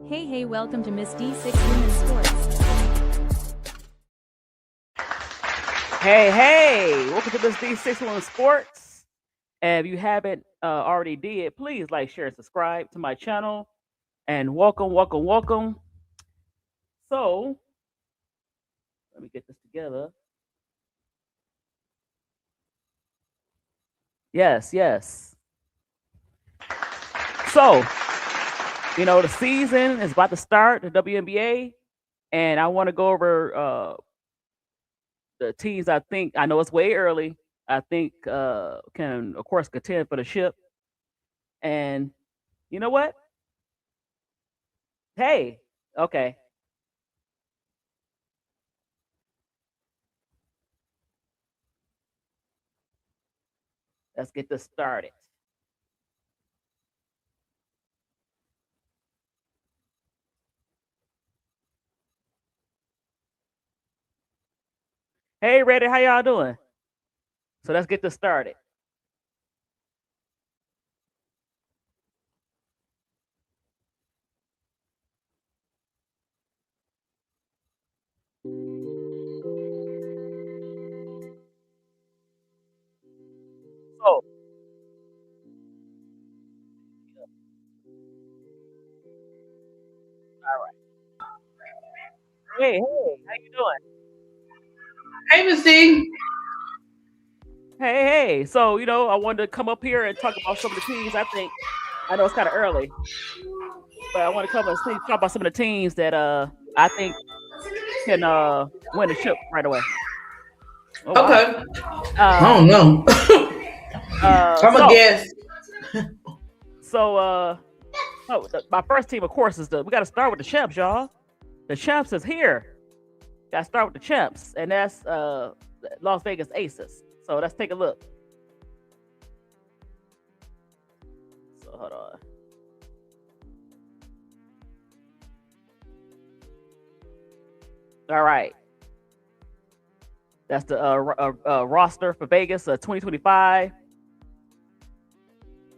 Hey, welcome to Miss D6 Women's Sports. Hey, welcome to Miss D6 Women's Sports. And if you haven't already did, please like, share, and subscribe to my channel. And welcome. So, let me get this together. Yes. So, the season is about to start, the WNBA, and I want to go over the teams I know it's way early, I think can, of course, contend for the ship. And you know what? Hey, okay. Let's get this started. Hey, Reddit, how y'all doing? So let's get this started. So, all right. Hey, how you doing? Hey, Miss D. Hey. So, I wanted to come up here and talk about some of the teams. I know it's kind of early, but I want to talk about some of the teams that I think can win the ship right away. Oh wow. Okay. I don't know. I'm a So, guess. my first team, of course, we got to start with the champs, y'all. The champs is here. Got to start with the champs, and that's Las Vegas Aces. So let's take a look. So hold on. All right. That's the roster for Vegas 2025.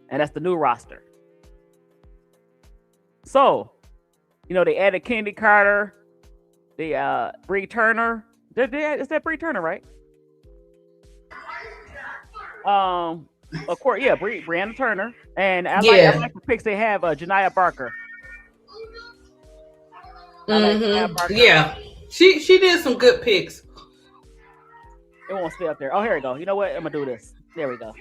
And that's the new roster. So, they added Candy Carter, the Bree Turner. Is that Bree Turner, right? Of course, yeah, Brianna Turner. And I like the picks they have. Janiyah Barker. Yeah, she did some good picks. It won't stay up there. Oh, here we go. You know what? I'm gonna do this. There we go.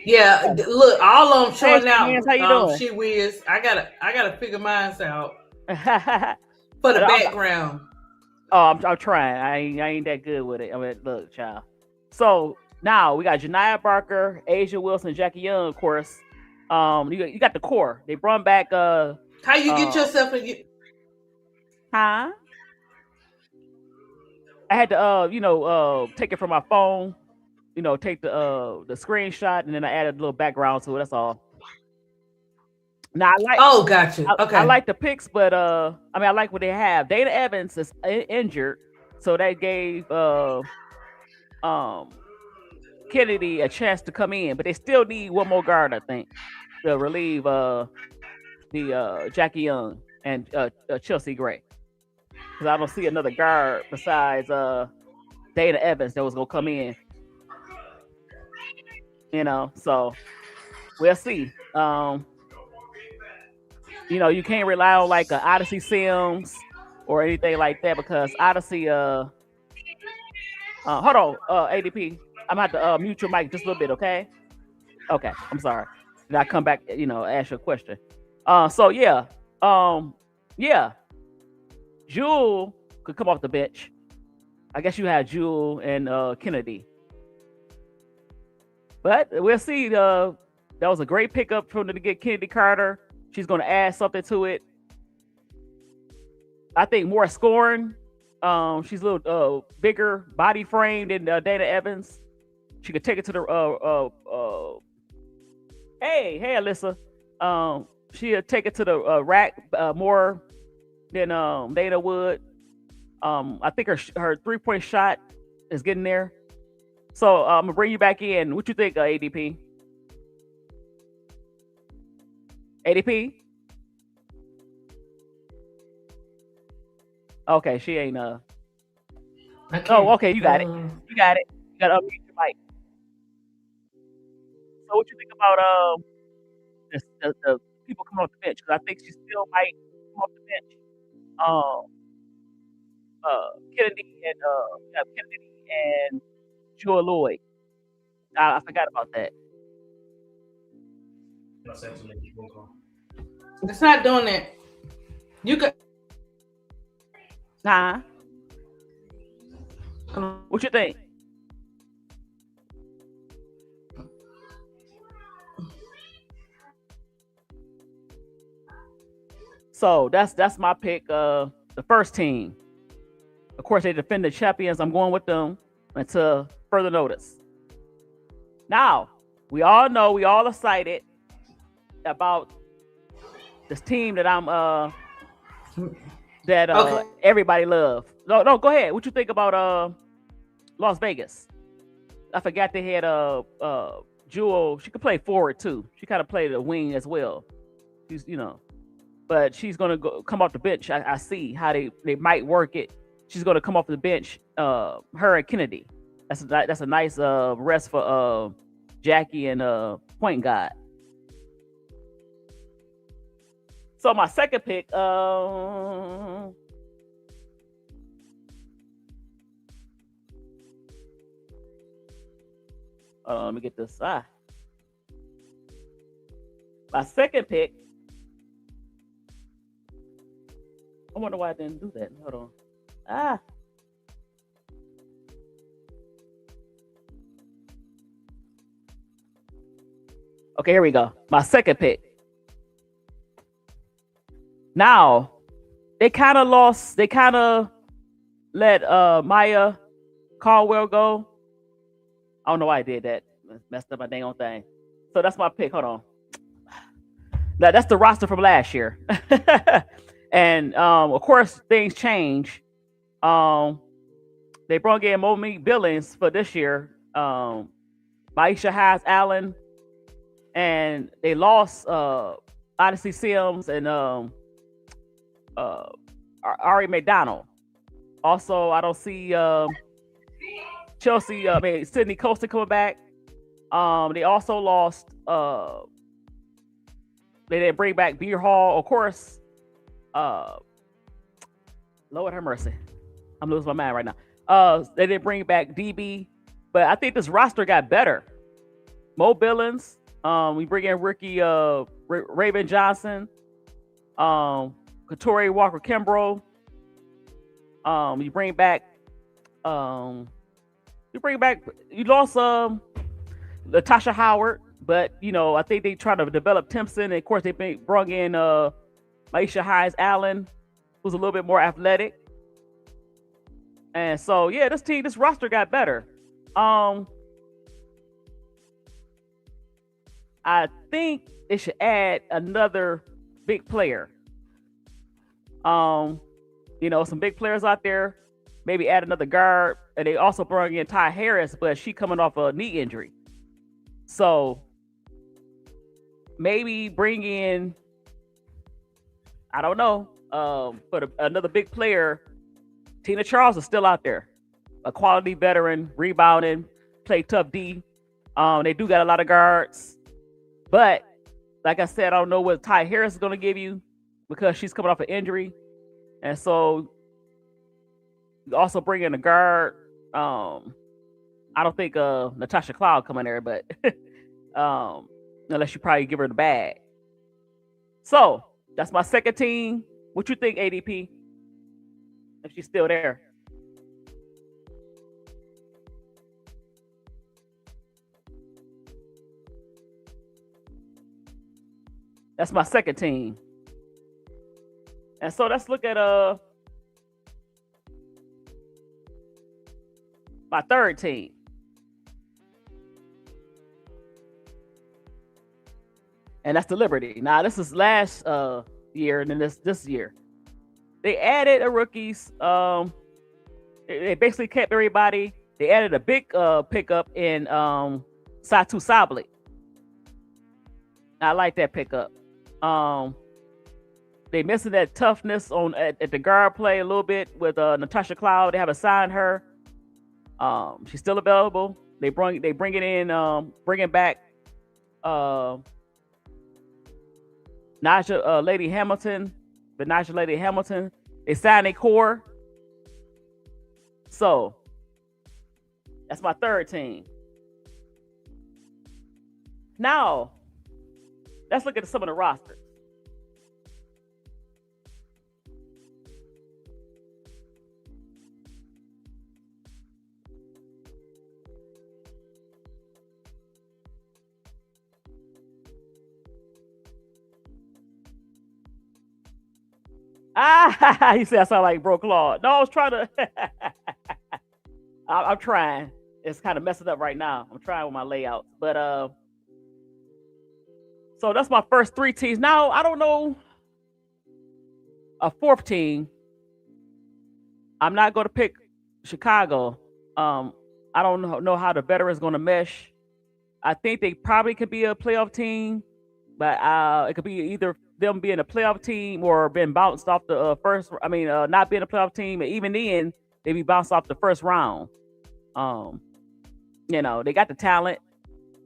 Yeah, look, all of them showing out. How you doing? She whiz. I gotta figure mine out for the background. I'm trying. I ain't that good with it. I mean, look, child. So now we got Janiyah Barker, Asia Wilson, Jackie Young, of course. You got the core. They brought back. How you get yourself in? Huh? I had to take it from my phone. Take the screenshot, and then I added a little background to it. That's all. Now I like. Oh, gotcha. Okay. I like the picks, but I like what they have. Dana Evans is injured, so that gave Kennedy a chance to come in, but they still need one more guard, I think, to relieve the Jackie Young and Chelsea Gray, because I don't see another guard besides Dana Evans that was gonna come in. So we'll see. You can't rely on like a Odyssey Sims or anything like that, because Odyssey hold on, ADP. I'm gonna have to mute your mic just a little bit, okay? Okay, I'm sorry. Then I come back, ask you a question. Jewel could come off the bench. I guess you had Jewel and Kennedy. But we'll see. That was a great pickup for them to get Kennedy Carter. She's going to add something to it. I think more scoring. She's a little bigger body frame than Dana Evans. She could take it to the hey, Alyssa. She'll take it to the rack more than Dana would. I think her 3-point shot is getting there. So I'm gonna bring you back in. What you think, ADP? ADP? Okay, she ain't I Oh, can't. okay, you got it. You got it. You got to unmute your mic. So what you think about the people coming off the bench? Because I think she still might come off the bench. Um, Kennedy and yeah, Kennedy and Jewel Lloyd. I forgot about that. It's not doing that. You could. Nah. What you think? So that's my pick. The first team. Of course, they defend the champions. I'm going with them until further notice. Now, we all know, we all excited about this team that I'm Okay. everybody love. No, go ahead. What you think about Las Vegas? I forgot they had Jewel. She could play forward too. She kind of played a wing as well. She's but she's gonna come off the bench. I see how they might work it. She's gonna come off the bench. Her and Kennedy. That's a nice rest for Jackie and point guard. So my second pick, let me get this. My second pick. I wonder why I didn't do that. Hold on. Okay, here we go. My second pick. Now, they kind of lost. They kind of let Maya Caldwell go. I don't know why I did that. Messed up my dang old thing. So that's my pick. Hold on. Now, that's the roster from last year. And of course, things change. They brought in Monique Billings for this year. Maisha Hayes Allen, and they lost Odyssey Sims and Ari McDonald. Also, I don't see Sydney Costa coming back. They also lost. They didn't bring back Beer Hall, of course. Lord have mercy, I'm losing my mind right now. They didn't bring back DB, but I think this roster got better. Mo Billings. We bring in Ricky Raven Johnson. Katori Walker Kimbrough. You bring back. You lost Latasha Howard, but I think they try to develop Timpson. And of course, they brought in Maisha Hayes Allen, who's a little bit more athletic. And so, yeah, this roster got better. I think they should add another big player. Some big players out there. Maybe add another guard. And they also brought in Ty Harris, but she coming off a knee injury. So maybe bring in, I don't know, but another big player. Tina Charles is still out there. A quality veteran, rebounding, play tough D. They do got a lot of guards. But like I said, I don't know what Ty Harris is going to give you because she's coming off an injury. And so you also bring in a guard. I don't think Natasha Cloud come in there, but unless you probably give her the bag. So that's my second team. What you think, ADP? If she's still there. That's my second team. And so let's look at my third team. And that's the Liberty. Now this is last year, and then this year. They added a rookies. They basically kept everybody. They added a big pickup in Satu Sablik. I like that pickup. They missing that toughness on at the guard play a little bit with Natasha Cloud. They haven't signed her. She's still available. They bring it in, bringing back Naja Lady Hamilton, the Naja Lady Hamilton. They signed a core. So that's my third team. Now let's look at some of the rosters. You say I sound like Bro Claude. No, I was trying to. I'm trying. It's kind of messing up right now. I'm trying with my layout, but so that's my first three teams. Now I don't know a fourth team. I'm not going to pick Chicago. I don't know how the veterans going to mesh. I think they probably could be a playoff team, but it could be either them being a playoff team or being bounced off the first. I mean, not being a playoff team, and even then they be bounced off the first round. You know, they got the talent,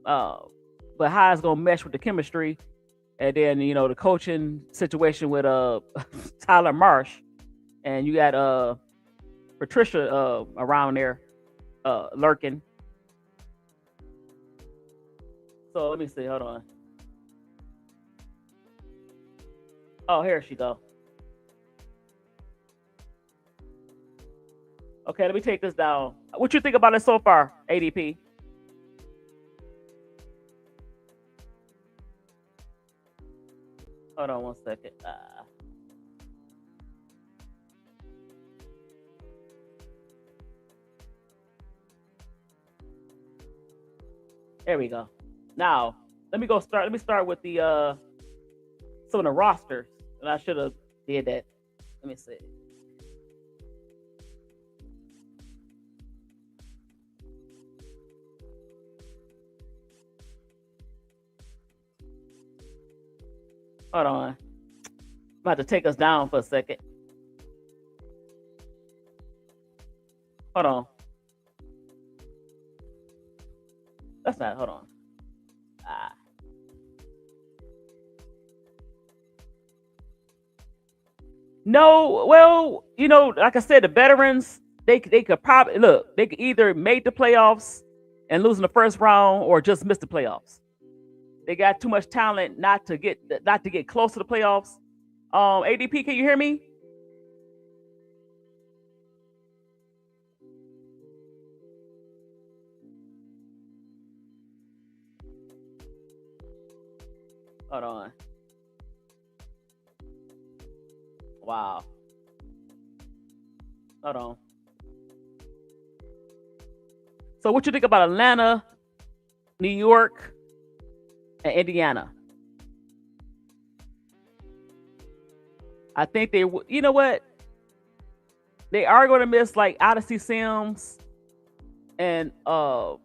but how it's gonna mesh with the chemistry, and then you know the coaching situation with Tyler Marsh, and you got Patricia around there lurking. So let me see. Hold on. Oh, here she go. Okay, let me take this down. What you think about it so far, ADP? Hold on one second. There we go. Now, let me start with the some of the rosters. And I should have did that. Let me see. Hold on. I'm about to take us down for a second. Hold on. That's not, hold on. No, well, you know, like I said, the veterans, they could probably look, they could either make the playoffs and lose in the first round or just miss the playoffs. They got too much talent not to get close to the playoffs. ADP, can you hear me? Hold on. Wow. Hold on. So what you think about Atlanta, New York, and Indiana? I think they, you know what? They are going to miss like Odyssey Sims and Ari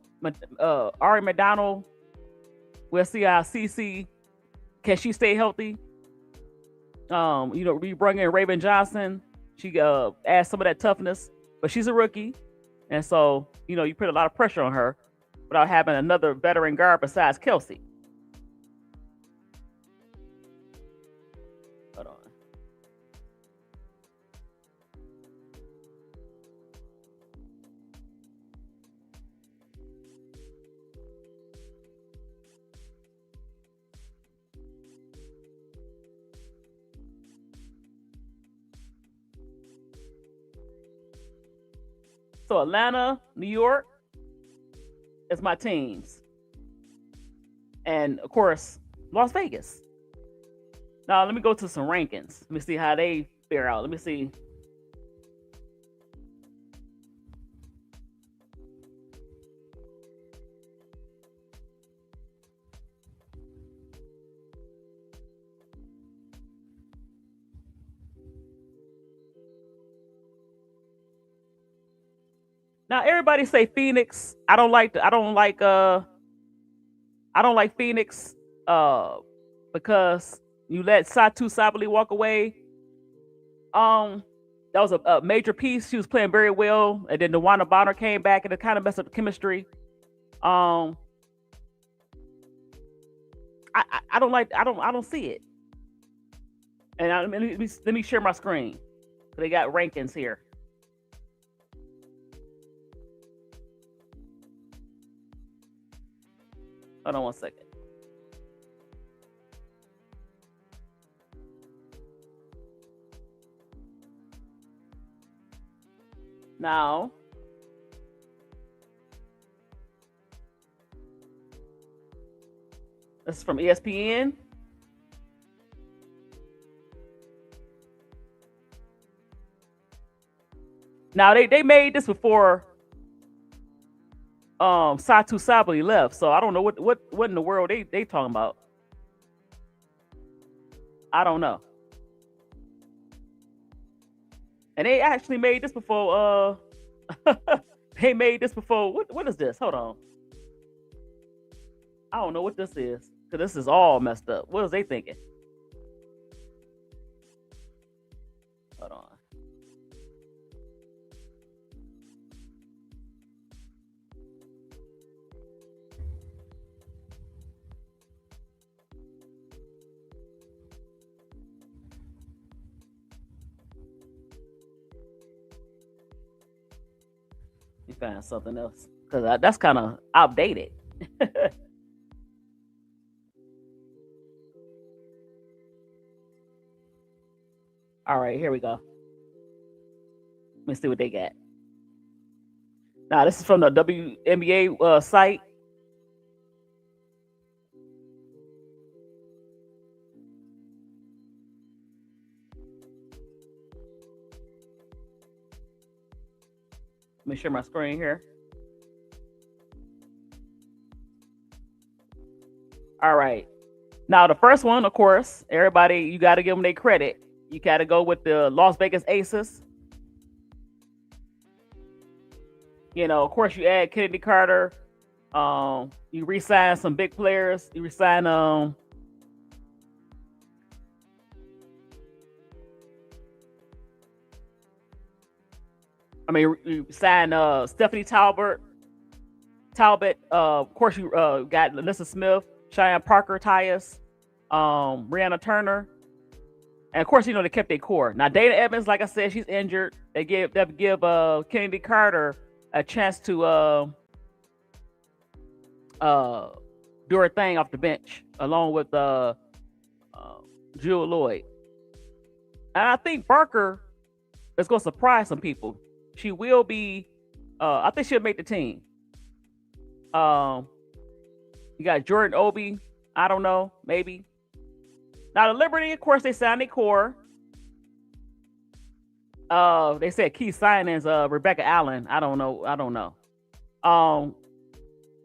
McDonald. We'll see how CC can she stay healthy. You know, we bring in Raven Johnson. She adds some of that toughness, but she's a rookie, and so you know you put a lot of pressure on her without having another veteran guard besides Kelsey. Hold on. So Atlanta, New York is my teams. And of course, Las Vegas. Now let me go to some rankings. Let me see how they fare out. Let me see. Now everybody say Phoenix. I don't like Phoenix because You let Satu Sabali walk away. That was a major piece. She was playing very well, and then Dewana Bonner came back, and it kind of messed up the chemistry. I don't see it. And let me share my screen. They got rankings here. Hold on one second. Now, this is from ESPN. Now they made this before Satu Sabali left, so I don't know what in the world they talking about. I don't know. And they actually made this before. They made this before. What is this? Hold on. I don't know what this is, because this is all messed up. What was they thinking? Hold on. You found something else, because that's kind of outdated. All right, here we go. Let me see what they got. Now, this is from the WNBA site. Let me share my screen here. All right. Now, the first one, of course, everybody, you got to give them their credit. You got to go with the Las Vegas Aces. You know, of course, you add Kennedy Carter. You re-sign some big players. You re-sign you signed Stephanie Talbot. Of course, you got Alyssa Smith, Cheyenne Parker, Tyus, Brianna Turner, and of course, you know they kept their core. Now, Dana Evans, like I said, she's injured. They give Kennedy Carter a chance to do her thing off the bench, along with Jewel Lloyd. And I think Parker is going to surprise some people. She will be. I think she'll make the team. You got Jordan Obi. I don't know. Maybe. Now the Liberty, of course, they signed their core. They said key signings. Rebecca Allen. I don't know.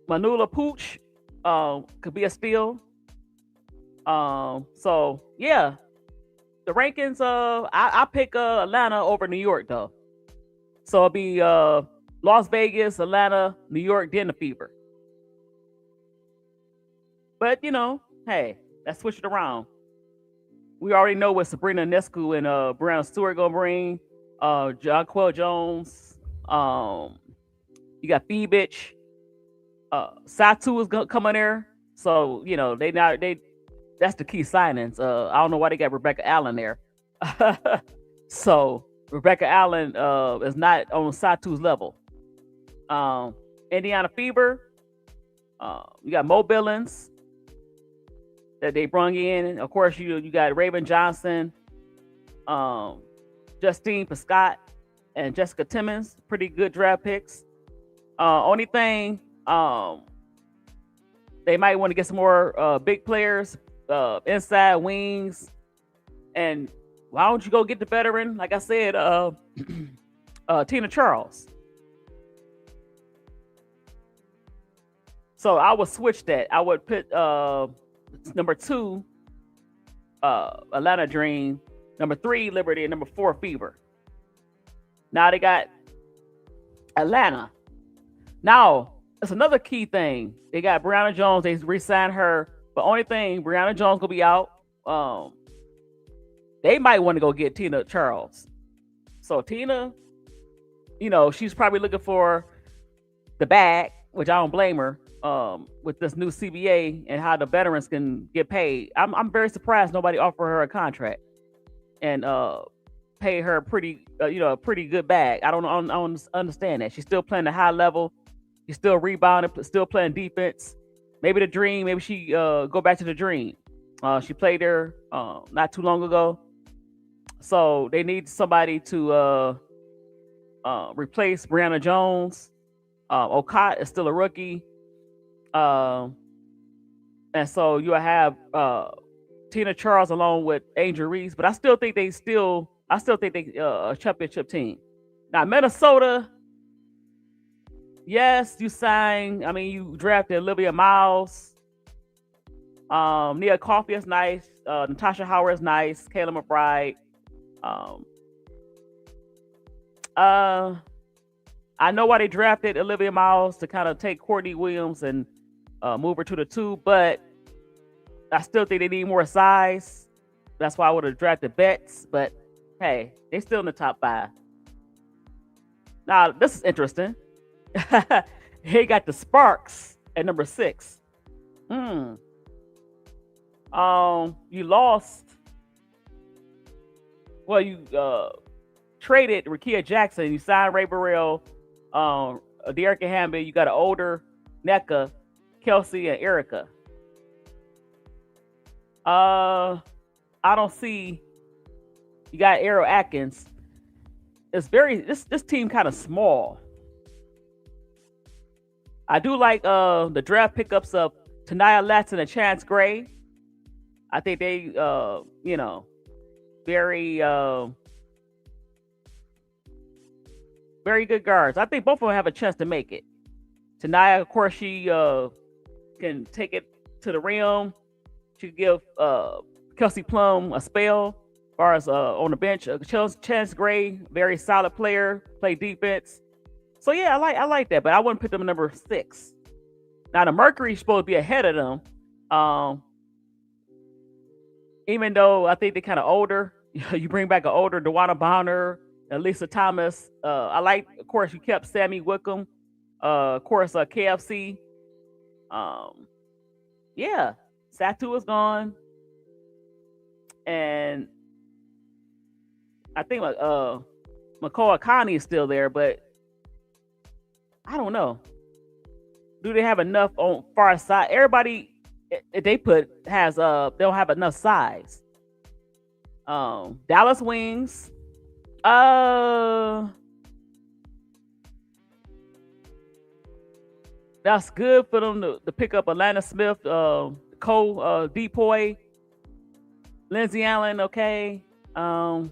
Manula Pooch. Could be a steal. So yeah, the rankings. I pick Atlanta over New York though. So it'll be Las Vegas, Atlanta, New York, then the Fever. But you know, hey, let's switch it around. We already know what Sabrina Nescu and Brown Stewart gonna bring. Jonquel Jones. You got Febich. Satu is coming there. So you know that's the key signings. I don't know why they got Rebecca Allen there. So Rebecca Allen is not on Satu's level. Indiana Fever. You got Mo Billings that they brung in. Of course, you got Raven Johnson, Justine Piscott, and Jessica Timmons. Pretty good draft picks. Only thing, they might want to get some more big players, inside wings, and why don't you go get the veteran? Like I said, Tina Charles. So I would switch that. I would put number 2, Atlanta Dream, number 3, Liberty, and number 4, Fever. Now they got Atlanta. Now, it's another key thing. They got Brianna Jones. They re-signed her. But only thing, Brianna Jones gonna be out. they might want to go get Tina Charles. So Tina, she's probably looking for the bag, which I don't blame her. With this new CBA and how the veterans can get paid, I'm very surprised nobody offered her a contract and pay her pretty a pretty good bag. I don't understand that. She's still playing a high level. She's still rebounding, still playing defense. Maybe the dream. Maybe she go back to the dream. She played there not too long ago, so they need somebody to replace Brianna Jones. Okot is still a rookie. And so you have Tina Charles along with Angel Reese, but I still think they a championship team. Now Minnesota, yes, you drafted Olivia Miles, Nia Coffey is nice, Natasha Howard is nice, Kayla McBride. I know why they drafted Olivia Miles to kind of take Courtney Williams and move her to the 2, but I still think they need more size. That's why I would have drafted Betts, but hey, they still in the top 5. Now, this is interesting. They got the Sparks at number 6. You lost. Well, you traded Rakia Jackson. You signed Ray Burrell, De'Erica Hamby. You got an older NECA, Kelsey, and Erica. I don't see. You got Arrow Atkins. It's this team kind of small. I do like the draft pickups of Tanaya Latson and Chance Gray. I think they very good guards. I think both of them have a chance to make it. Tanaya, of course, she can take it to the rim. She could give Kelsey Plum a spell as far as on the bench. Chance Gray, very solid player, play defense. So yeah, I like that, but I wouldn't put them at number 6. Now the Mercury's supposed to be ahead of them. Even though I think they're kind of older. You bring back an older DeWanna Bonner, Lisa Thomas. I like, of course, you kept Sammy Wickham. Of course, KFC. Yeah, Satu is gone, and I think McCall Akani is still there, but I don't know. Do they have enough on far side? Everybody they put has they don't have enough size. Dallas Wings. That's good for them to pick up Atlanta Smith, Cole Depoy, Lindsay Allen. Okay, I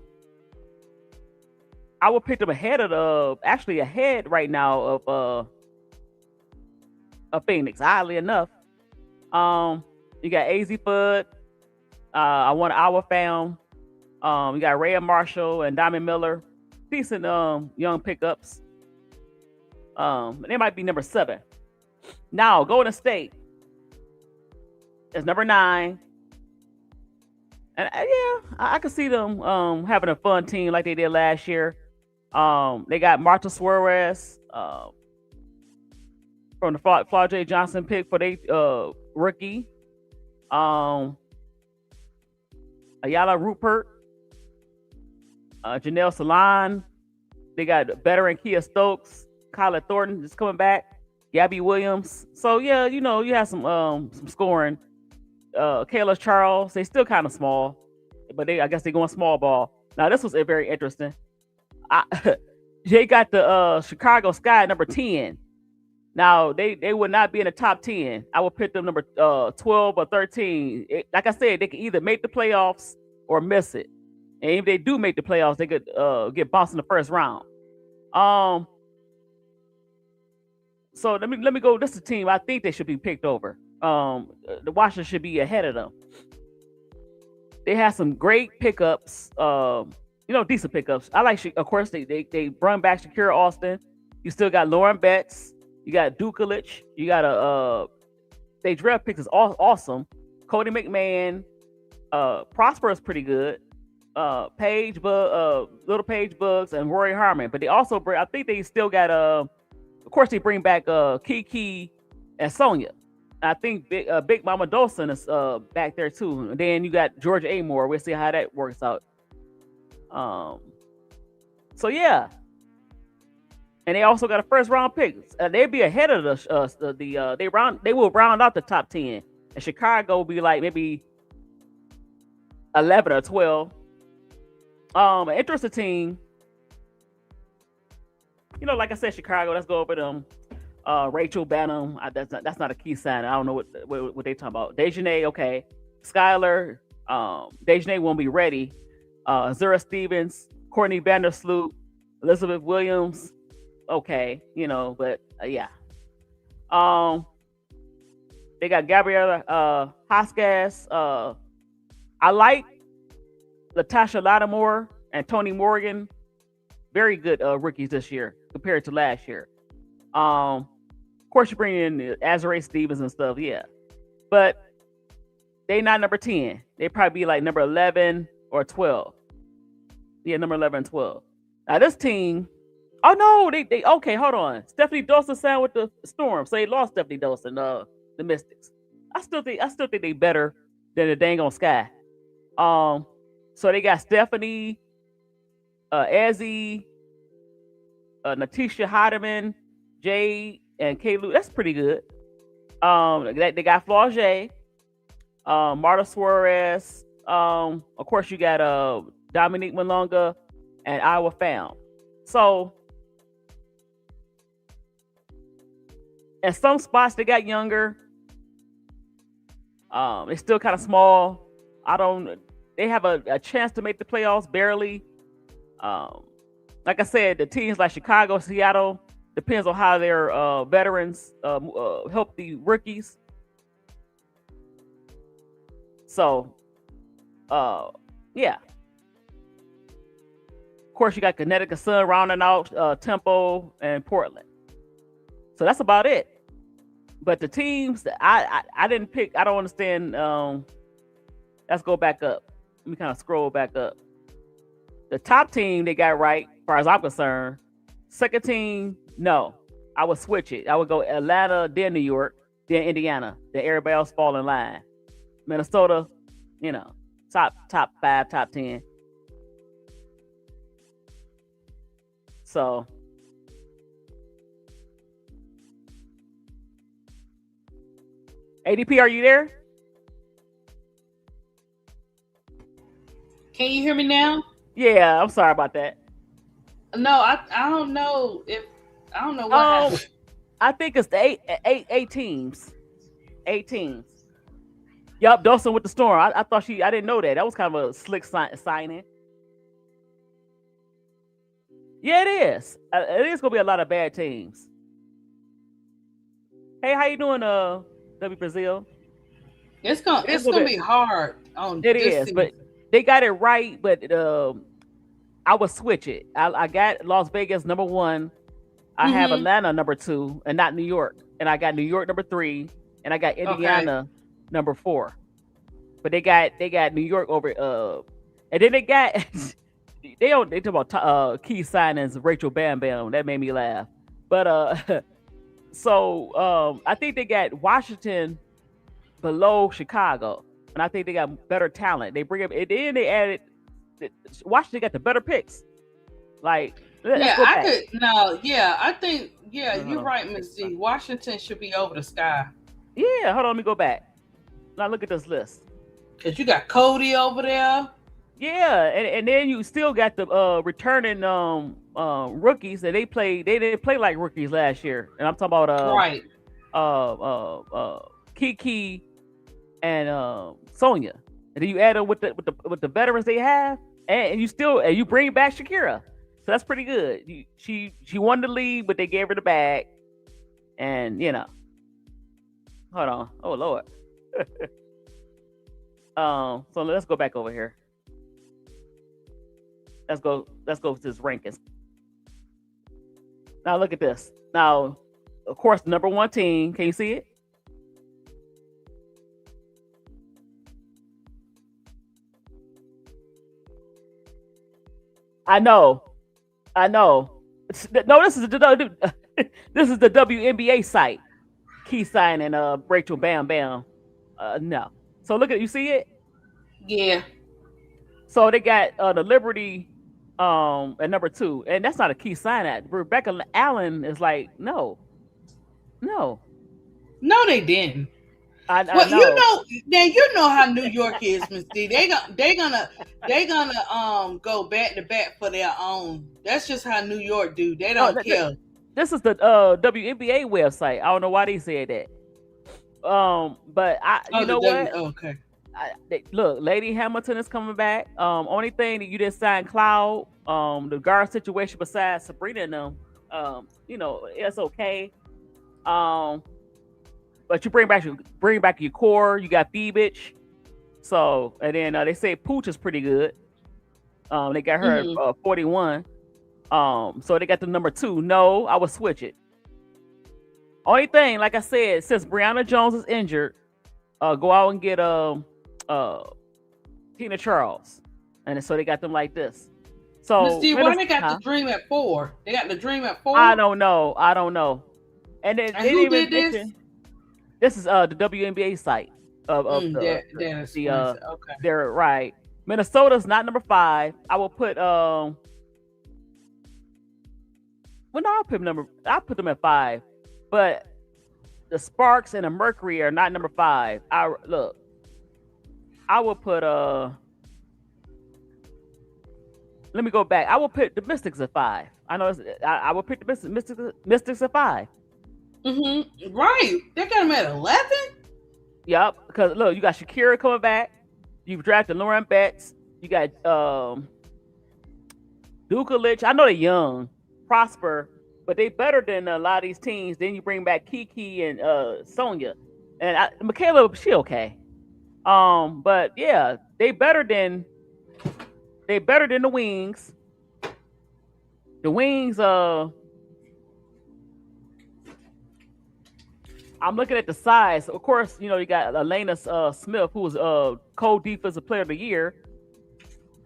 would pick them ahead right now of Phoenix. Oddly enough, you got AZ Fudd. I want our fam. You got Rhea Marshall and Diamond Miller, decent young pickups. They might be number 7. Now Golden State is number 9, and I could see them having a fun team like they did last year. They got Marta Suarez from the Flau'jae Johnson pick for their rookie. Ayala Rupert, Janelle Salon. They got veteran Kia Stokes, Kyla Thornton is coming back, Gabby Williams. So yeah, you have some scoring. Kayla Charles, they still kind of small, but I guess they're going small ball. Now this was very interesting. They got the Chicago Sky number 10. Now they would not be in the top 10. I would pick them number 12 or 13. Like I said, they can either make the playoffs or miss it. And if they do make the playoffs, they could get bounced in the first round. So let me go. This is a team I think they should be picked over. The Washington should be ahead of them. They have some great pickups. Decent pickups. I like. Of course, they brought back Shakira Austin. You still got Lauren Betts. You got Dukelich. You got they draft picks is awesome. Cody McMahon. Prosper is pretty good. Little Page Bugs and Rory Harmon, but they also bring. I think they still got of course they bring back Kiki and Sonya. I think Big Mama Dawson is back there too. And then you got Georgia Amore. We'll see how that works out. So yeah, and they also got a first round pick. They'd be ahead of they will round out the top 10. And Chicago will be like maybe 11 or 12. An interesting team. You know, like I said, Chicago. Let's go over them. Rachel Banham. That's not a key sign. I don't know what they talking about. Dejanay, okay. Skylar. Dejanay won't be ready. Zara Stevens, Courtney Vandersloot, Elizabeth Williams. Okay, you know, but yeah. They got Gabriella Hoskas. I like Latasha Lattimore and Tony Morgan. Very good rookies this year compared to last year. Of course, you bring in Azarae Stevens and stuff, yeah. But they not number 10. They probably be like number 11 or 12. Yeah, number 11 and 12. Now this team, oh no, they okay, hold on. Stephanie Dawson signed with the Storm, so they lost Stephanie Dawson, the Mystics. I still think they better than the dang on Sky. So they got Stephanie, Ezzy, Natisha Heidemann, Jade, and Kaylu. That's pretty good. They got Flau'jae, Marta Suarez. Of course, you got Dominique Malonga and Iowa Found. So, in some spots they got younger. They're still kind of small. They have a chance to make the playoffs barely. Like I said, the teams like Chicago, Seattle, depends on how their veterans help the rookies. So, yeah. Of course, you got Connecticut Sun rounding out Temple and Portland. So that's about it. But the teams that I didn't pick, I don't understand. Let's go back up. Let me kind of scroll back up. The top team they got right, as far as I'm concerned. Second team, no. I would switch it. I would go Atlanta, then New York, then Indiana. Then everybody else fall in line. Minnesota, you know, top 5, top 10. So ADP, are you there? Can you hear me now? Yeah, I'm sorry about that. No, I don't know what happened. I think it's the eight teams. 8 teams. Yup, Dawson with the Storm. I thought I didn't know that. That was kind of a slick signing. Yeah, it is. It is gonna be a lot of bad teams. Hey, how you doing, W Brazil? It's gonna be hard on it this is, season. but they got it right. But I would switch it. I got Las Vegas number 1. I have Atlanta number 2, and not New York. And I got New York number 3, and I got Indiana number 4. But they got New York over. And then they got they talk about key signings. Rachel Bam Bam, that made me laugh. But so I think they got Washington below Chicago, and I think they got better talent. They bring up, and then they added Washington got the better picks. Like, I think you're right, Ms. G. Washington should be over the Sky. Yeah, hold on, let me go back. Now look at this list. Cause you got Cody over there. Yeah, and then you still got the returning rookies that they didn't play like rookies last year. And I'm talking about Kiki and Sonya. And then you add them with the veterans they have, and you bring back Shakira. So that's pretty good. She won the league, but they gave her the bag. And hold on. Oh Lord. So let's go back over here. Let's go to this rankings. Now look at this. Now, of course, the number 1 team. Can you see it? I know. No, this is the this is the WNBA site. Key sign and Rachel Bam Bam. No. So look at you see it? Yeah. So they got the Liberty at number 2, and that's not a key sign. At Rebecca Allen is like no. No, they didn't. I Well, know. now you know how New York is, Miss D. They gonna go back to back for their own. That's just how New York do. They don't care. This is the WNBA website. I don't know why they said that. But you know what? Okay. Look, Lady Hamilton is coming back. Only thing that you didn't sign Cloud. The guard situation besides Sabrina and them. You know, it's okay. But you bring back your core. You got Beebich. So and then they say Pooch is pretty good. They got her at 41. So they got the number 2. No, I would switch it. Only thing, like I said, since Brianna Jones is injured, go out and get Tina Charles, and so they got them like this. So Miss D, why they got the Dream at 4? They got the Dream at 4. I don't know. And then and who did this? This is the WNBA site of okay. They're right. Minnesota's not number 5. I will put I'll put them at 5. But the Sparks and the Mercury are not number 5. I will put let me go back. I will put the Mystics at 5. I know I will pick the Mystics at 5. Right. They got them at 11? Yep. Because look, you got Shakira coming back. You've drafted Lauren Betts. You got Dukalich. I know they're young, Prosper, but they better than a lot of these teams. Then you bring back Kiki and Sonia. And Michaela, she okay. But yeah, they better than the Wings. The Wings, I'm looking at the size. Of course, you know, you got Elena Smith, who was co-defensive player of the year,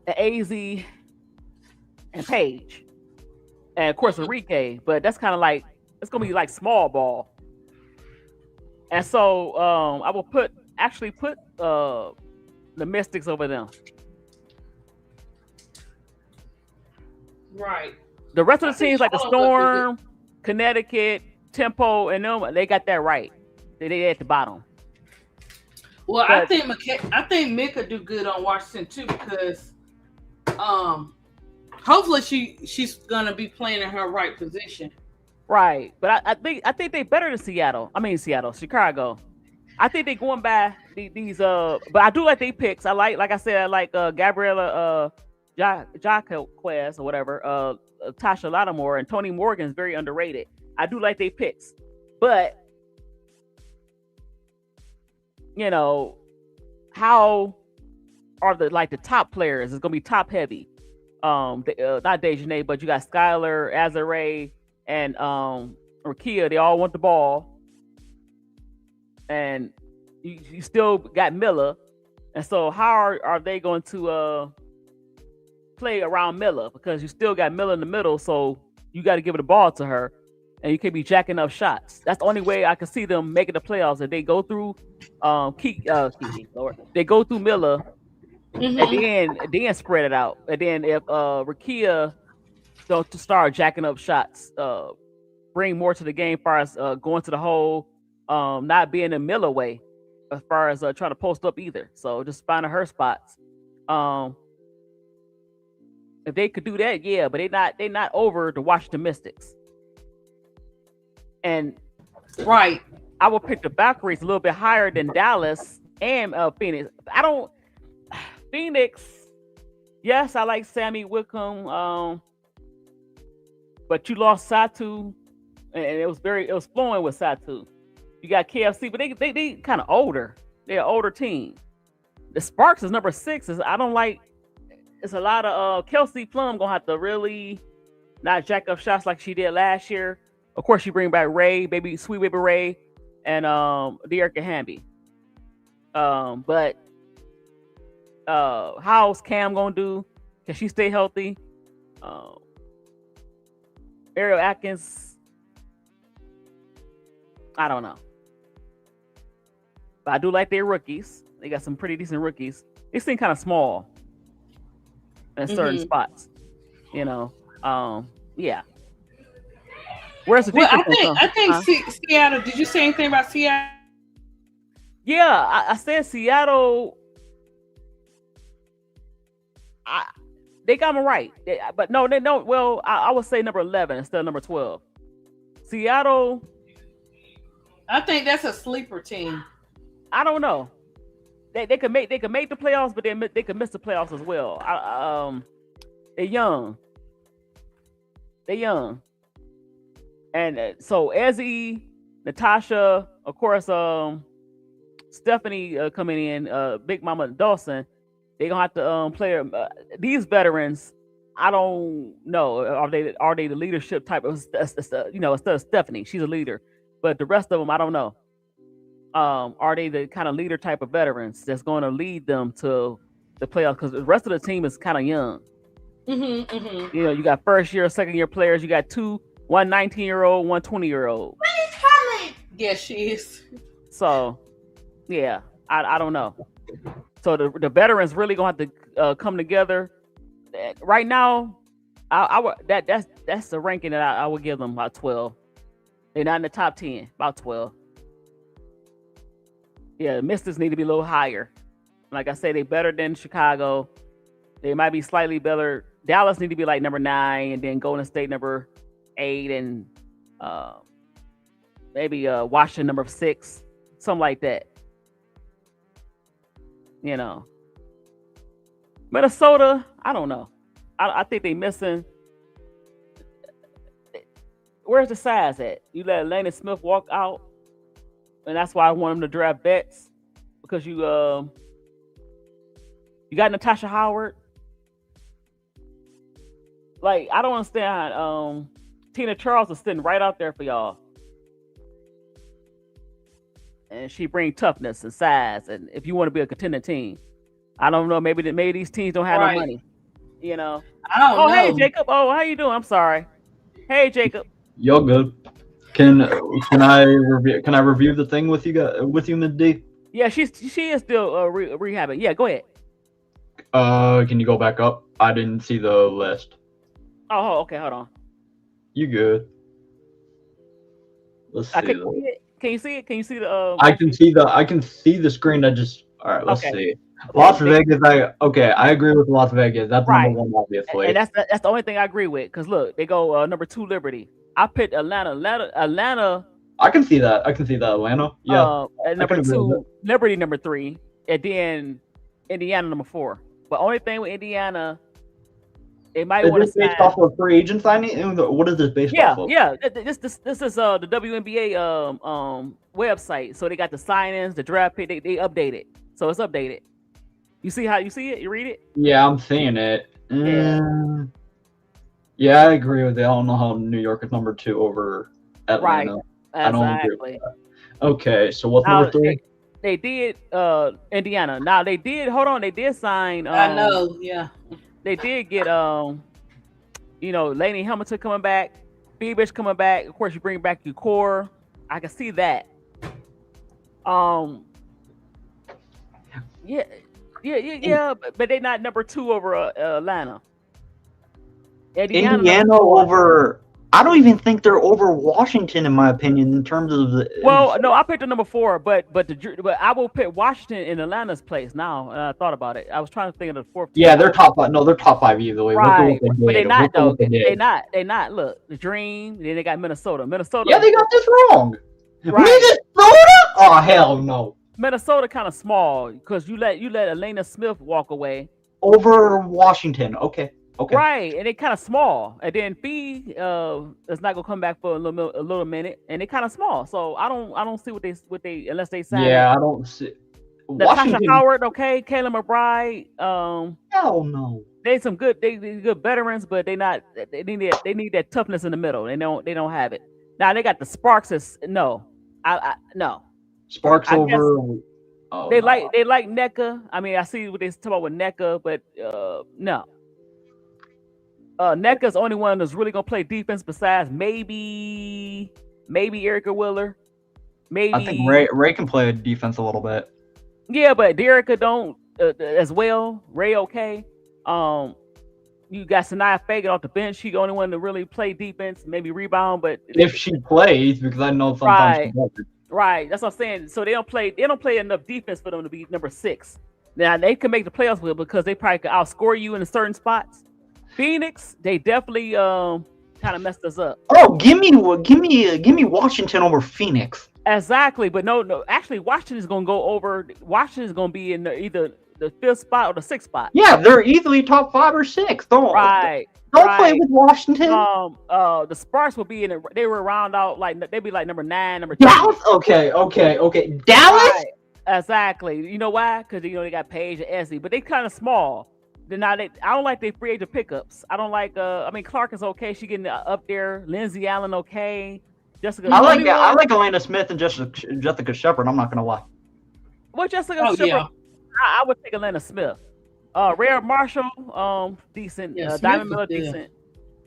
and AZ and Paige. And of course, Enrique, but that's kind of like, it's going to be like small ball. And so I will actually put the Mystics over them. Right. The rest of the teams like the Storm, Connecticut, Tempo, and them, they got that right. They at the bottom. Well, but I think Mika do good on Washington too, because hopefully she's gonna be playing in her right position. Right, but I think they better than Chicago. I think they going by these but I do like they picks. I like Gabriella Jaquez or whatever, Tasha Lattimore and Toni Morgan is very underrated. I do like they picks, but you know, how are the top players? It's gonna be top heavy. Not Dejanay, but you got Skylar, Azare, and Rakia. They all want the ball, and you still got Miller. And so, how are they going to play around Miller? Because you still got Miller in the middle, so you got to give the ball to her, and you can't be jacking up shots. That's the only way I can see them making the playoffs. If they go through they go through Miller. And then spread it out. And then if Rakia don't start jacking up shots, bring more to the game as far as going to the hole, not being in Miller way as far as trying to post up either. So just finding her spots. If they could do that, yeah, but they're not over the Washington Mystics. And right, I will pick the Valkyries a little bit higher than Dallas and Phoenix. Phoenix, yes, I like Sammy Wickham, but you lost Satu, and it was flowing with Satu. You got KFC, but they kind of older. They're an older team. The Sparks is number 6. I don't like. It's a lot of Kelsey Plum gonna have to really not jack up shots like she did last year. Of course, you bring back Ray, sweet baby Ray, and Dearica Hamby. But how's Cam gonna do? Can she stay healthy? Uh, Ariel Atkins, I don't know. But I do like their rookies. They got some pretty decent rookies. They seem kind of small in certain spots. You know. Yeah. Where's the Well, defense? I think Seattle. Did you say anything about Seattle? Yeah, I said Seattle. They got me right, but no, they don't. Well, I would say number 11 instead of number 12. Seattle. I think that's a sleeper team. I don't know. They could make the playoffs, but they could miss the playoffs as well. They're young. And so Ezzy, Natasha, of course, Stephanie coming in, Big Mama Dawson. They're gonna have to play these veterans. I don't know. Are they the leadership type of instead of Stephanie, she's a leader, but the rest of them, I don't know. Are they the kind of leader type of veterans that's going to lead them to the playoffs? Because the rest of the team is kind of young. You know, you got first year, second year players. You got one 19-year-old, one 20-year-old. Yes, she is. So, yeah, I don't know. So the veterans really gonna have to come together. Right now, that's the ranking that I would give them about 12. They're not in the top 10, about 12. Yeah, the Mystics need to be a little higher. Like I say, they're better than Chicago. They might be slightly better. Dallas need to be like number 9, and then Golden State number 8, and maybe Washington number 6, something like that. You know, Minnesota, I don't know. I think they missing. Where's the size at? You let Elena Smith walk out, and that's why I want them to draft Betts, because you got Natasha Howard. Like, I don't understand. Tina Charles is sitting right out there for y'all, and she brings toughness and size. And if you want to be a contending team, I don't know. Maybe these teams don't have no money. You know. I don't know. Hey Jacob. Oh, how you doing? I'm sorry. Hey Jacob. You're good. Can I review the thing with you Ms. D? Yeah, she is still rehabbing. Yeah, go ahead. Can you go back up? I didn't see the list. Oh, okay. Hold on. You good? Let's see. Can you see it? Can you see the? I can see the screen. All right. Let's see. Las Vegas. I agree with Las Vegas. That's right. Number 1, obviously. And that's the only thing I agree with. Because look, they go number 2 Liberty. I picked Atlanta. I can see that. Atlanta. Yeah. At number 2, Liberty number 3, and then Indiana number 4. But only thing with Indiana, they might want to sign. Based off of free agent signing? What is this based off of? Yeah. This is the WNBA website. So they got the sign-ins, the draft pick. They update it, so it's updated. You see it? You read it? Yeah, I'm seeing it. Yeah, I agree with that. I don't know how New York is number 2 over Atlanta. Right. I don't agree with that. Okay, so what's number 3? They did Indiana. Now they did. Hold on, they did sign. I know. Yeah. They did get Lainey Hamilton coming back, Phoebus coming back. Of course, you bring back your core. I can see that. Yeah. But they're not number 2 over Atlanta. Indiana over. I don't even think they're over Washington, in my opinion, in terms of the. Well, no, I picked the number 4, but I will pick Washington in Atlanta's place now. I thought about it. I was trying to think of the 4th. Yeah, they're top 5. No, they're top 5 easily. Right, but they're not though. They're not. Look, the Dream. Then they got Minnesota. Yeah, they got this wrong. Right. Minnesota? Oh hell no. Minnesota kind of small because you let Elena Smith walk away over Washington. Okay. Right, and they kind of small, and then Fee is not gonna come back for a little minute, and they kind of small. So I don't see what they unless they sign. Yeah, I don't see. Natasha Howard, okay, Kayla McBride. Hell no. They good veterans, but they need that toughness in the middle. They don't have it. Now they got the Sparks. No. Sparks over. They like NECA. I mean, I see what they talk about with NECA, but no. NECA's the only one that's really gonna play defense besides maybe Erica Wheeler. Maybe I think Ray can play defense a little bit. Yeah, but Derica don't as well. Ray okay. You got Sanaya Fagan off the bench. She's the only one to really play defense, maybe rebound. But if she plays, because I know sometimes she doesn't. Right, that's what I'm saying. So they don't play enough defense for them to be number 6. Now they can make the playoffs with because they probably could outscore you in certain spots. Phoenix, they definitely kind of messed us up. Oh, give me Washington over Phoenix. Exactly, but no. Actually, Washington is gonna go over. Washington is gonna be in either the 5th spot or the 6th spot. Yeah, they're easily top 5 or 6. Don't play with Washington. The Sparks will be in it. They were round out like they'd be like number 9, number 10. Dallas. Okay. Dallas. Right. Exactly. You know why? Because they got Paige and Ezzy, but they kind of small. I don't like their free agent pickups. I don't like. I mean, Clark is okay. She getting up there. Lindsay Allen okay. Jessica. I like Elena Smith and Jessica Shepard. I'm not gonna lie. Well, Jessica Shepard. Yeah. I would take Elena Smith. Rare Marshall, decent. Diamond Miller, decent.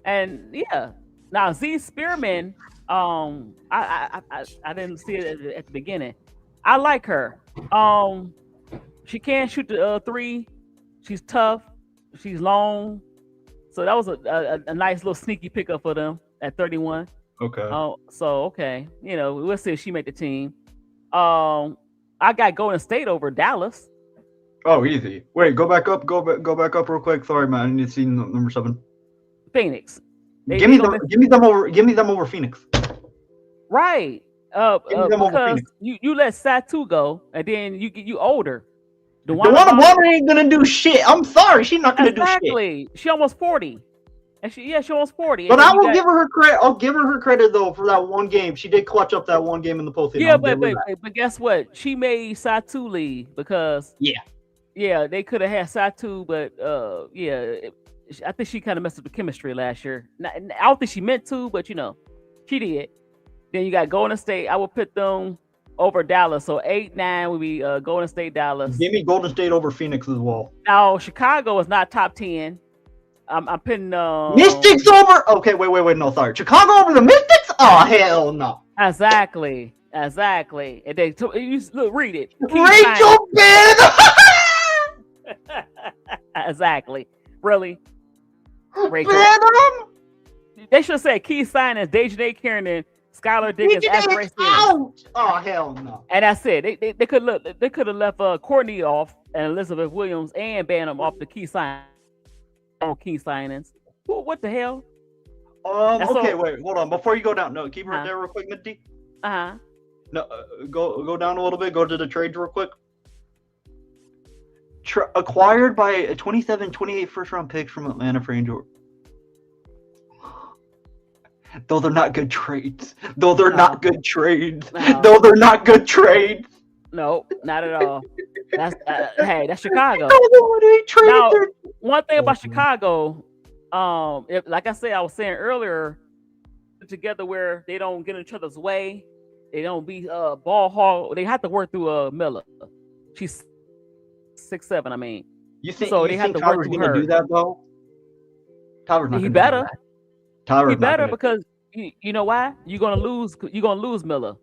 And yeah, now Z Spearman. I didn't see it at the beginning. I like her. She can shoot the 3. She's tough. She's long. So that was a nice little sneaky pickup for them at 31. Okay. Okay. We'll see if she made the team. I got Golden State over Dallas. Oh, easy. Wait, go back up real quick. Sorry, man. I need to see number 7. Phoenix. Give me them over Phoenix. Right. Because you let Satu go, and then you older. DeWanna ain't gonna do shit. I'm sorry, she's not gonna do shit. Exactly. She almost 40. And she almost 40. But I will give her credit. I'll give her credit though for that one game. She did clutch up that one game in the postseason. Yeah, but guess what? She made Satu leave because they could have had Satu, but I think she kind of messed up the chemistry last year. I don't think she meant to, but she did. Then you got Golden State. I would put them over Dallas. So 8-9 would be Golden State, Dallas. Give me Golden State over Phoenix as well. Now Chicago is not top 10. I'm putting Mystics over. Okay, wait. No, sorry. Chicago over the Mystics? Oh hell no. Exactly. And they look, read it. Rachel Ben. Exactly. Really. Rachel. Benham? They should say key signings: Dejanay Kiernan, Skylar Diggins, out. Oh hell no. And that's it. They could have left Courtney off and Elizabeth Williams and Banham off the key sign on key signings. What the hell? Okay, wait, hold on. Before you go down, no, keep her there real quick, Minty. No, go down a little bit. Go to the trades real quick. Acquired by a 27-28 first-round picks from Atlanta for Angel. Though they're not good trades. No. Though they're not good trades. No, not at all. That's that's Chicago. Now, one thing about Chicago, like I said, I was saying earlier, together where they don't get in each other's way, they don't be ball hog. They have to work through Miller. She's 6'7". I mean, you think so? They have to work through her. Do that though? Tyler's not. He better. Tyler's he better because you know why? You're gonna lose Miller.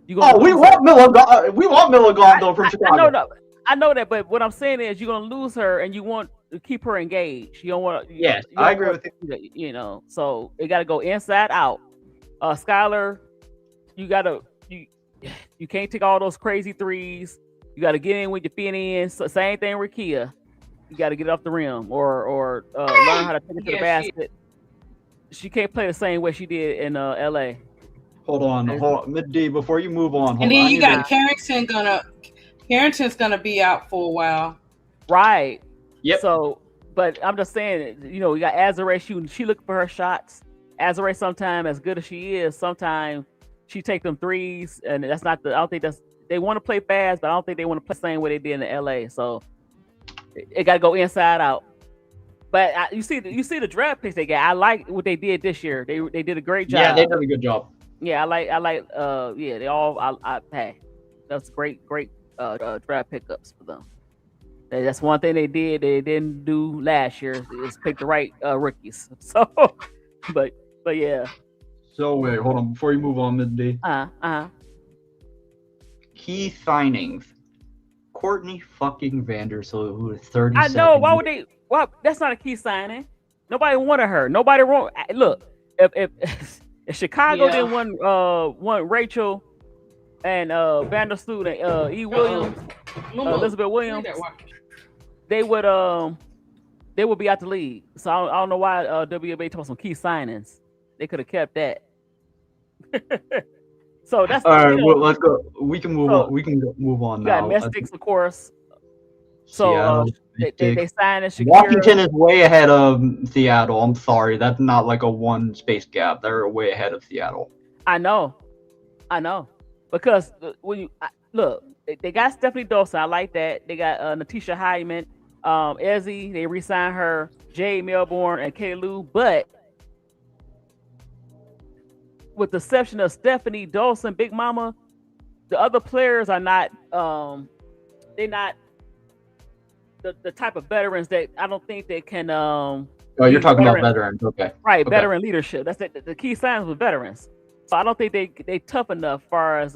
We want Miller gone. We want Miller gone though from Chicago. I know that, but what I'm saying is you're gonna lose her, and you want to keep her engaged. You don't want to. Yes, I agree with you. So it got to go inside out. Skylar, you can't take all those crazy threes. You got to get in with your feet in. So same thing with Kia. You got to get off the rim or learn how to take it to the basket. She can't play the same way she did in LA. Hold on, Mid-D, before you move on. And then you got Carrington's gonna be out for a while. Right. Yep. So, but I'm just saying, you got Azare shooting. She looking for her shots. Azare, sometimes, as good as she is, sometimes she take them threes, and that's not I don't think they want to play fast, but I don't think they want to play the same way they did in LA. So it got to go inside out. But you see the draft picks they got. I like what they did this year. They did a great job. Yeah, they did a good job. Yeah, I like. They all. Hey, that's great draft pickups for them. That's one thing they didn't do last year is pick the right rookies. So, but yeah. So wait, hold on. Before you move on, Ms. D. Key signings. Courtney fucking Vandersloot, who is 37. I know. Why would they? Well, that's not a key signing. Nobody wanted her. Nobody wrong. Look, if Chicago didn't want Rachel and Vandersloot and E. Williams, Elizabeth Williams, they would be out the league. So I don't know why WNBA talking some key signings. They could have kept that. So that's all right. Well, let's go. We can move on. We can move on now. Got Mystics, of course. So they signed Shakira. Washington is way ahead of Seattle. I'm sorry, that's not like a one space gap. They're way ahead of Seattle. I know, because when you look, they got Stephanie Dawson. I like that. They got Natisha Hyman, Ezzy. They re-signed her, Jade Melbourne, and Katie Lou. But with the exception of Stephanie Dawson, Big Mama, the other players are not. They're not the type of veterans that I don't think they can. Oh, you're talking about veterans, okay? Right, okay. Veteran leadership. That's the key signs with veterans. So I don't think they tough enough as far as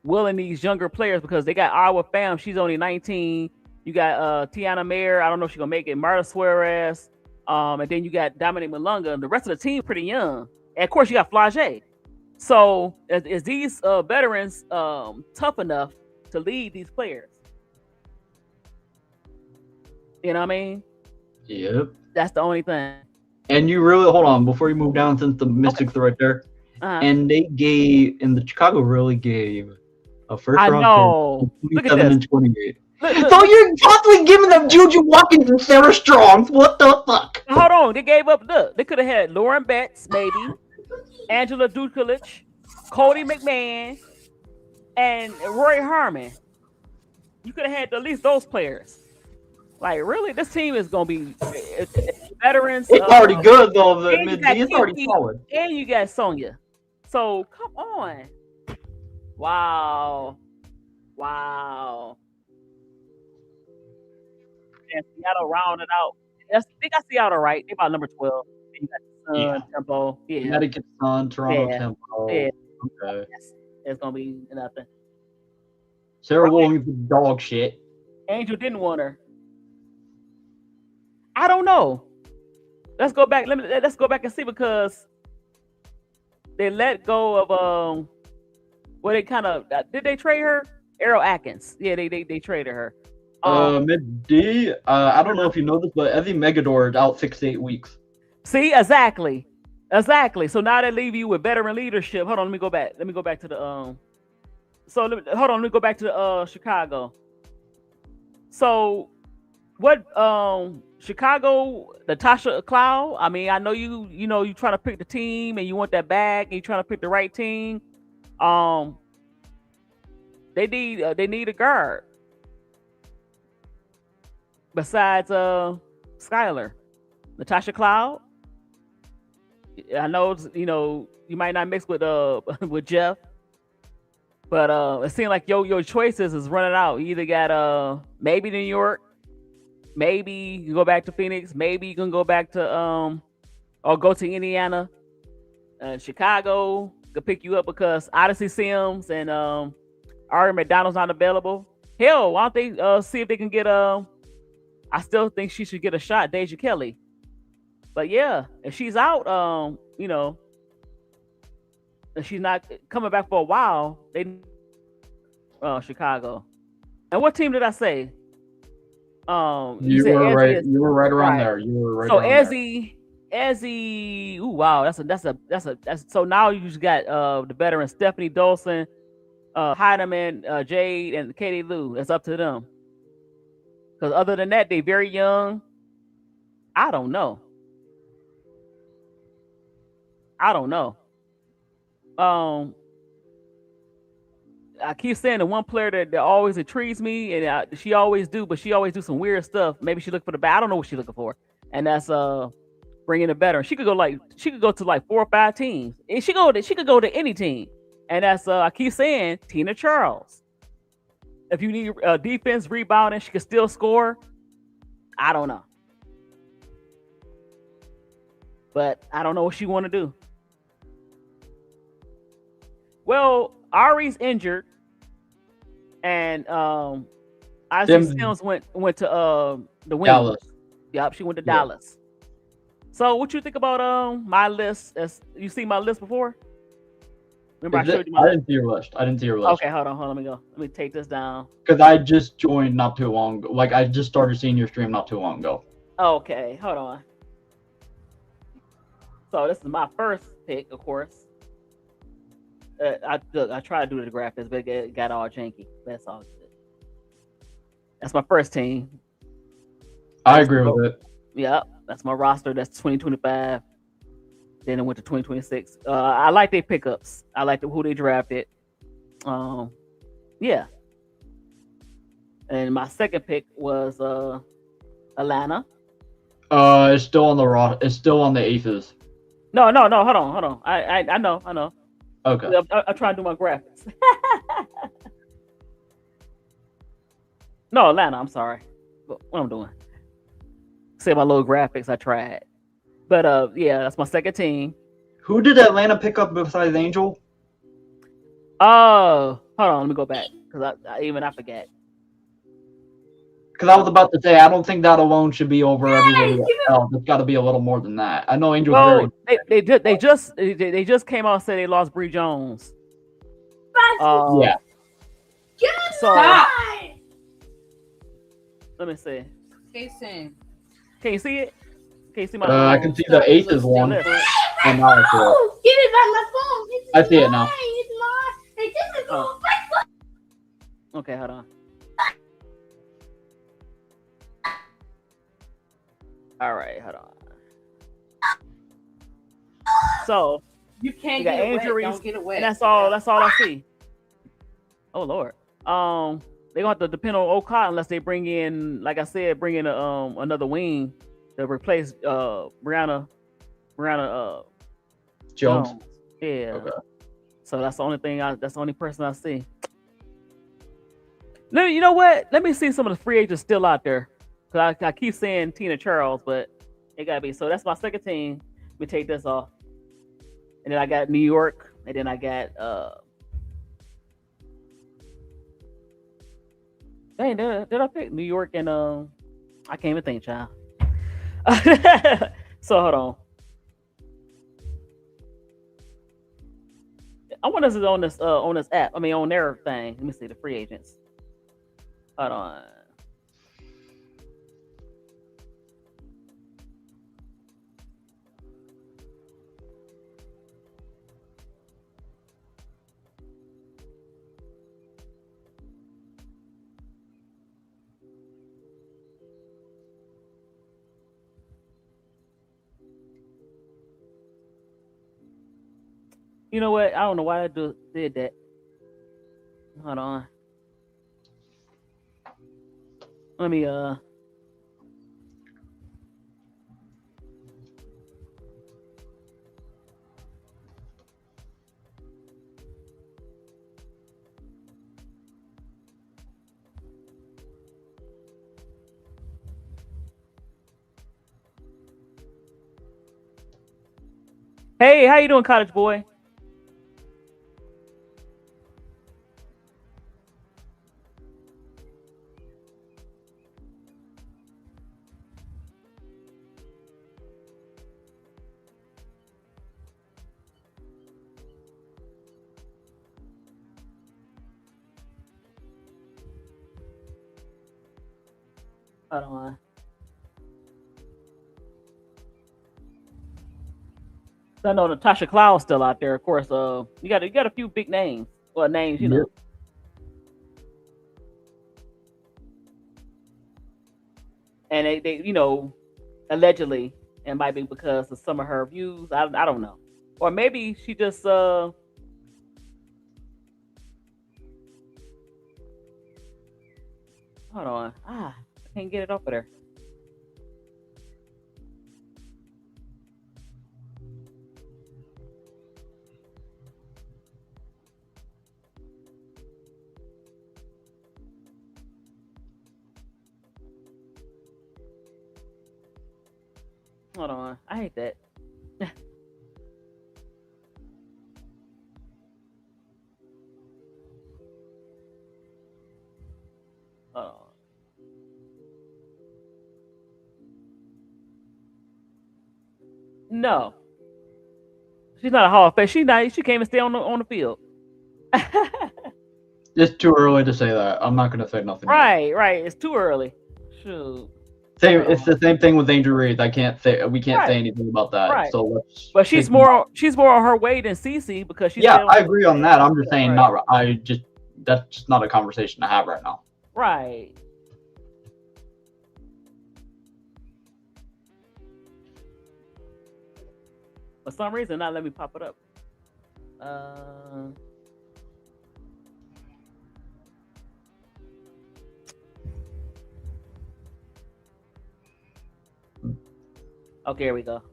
willing these younger players, because they got Iowa Fam. She's only 19. You got Tiana Mayer. I don't know if she's gonna make it. Marta Suarez. And then you got Dominic Malunga. The rest of the team pretty young. And of course you got Flage. So is these veterans tough enough to lead these players? You know what I mean? Yep. That's the only thing. And you really hold on before you move down, since the Mystics are right there. And they gave, and the Chicago really gave a first round pick, 27 and 28. So you're possibly giving them Juju Watkins and Sarah Strong. What the fuck? Hold on, they gave up. Look, they could have had Lauren Betts, maybe Angela Dukulich, Cody McMahon, and Roy Harmon. You could have had at least those players. Like, really, this team is gonna be veterans. It's already good though. It's already solid. And you got Sonya. So come on. Wow. And Seattle rounded out. They got Seattle right. They about number 12. Then you got Sun, Tempo. Yeah. Connecticut Sun, Toronto Tempo. Yeah. Okay. It's gonna be nothing. Sarah Williams is dog shit. Angel didn't want her. I don't know. Let's go back. Let's go back and see, because they let go of well, they kind of did they trade her? Errol Atkins. Yeah, they traded her. D. I don't know if you know this, but Evie Megador is out 6 to 8 weeks. See, exactly. So now they leave you with veteran leadership. Hold on, let me go back. Let me go back to the Let me go back to the Chicago. So what Chicago, Natasha Cloud? I mean, I know you trying to pick the team and you want that bag and you trying to pick the right team. They need a guard besides Skylar. Natasha Cloud. I know you might not mix with with Jeff, but it seems like your choices is running out. You either got maybe New York, maybe you go back to Phoenix, maybe you can go back to or go to Indiana. Chicago could pick you up because Odyssey Sims and Ari McDonald's not available. Hell, why don't they see if they can get I still think she should get a shot, Deja Kelly. But yeah, if she's out, if she's not coming back for a while, they Chicago. And what team did I say? You were right. You were right around there. You were right. So Ezzy. Ooh, wow, that's so now you just got the veteran Stephanie Dawson, Heidemann, Jade, and Katie Lou. It's up to them. Because other than that, they very young. I don't know. I keep saying the one player that always intrigues me, and she always do some weird stuff. Maybe she look for the bat. I don't know what she's looking for, and that's bringing a veteran. She could go to like 4 or 5 teams. And she could go to any team, and that's I keep saying Tina Charles. If you need defense, rebounding, she can still score. I don't know. But I don't know what she want to do. Well, Ari's injured, and Isaiah Sims went to the Wings. Dallas. Yep, she went to Dallas. So, what you think about my list? You seen my list before? Remember, I showed you my list? I didn't see your list. Okay, hold on. Let me go. Let me take this down. Because I just joined not too long ago. Like, I just started seeing your stream not too long ago. Okay, hold on. So this is my first pick, of course. I tried to do the graphics, but it got all janky. That's all good. That's my first team. I agree with it. Yep, that's my roster. That's 2025. Then it went to 2026. I like their pickups. I like who they drafted. Yeah. And my second pick was Atlanta. It's still on the It's still on the Aces. No. Hold on. I know. Okay. I'm trying to do my graphics. No, Atlanta. I'm sorry. What I'm doing? Say my little graphics. I tried, but yeah, that's my second team. Who did Atlanta pick up besides Angel? Oh, hold on. Let me go back because I forget. Because I was about to say, I don't think that alone should be over everybody else. It's got to be a little more than that. I know Angel's very. They just came out and said they lost Bree Jones. Yeah. So Stop. let me see. Jason. Can you see it? Can you see my? I can see the Aces one. And now I see it. Give it back my phone. I see it now. It's mine. Hey, this is Oh. Okay, hold on. All right, hold on. So You can't you got get it injuries, wet. Don't get it wet. and that's all I see. Oh Lord. They're gonna have to depend on Okada unless they bring in, like I said, another wing to replace Brianna Jones. Yeah. Okay. So that's the only thing. That's the only person I see. You know what? Let me see some of the free agents still out there. Cause I keep saying Tina Charles, but it gotta be. So that's my second team. Let me take this off. And then I got New York, and then I got dang, did I pick New York and I can't even think, child. So hold on. I wonder if it's on this app. I mean on their thing. Let me see the free agents. Hold on. You know what? I don't know why I did that. Hold on. Let me Hey, how you doing, Cottage Boy? Hold on. I know Natasha Cloud's still out there, of course. You got a few big names. Well, names, you know. And they you know, allegedly, it might be because of some of her views. I don't know. Or maybe she just hold on. I can't get it off of there. Hold on. I hate that. No, she's not a Hall of Fame. She nice. She came and stay on the field. It's too early to say that. I'm not going to say nothing. Right. It's too early. Shoot. It's the same thing with Angel Reed. We can't say anything about that. Right. So let's. But she's more on her way than Cece because she's. Yeah, I agree on that. I'm just saying that's just not a conversation to have right now. Right. For some reason, not let me pop it up. Okay, here we go.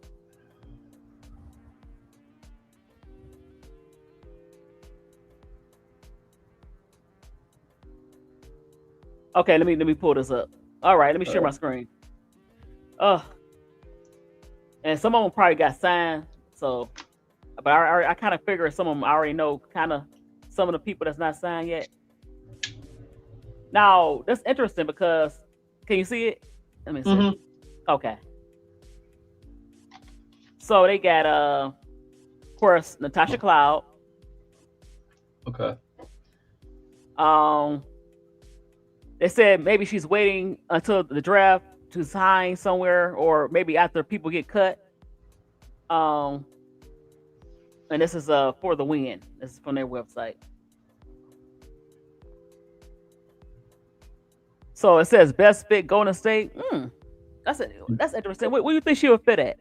Okay, let me pull this up. All right, let me share my screen. And some of them probably got signed. So, but I kind of figure some of them I already know. Kind of some of the people that's not signed yet. Now that's interesting because can you see it? Let me see. Mm-hmm. Okay. So they got of course Natasha Cloud. Okay. They said maybe she's waiting until the draft to sign somewhere, or maybe after people get cut. And this is for the win. This is from their website. So it says best fit Golden State. That's interesting. Where do you think she would fit at?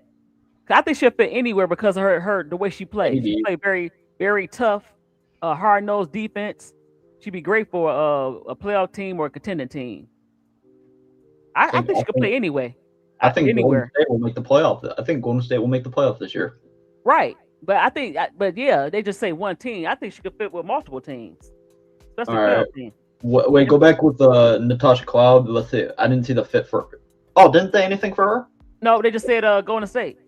I think she'll fit anywhere because of her the way she plays. She plays very, very tough, hard-nosed defense. She'd be great for a playoff team or a contending team. I think she could play anyway. I think anywhere. Golden State will make the playoff. I think Golden State will make the playoff this year. Right, but yeah, they just say one team. I think she could fit with multiple teams, especially playoff team. Wait, go back with Natasha Cloud. Let's see. I didn't see the fit for her. Oh, didn't they anything for her? No, they just said Golden State.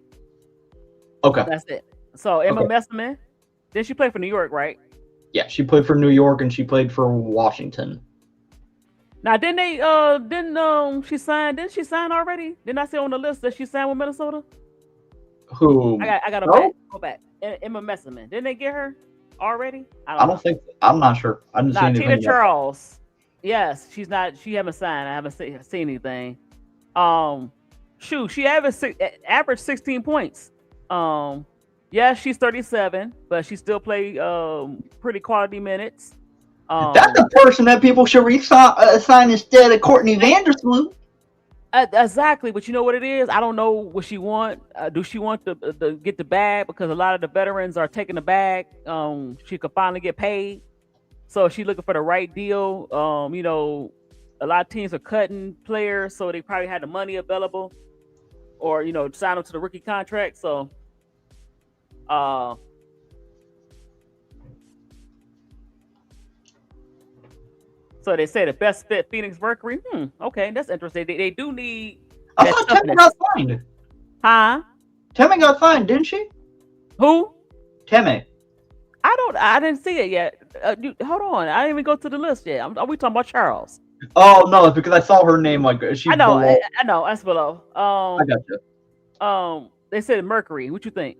Okay. That's it. So Emma Messerman, then she played for New York, right? Yeah, she played for New York and she played for Washington. Now, didn't she sign? Didn't she sign already? Didn't I see on the list that she signed with Minnesota? Who? I got to go back. Emma Messerman. Didn't they get her already? I don't think. I'm not sure. I didn't see anything. Tina Charles. Yes, she's not. She haven't signed. I haven't seen anything. She averaged 16 points. Yeah, she's 37, but she still played pretty quality minutes. That's the person that people should sign instead of Courtney Vandersloot. Exactly, but you know what it is? I don't know what she want. Do she want to get the bag? Because a lot of the veterans are taking the bag. She could finally get paid, so she's looking for the right deal. A lot of teams are cutting players, so they probably had the money available, or sign them to the rookie contract. So, so they say the best fit Phoenix Mercury. Okay, that's interesting. They do need. I thought Temi got signed. Huh? Temi got signed, didn't she? Who? Temi. I didn't see it yet. Hold on, I didn't even go to the list yet. Are we talking about Charles? Oh no, it's because I saw her name she's I know, below. I know, that's below. I got you. They said Mercury. What you think?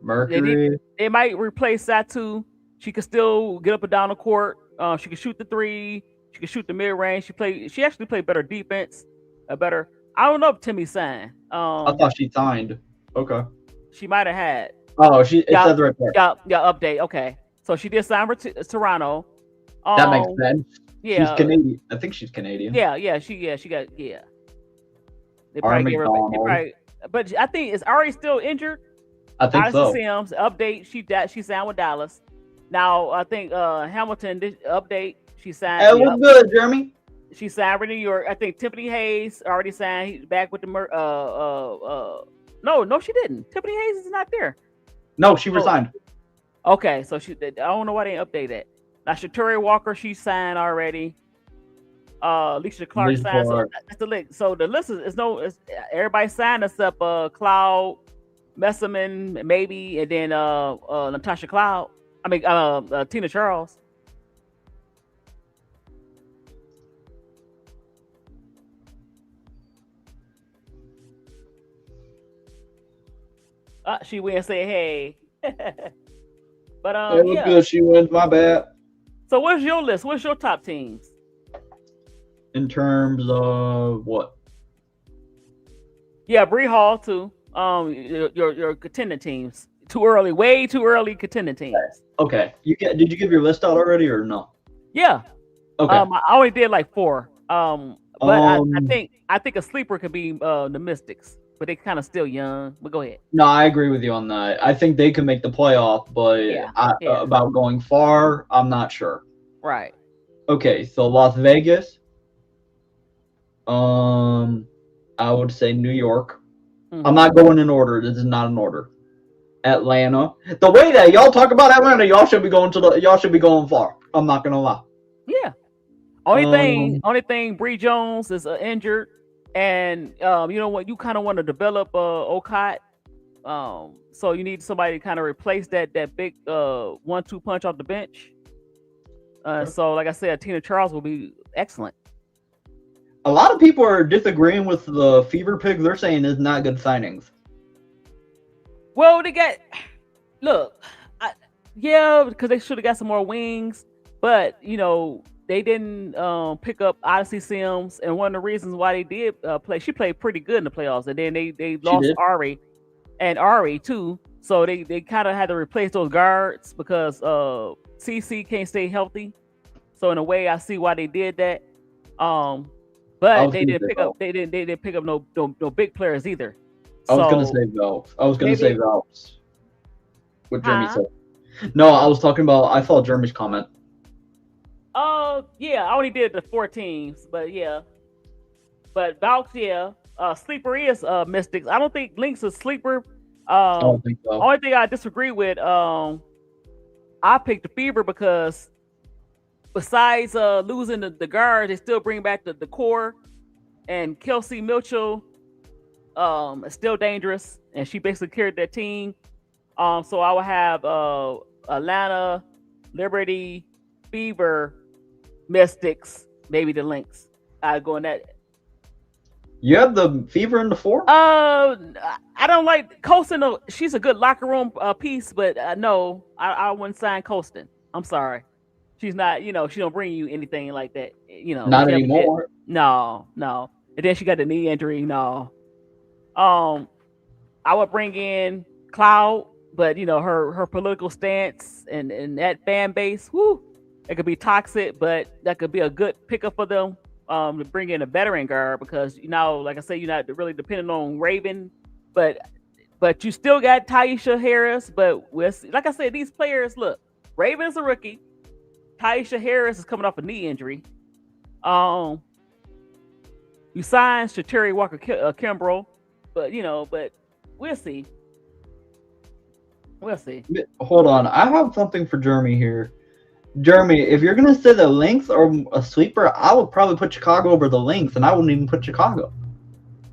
Mercury. They might replace Satu. She could still get up and down the court. She could shoot the three. She could shoot the mid range. She actually played better defense. I don't know if Temi signed. I thought she signed. Okay. She might have had. Oh, it says right there. Yeah, update. Okay, so she did sign for Toronto. That makes sense. Yeah, she's Canadian. I think she's Canadian. Yeah. She got. They probably gave her. But I think it's already still injured. I think so. Sims update. She signed with Dallas. Now I think Hamilton did update. She signed. It was good, Jeremy. She signed for New York. I think Tiffany Hayes already signed. He's back with the No, she didn't. Tiffany Hayes is not there. No, she resigned. Okay, so I don't know why they didn't update it. Now Shaturi Walker, she signed already. Alicia Clark Alicia signed. So Clark. that's the link. So the list is everybody signed except Cloud, Messerman, maybe, and then Natasha Cloud. I mean Tina Charles. She went and said, "Hey," but It was good. She wins. My bad. So what's your list? What's your top teams? In terms of what? Yeah, Bree Hall too. Your contending teams. Too early, way too early contending teams. Okay. Did you give your list out already or no? Yeah. Okay. I only did like 4. But I think a sleeper could be the Mystics, but they kind of still young. But go ahead. No, I agree with you on that. I think they can make the playoff, but about going far, I'm not sure. Right. Okay, so Las Vegas. I would say New York. Mm-hmm. I'm not going in order. This is not an order. Atlanta. The way that y'all talk about Atlanta, y'all should be going far. I'm not gonna lie. Yeah. Only thing, Bree Jones is injured, and you know what? You kind of want to develop Okot. So you need somebody to kind of replace that big 1-2 punch off the bench. So like I said, Tina Charles will be excellent. A lot of people are disagreeing with the Fever pick. They're saying it's not good signings. Well, because they should have got some more wings, but they didn't pick up Odyssey Sims, and one of the reasons why they did play, she played pretty good in the playoffs, and then they lost Ari too, so they kind of had to replace those guards because CC can't stay healthy. So in a way, I see why they did that. But they didn't pick up no big players either. I was gonna say Valves. What Jeremy said. No, I was talking about. I saw Jeremy's comment. Yeah, I only did the 4 teams, but yeah. But Valks, yeah. Sleeper is Mystics. I don't think Lynx is sleeper. I don't think so. Only thing I disagree with, I picked the Fever because besides losing the guard, they still bring back the core, and Kelsey Mitchell is still dangerous, and she basically carried that team. So I would have Atlanta, Liberty, Fever, Mystics, maybe the Lynx. I'd go in that. You have the Fever in the 4? I don't like Colston. She's a good locker room piece, but no, I wouldn't sign Colston. I'm sorry. She's not, she don't bring you anything like that, Not anymore. No. And then she got the knee injury. No. I would bring in Cloud, but her political stance and that fan base, it could be toxic, but that could be a good pickup for them to bring in a veteran guard because like I say, you're not really depending on Raven, but you still got Taisha Harris. But like I said, these players, look, Raven is a rookie. Taisha Harris is coming off a knee injury. You signed Shateri Walker Kimbrell, but we'll see. Hold on, I have something for Jeremy here. Jeremy, if you're gonna say the Lynx or a sleeper, I would probably put Chicago over the Lynx, and I wouldn't even put Chicago.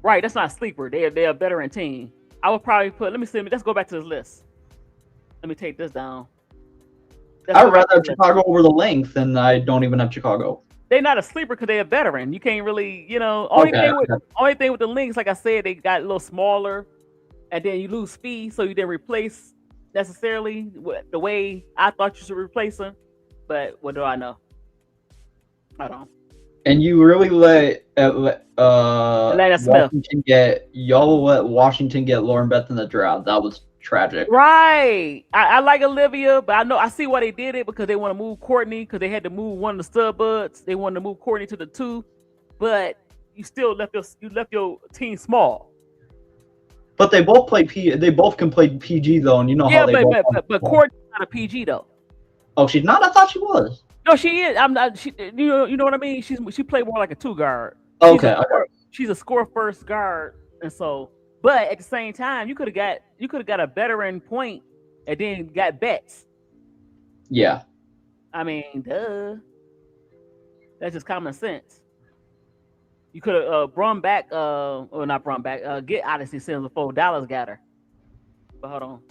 Right, that's not a sleeper. They're a veteran team. I would probably put. Let's go back to this list. Let me take this down. I'd rather have Chicago over the Lynx, and I don't even have Chicago. They're not a sleeper because they're a veteran. You can't really, only thing with the Lynx, like I said, they got a little smaller, and then you lose speed, so you didn't replace necessarily the way I thought you should replace them. But what do I know? I don't. And you really let Washington let Washington get Lauren Beth in the draft. That was tragic. Right. I like Olivia, but I see why they did it because they want to move Courtney because they had to move one of the stud buds. They wanted to move Courtney to the 2, but you still left your team small. But they both play They both can play PG though, and how they but Courtney's not a PG though. Oh, she's not. I thought she was. No, she is. I'm not. She, you know what I mean. She played more like a 2 guard. Okay. She's a score first guard, and so. But at the same time, you could have got a veteran point, and then got bets. Yeah. I mean, duh. That's just common sense. You could have brung back, or not brung back. Get Odyssey Sims before Dallas got her. But hold on.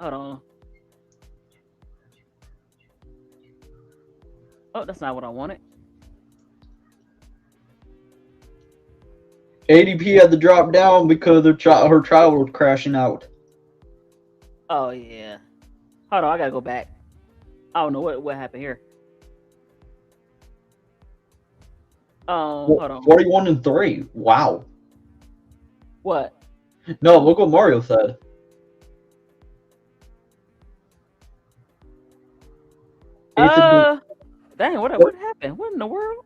Hold on. Oh, that's not what I wanted. ADP had to drop down because her trial was crashing out. Oh yeah. Hold on, I gotta go back. I don't know what happened here. Hold on. 41-3. Wow. What? No, look what Mario said. Dang, what happened? What in the world?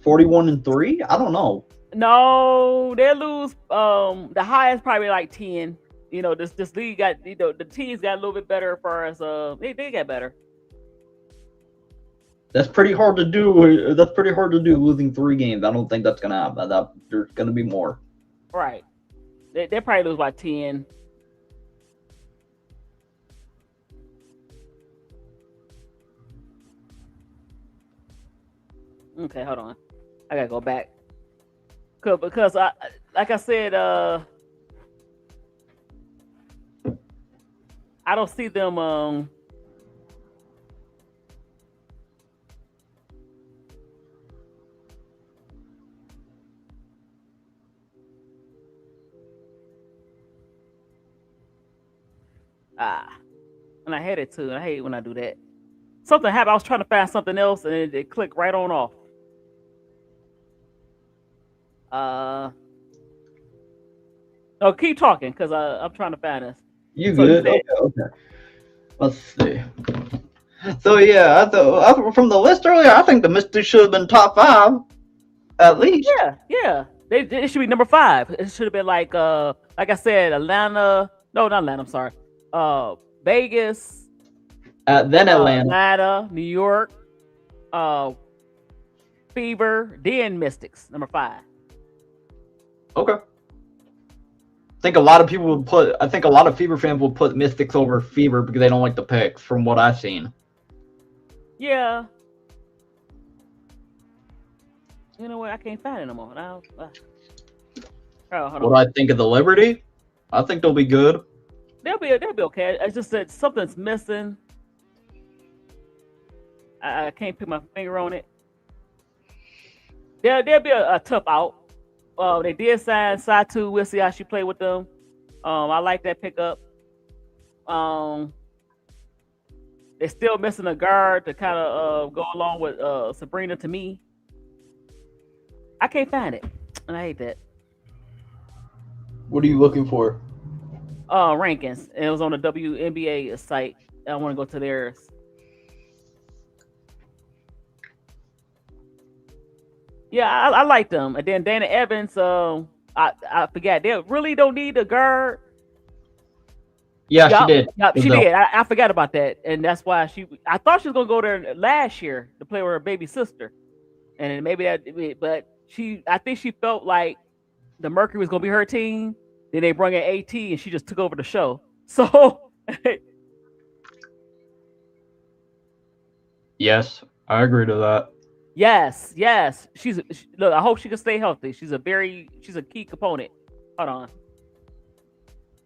41-3? I don't know. No, they lose. The highest probably like 10. You know, this league got, the teams got a little bit better for us. They got better. That's pretty hard to do. That's pretty hard to do, losing 3 games. I don't think that's gonna happen. There's gonna be more. Right. They probably lose by 10. Okay, hold on. I gotta go back. Because like I said, I don't see them. And I had it too. I hate when I do that. Something happened. I was trying to find something else, and it clicked right on off. No, keep talking, because I'm trying to find this. You good? Okay. Let's see. So yeah, from the list earlier, I think the Mystics should have been top 5, at least. Yeah. It should be number 5. It should have been like I said, Atlanta. No, not Atlanta. I'm sorry. Vegas. Then Atlanta. Atlanta, New York. Fever, then Mystics, number 5. Okay. I think a lot of Fever fans will put Mystics over Fever because they don't like the picks, from what I've seen. Yeah. You know what? I can't find it no more. Now, What I think of the Liberty? I think they'll be good. They'll be okay. It's just that something's missing. I can't put my finger on it. They'll be a tough out. They did sign Satu. We'll see how she play with them. I like that pickup. They're still missing a guard to kind of go along with Sabrina. To me, I can't find it, and I hate that. What are you looking for? Rankings. It was on the WNBA site. I want to go to theirs. Yeah, I like them. And then Dana Evans, I forgot. They really don't need a guard. Yeah, she did. Yeah, she did. I forgot about that. And that's why I thought she was going to go there last year to play with her baby sister. And maybe but I think she felt like the Mercury was going to be her team. Then they brought in AT and she just took over the show. So. Yes, I agree to that. Yes. Look, I hope she can stay healthy. She's a key component. Hold on.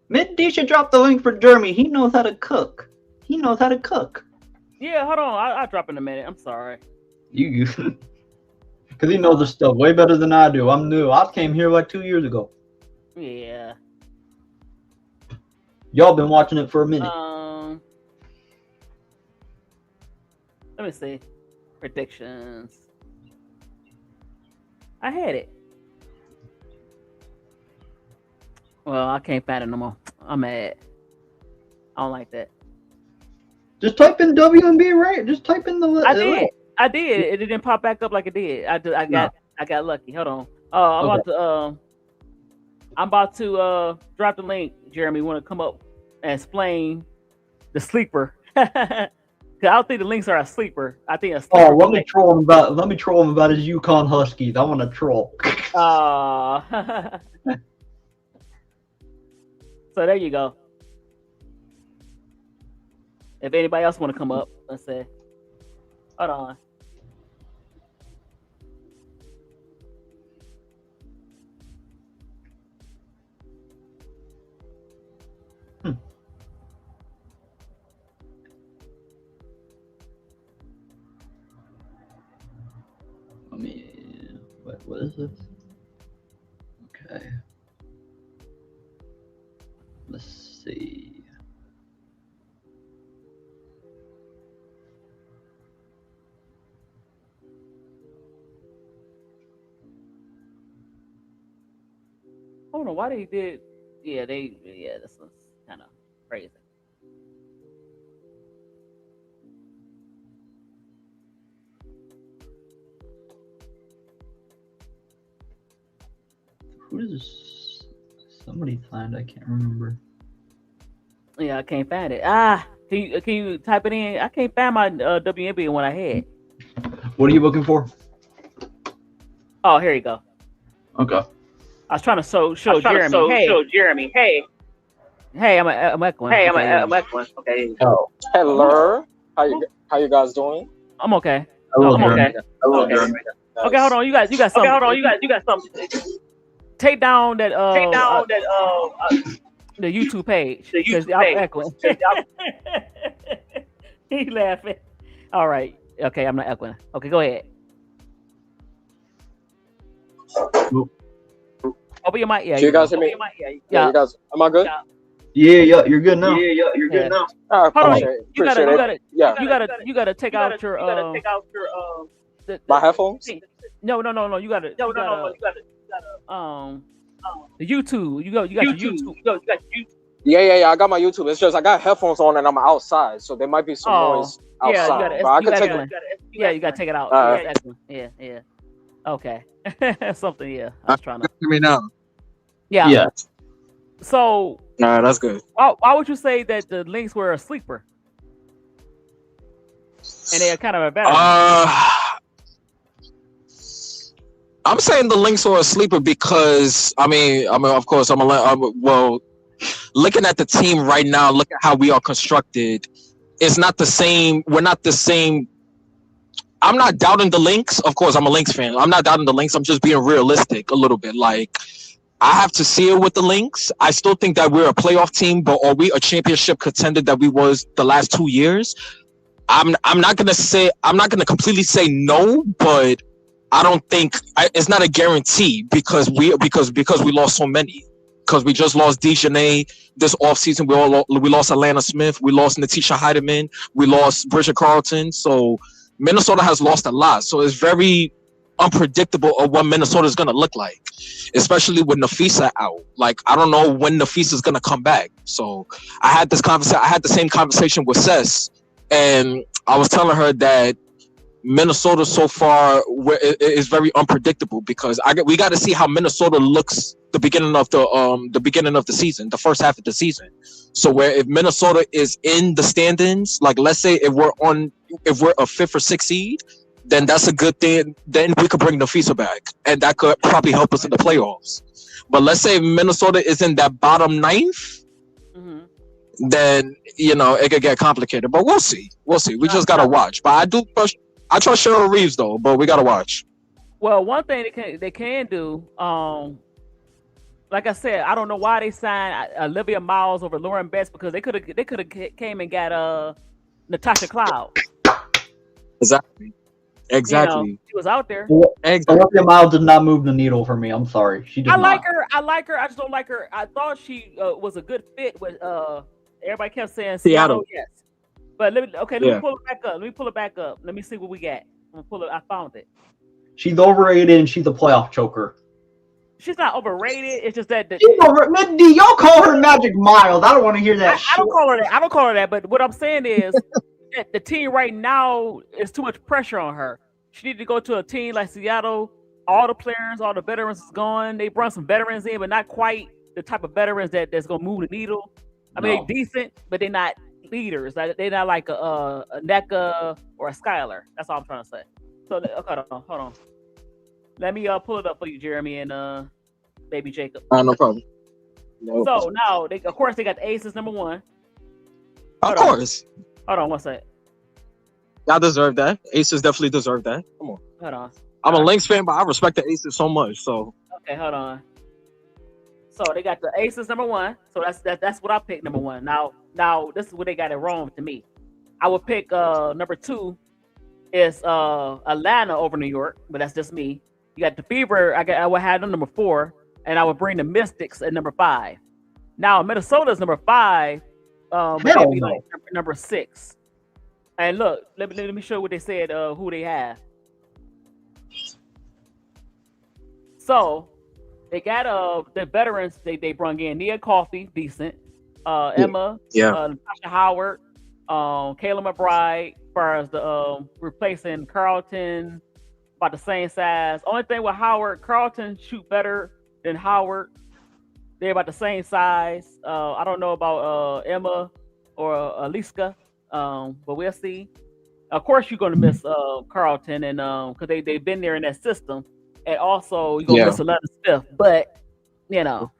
Mid-D should drop the link for Jeremy. He knows how to cook. Yeah, hold on. I'll drop in a minute. I'm sorry. You because he knows the stuff way better than I do. I'm new. I came here like 2 years ago. Yeah. Y'all been watching it for a minute. Let me see. Predictions. I had it. Well, I can't find it no more. I'm mad. I don't like that. Just type in WNBA, right? Just type in the list. I did. It didn't pop back up like it did. I got lucky. Hold on. I'm about to drop the link. Jeremy, want to come up and explain the sleeper? I don't think the links are a sleeper. I think a sleeper. Oh, let me troll him about his Yukon Huskies. I want to troll. So there you go. If anybody else want to come up, let's say. Hold on. Let me. What is this? Okay. Let's see. I don't know why they did. Yeah, this was kind of crazy. Who is somebody signed? I can't remember. Yeah, I can't find it. Can you type it in? I can't find my WNBA one I had. What are you looking for? Oh, here you go. Okay. I was trying to show Jeremy. Hey, I'm echoing. I'm echoing. Okay. Oh, hello. How you guys doing? I'm okay. Hello, okay. Hello, Jeremy. Okay, hold on. You got something. Okay, hold on. You got something. Take down that the YouTube page. The YouTube page. I'm echoing. He laughing. All right. Okay, I'm not echoing. Okay, go ahead. Open your mic. Yeah. You guys hear me? Yeah. You guys, am I good? Yeah, you're good now. You're good now. Hold on. You gotta take out your my headphones. No. You gotta the YouTube. You got your YouTube. Yeah. I got my YouTube. It's just I got headphones on and I'm outside, so there might be some noise outside. You gotta take it out. Yeah. Okay. Something. Yeah. I was trying to hear me now. Yeah. So. Nah, that's good. Why would you say that the Lynx were a sleeper? And they are kind of a better. I'm saying the Lynx were a sleeper because I mean, of course, looking at the team right now, look at how we are constructed. It's not the same. We're not the same. I'm not doubting the Lynx. Of course, I'm a Lynx fan. I'm not doubting the Lynx. I'm just being realistic a little bit. Like, I have to see it with the Lynx. I still think that we're a playoff team, but are we a championship contender that we was the last 2 years? I'm not gonna completely say no, but I don't think it's not a guarantee because we lost so many. Because we just lost Dejanay this offseason. We lost Atlanta Smith. We lost Natisha Heidemann. We lost Bridget Carlton. So Minnesota has lost a lot. So it's very unpredictable of what Minnesota is going to look like, especially with Nafisa out. Like, I don't know when Nafisa is going to come back. So I had the same conversation with Cess, and I was telling her that Minnesota so far is very unpredictable because we got to see how Minnesota looks the beginning of the season, the first half of the season. So where if Minnesota is in the standings, like let's say if we're a 5th or 6th seed, then that's a good thing. Then we could bring Nafisa back, and that could probably help us in the playoffs. But let's say Minnesota is in that bottom 9th, then it could get complicated. But we'll see. We just gotta watch. But I trust Cheryl Reeves though, but we gotta watch. Well, one thing they can do, like I said, I don't know why they signed Olivia Miles over Lauren Betts because they could have came and got Natasha Cloud. Exactly. She was out there. Olivia Miles did not move the needle for me. I'm sorry. She did. I like her. I just don't like her. I thought she was a good fit with. Everybody kept saying Seattle. Yes. But let me pull it back up. Let me see what we got. I'm gonna pull it. I found it. She's overrated and she's a playoff choker. She's not overrated. It's just that y'all call her Magic Miles. I don't want to hear that. I don't call her that. But what I'm saying is, that the team right now is too much pressure on her. She needs to go to a team like Seattle. All the players, all the veterans is gone. They brought some veterans in, but not quite the type of veterans that's gonna move the needle. I mean, they're decent, but they're not leaders. They're not like a NECA or a Skylar. That's all I'm trying to say. So hold on. Let me pull it up for you, Jeremy and baby Jacob. No problem. So now they got the Aces number 1. Of course. Hold on, one second. Y'all deserve that. Aces definitely deserve that. Come on. Hold on. I'm a Lynx fan, but I respect the Aces so much. So okay, hold on. So they got the Aces number 1. So that's what I picked number 1. Now this is where they got it wrong to me. I would pick number 2 is Atlanta over New York, but that's just me. You got the Fever. I would have them number 4, and I would bring the Mystics at number 5. Now Minnesota's number 5. But they'd be like number 6. And look, let me show you what they said. Who they have. So they got the veterans. They brung in Nia Coffey, decent. Emma, Natasha Howard, Kayla McBride, as far as the replacing Carlton, about the same size. Only thing with Howard, Carlton shoot better than Howard. They're about the same size. I don't know about Emma or Aliska, but we'll see. Of course, you're going to miss Carlton, and because they've been there in that system, and also you're going to miss Atlanta Smith. But you know,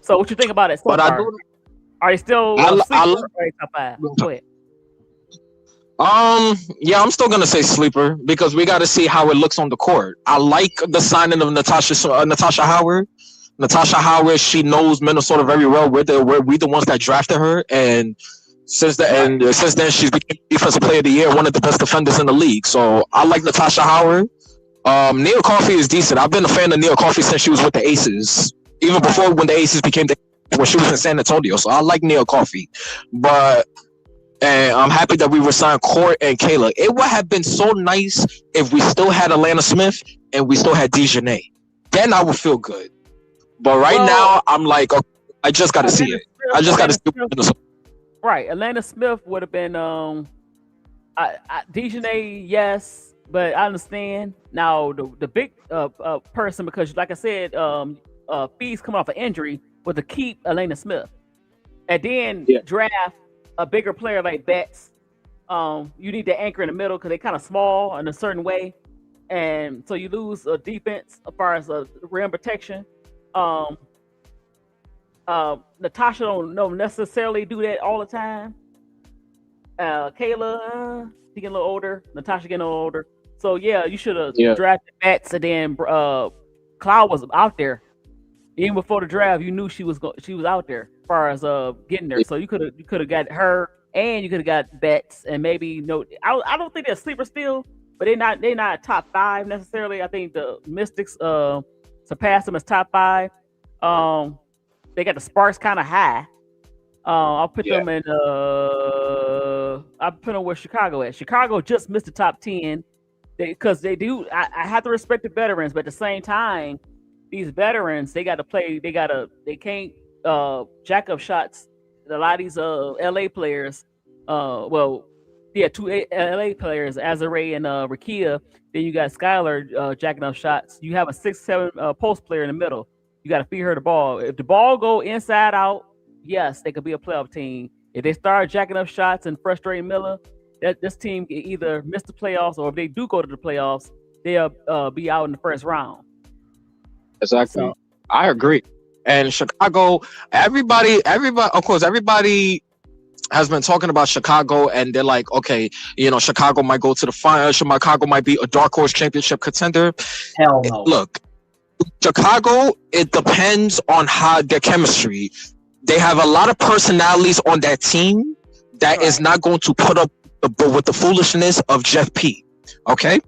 so what you think about it? So far? Are you still top 5? Go ahead. Yeah, I'm still gonna say sleeper because we got to see how it looks on the court. I like the signing of Natasha Howard. Natasha Howard, she knows Minnesota very well. We're the ones that drafted her, and since then she's become defensive player of the year, one of the best defenders in the league. So I like Natasha Howard. Nia Coffey is decent. I've been a fan of Nia Coffey since she was with the Aces, even before when the Aces became when she was in San Antonio. So I like Nia Coffey, and I'm happy that we resigned Court and Kayla. It would have been so nice if we still had Atlanta Smith and we still had Dejanay. Then I would feel good. But now, I'm like, okay, I just got to see it. I just got to see it. Right. Atlanta Smith would have been Dejanay, yes, but I understand. Now, the big person, because like I said, Fees coming off an injury, was to keep Atlanta Smith. And then draft a bigger player like Betts. You need to anchor in the middle because they're kind of small in a certain way. And so you lose a defense as far as rim protection. Natasha don't necessarily do that all the time. Kayla, she getting a little older. Natasha getting a little older. So yeah, you should have drafted Betts, and then Cloud was out there. Even before the draft, you knew she was out there as far as getting there. So you could have got her, and you could have got Betts, and maybe I don't think they're sleeper still, but they're not top 5 necessarily. I think the Mystics surpassed them as top 5. They got the Sparks kind of high. I'll put them in. I'll put them where Chicago at. Chicago just missed the top 10 because they do. I have to respect the veterans, but at the same time, these veterans they got to play. They can't jack up shots. A lot of these LA players. 2 LA players, Azare and Rakia. Then you got Skylar jacking up shots. You have a 6'7" post player in the middle. You got to feed her the ball. If the ball go inside out, yes, they could be a playoff team. If they start jacking up shots and frustrating Miller, this team can either miss the playoffs, or if they do go to the playoffs, they'll be out in the first round. Exactly. So, I agree. And Chicago, everybody, of course, everybody has been talking about Chicago, and they're like, okay, Chicago might go to the final. Chicago might be a dark horse championship contender. Hell no. Look, Chicago, it depends on how their chemistry. They have a lot of personalities on that team that is not going to put up with the foolishness of Jeff P. Okay?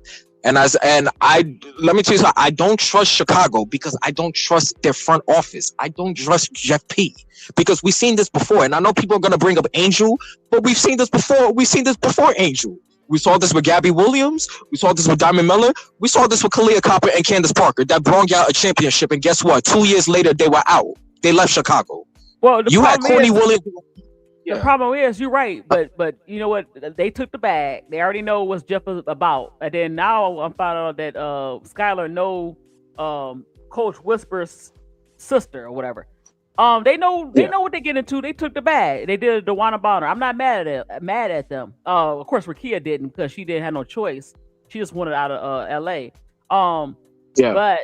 And let me tell you something, I don't trust Chicago because I don't trust their front office. I don't trust Jeff P. because we've seen this before. And I know people are going to bring up Angel, but we've seen this before. We've seen this before Angel. We saw this with Gabby Williams. We saw this with Diamond Miller. We saw this with Kalia Copper and Candace Parker that brought out a championship. And guess what? 2 years later, they were out. They left Chicago. Well, you had Courtney Williams. The problem is, you're right, but you know what? They took the bag. They already know what Jeff is about. And then now I'm finding out that Skylar know Coach Whisper's sister or whatever. They know what they get into. They took the bag. They did the Dewana Bonner. I'm not mad at them. Of course, Rakia didn't because she didn't have no choice. She just wanted out of LA. But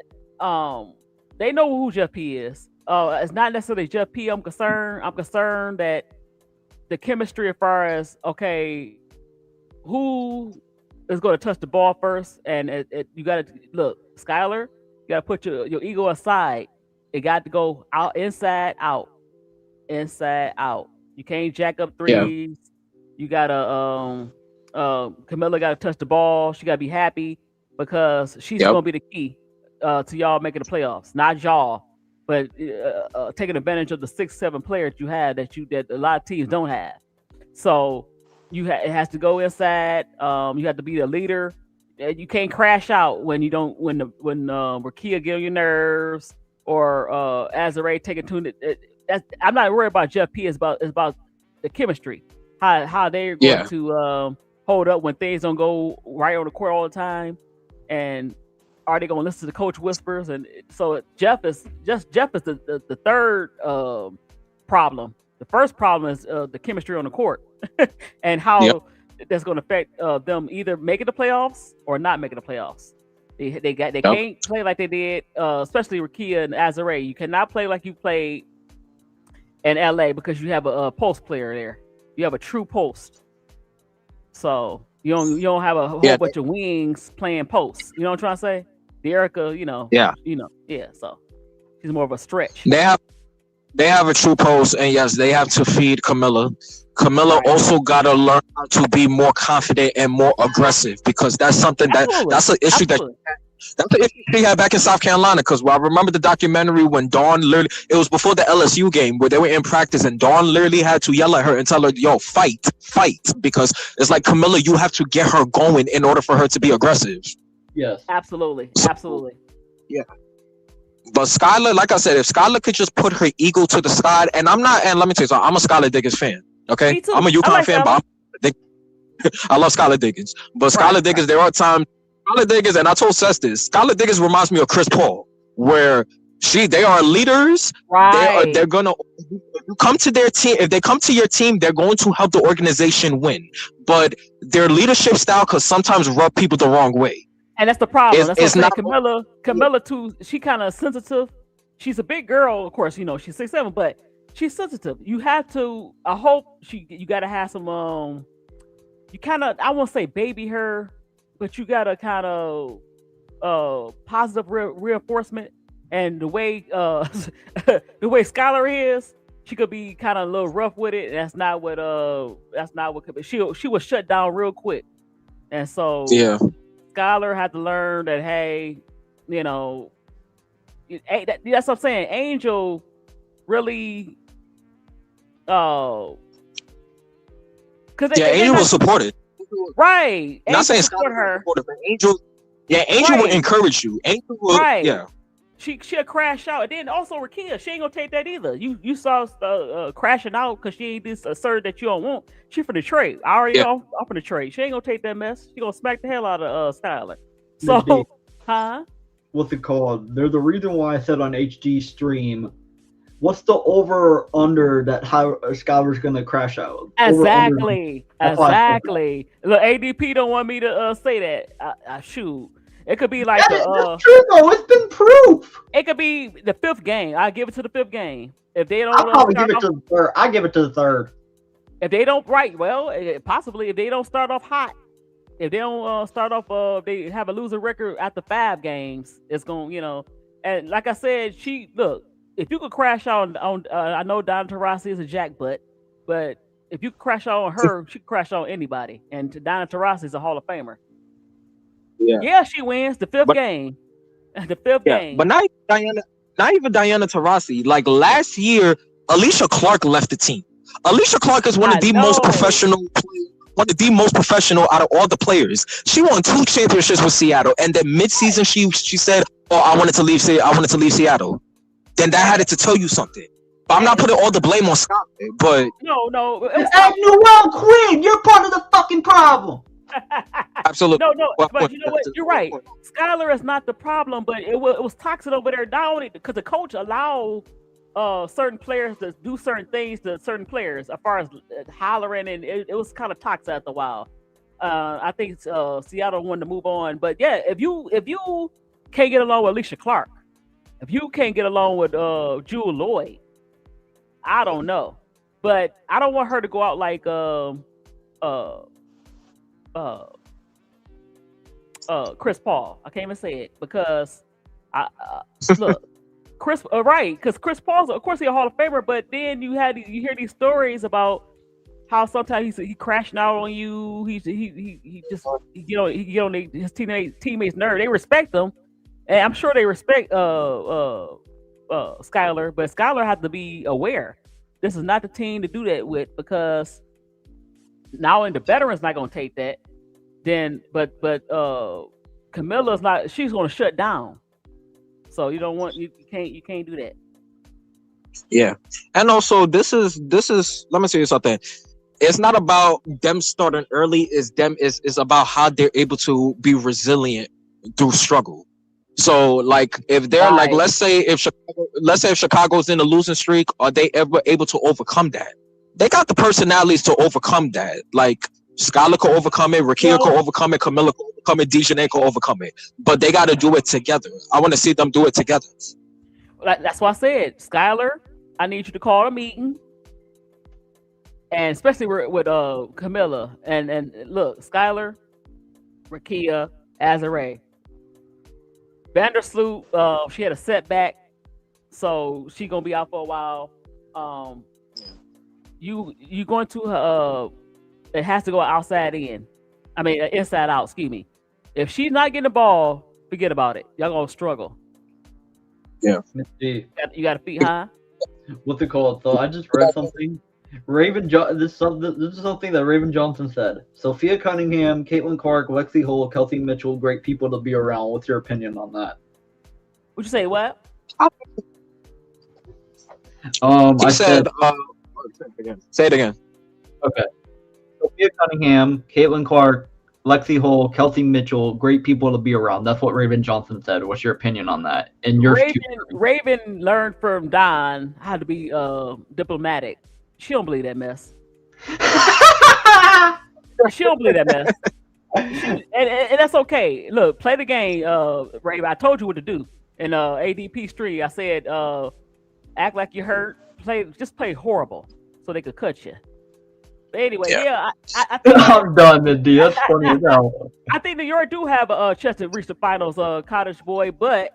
they know who Jeff P is. It's not necessarily Jeff P. I'm concerned that the chemistry as far as okay, who is going to touch the ball first, and you got to look, Skylar, you got to put your ego aside. It got to go out, inside out. You can't jack up threes. You gotta Camilla gotta touch the ball. She gotta be happy because she's gonna be the key to y'all making the playoffs. Not y'all, but taking advantage of the 6-7 players you have that a lot of teams don't have. So it has to go inside. You have to be the leader. You can't crash out when you don't when Rakia get on your nerves or Azare taking to it. I'm not worried about Jeff P. It's about the chemistry, how they're going to hold up when things don't go right on the court all the time, and are they going to listen to the coach whispers? And so Jeff is the third problem. The first problem is the chemistry on the court and how that's going to affect them either making the playoffs or not making the playoffs. They can't play like they did, especially Rakia and Azare. You cannot play like you played in LA because you have a post player there. You have a true post. So you don't have a whole bunch of wings playing posts. You know what I'm trying to say? The Erica, so she's more of a stretch. They have a true post, and yes, they have to feed Camilla. Camilla also gotta learn how to be more confident and more aggressive, because that's something that's an issue that's the issue she had back in South Carolina. Because I remember the documentary when Dawn literally, it was before the LSU game where they were in practice and Dawn literally had to yell at her and tell her, yo, fight, because it's like, Camilla, you have to get her going in order for her to be aggressive. Yes, absolutely. Yeah. But Skylar, like I said, if Skylar could just put her ego to the side, and let me tell you something, I'm a Skylar Diggins fan. Okay, me too. I'm a UConn fan, but I love Skylar Diggins. But Skylar Diggins, there are times Skylar Diggins, and I told Seth this, Skylar Diggins reminds me of Chris Paul, where they are leaders. Right. They're gonna come to their team. If they come to your team, they're going to help the organization win. But their leadership style could sometimes rub people the wrong way. And that's the problem. That's not Camilla too. She kind of sensitive. She's a big girl, of course. She's 6'7", but she's sensitive. You have to. I hope you got to have some. You kind of. I won't say baby her, but you got to kind of positive reinforcement. And the way Skylar is, she could be kind of a little rough with it. And that's not what could be. She was shut down real quick, and so Skylar had to learn that, hey, that's what I'm saying. Angel really, because Angel was supported, right? Not saying Skylar her, supported, but Angel will encourage you. Angel will, She'll crash out, and then also Rakia, she ain't gonna take that either. You saw crashing out because she ain't this assert that you don't want. She for the trade. I already off for the trade. She ain't gonna take that mess. She gonna smack the hell out of Skylar. So, what's it called? They're the reason why I said on HD stream, what's the over or under that how Skylar's gonna crash out? Exactly. Look, ADP don't want me to say that. I shoot. It could be like that's true though. It's been proof. It could be the 5th game. I give it to the 5th game. If they don't, I'll probably give it to the 3rd. I give it to the 3rd. If they don't, possibly if they don't start off hot. If they don't start off, they have a losing record after 5 games. It's gonna, And like I said, if you could crash out on I know Donna Taurasi is a jackbutt, but if you could crash out on her, she could crash out on anybody. And Donna Taurasi is a Hall of Famer. Yeah, she wins the 5th game. The 5th game. But not even Diana Taurasi. Like last year, Alicia Clark left the team. Alicia Clark is one of the most professional out of all the players. She won 2 championships with Seattle, and then mid-season she said, "Oh, I wanted to leave Seattle." Then that had to tell you something. But I'm not putting all the blame on Scott, but no. Hey, Noel Quinn, you're part of the fucking problem. Absolutely. No, but you know what? You're right. Skylar is not the problem, but it was toxic over there. Not only because the coach allowed certain players to do certain things to certain players, as far as hollering, and it was kind of toxic after a while. I think Seattle wanted to move on, but yeah, if you can't get along with Alicia Clark, if you can't get along with Jewel Lloyd, I don't know. but I don't want her to go out like Chris Paul. I can't even say it because look, Chris, right? Because Chris Paul's, of course, he's a Hall of Famer, but then you hear these stories about how sometimes he crashing out on you. He just he get on his teammates' nerve. They respect him, and I'm sure they respect Skylar, but Skylar has to be aware. This is not the team to do that with, because now and the veterans not gonna take that. Then, but Camilla's not. She's gonna shut down. So you don't want you can't do that. Yeah, and also this is let me tell you something. It's not about them starting early. It's about how they're able to be resilient through struggle. So like if they're like, let's say if Chicago's in a losing streak, are they ever able to overcome that? They got the personalities to overcome that. Like Skylar could overcome it, Rakia could overcome it, Camilla could overcome it, Dejanay could overcome it. But they got to do it together. I want to see them do it together. That's why I said, Skylar, I need you to call a meeting, and especially with Camilla and look, Skylar, Rakia, Azare, Vandersloot. She had a setback, so she gonna be out for a while. You going to it has to go outside in. I mean, inside out. Excuse me. If she's not getting the ball, forget about it. Y'all gonna struggle. Yeah. You got to feet high. What's it called? So I just read something. This is something that Raven Johnson said. Sophia Cunningham, Caitlin Clark, Lexi Hull, Kelsey Mitchell, great people to be around. What's your opinion on that? Would you say what? I said. Say it again. Okay. Sophia Cunningham, Caitlin Clark, Lexi Hull, Kelsey Mitchell, great people to be around. That's what Raven Johnson said. What's your opinion on that? And Raven learned from Don how to be diplomatic. She don't believe that mess. She don't believe that mess. And that's okay. Look, play the game, Raven. I told you what to do. In ADP stream, I said, act like you hurt. Just play horrible so they could cut you. But anyway, I think I'm done, Mindy. That's funny as hell. I think New York do have a chance to reach the finals, Cottage Boy, but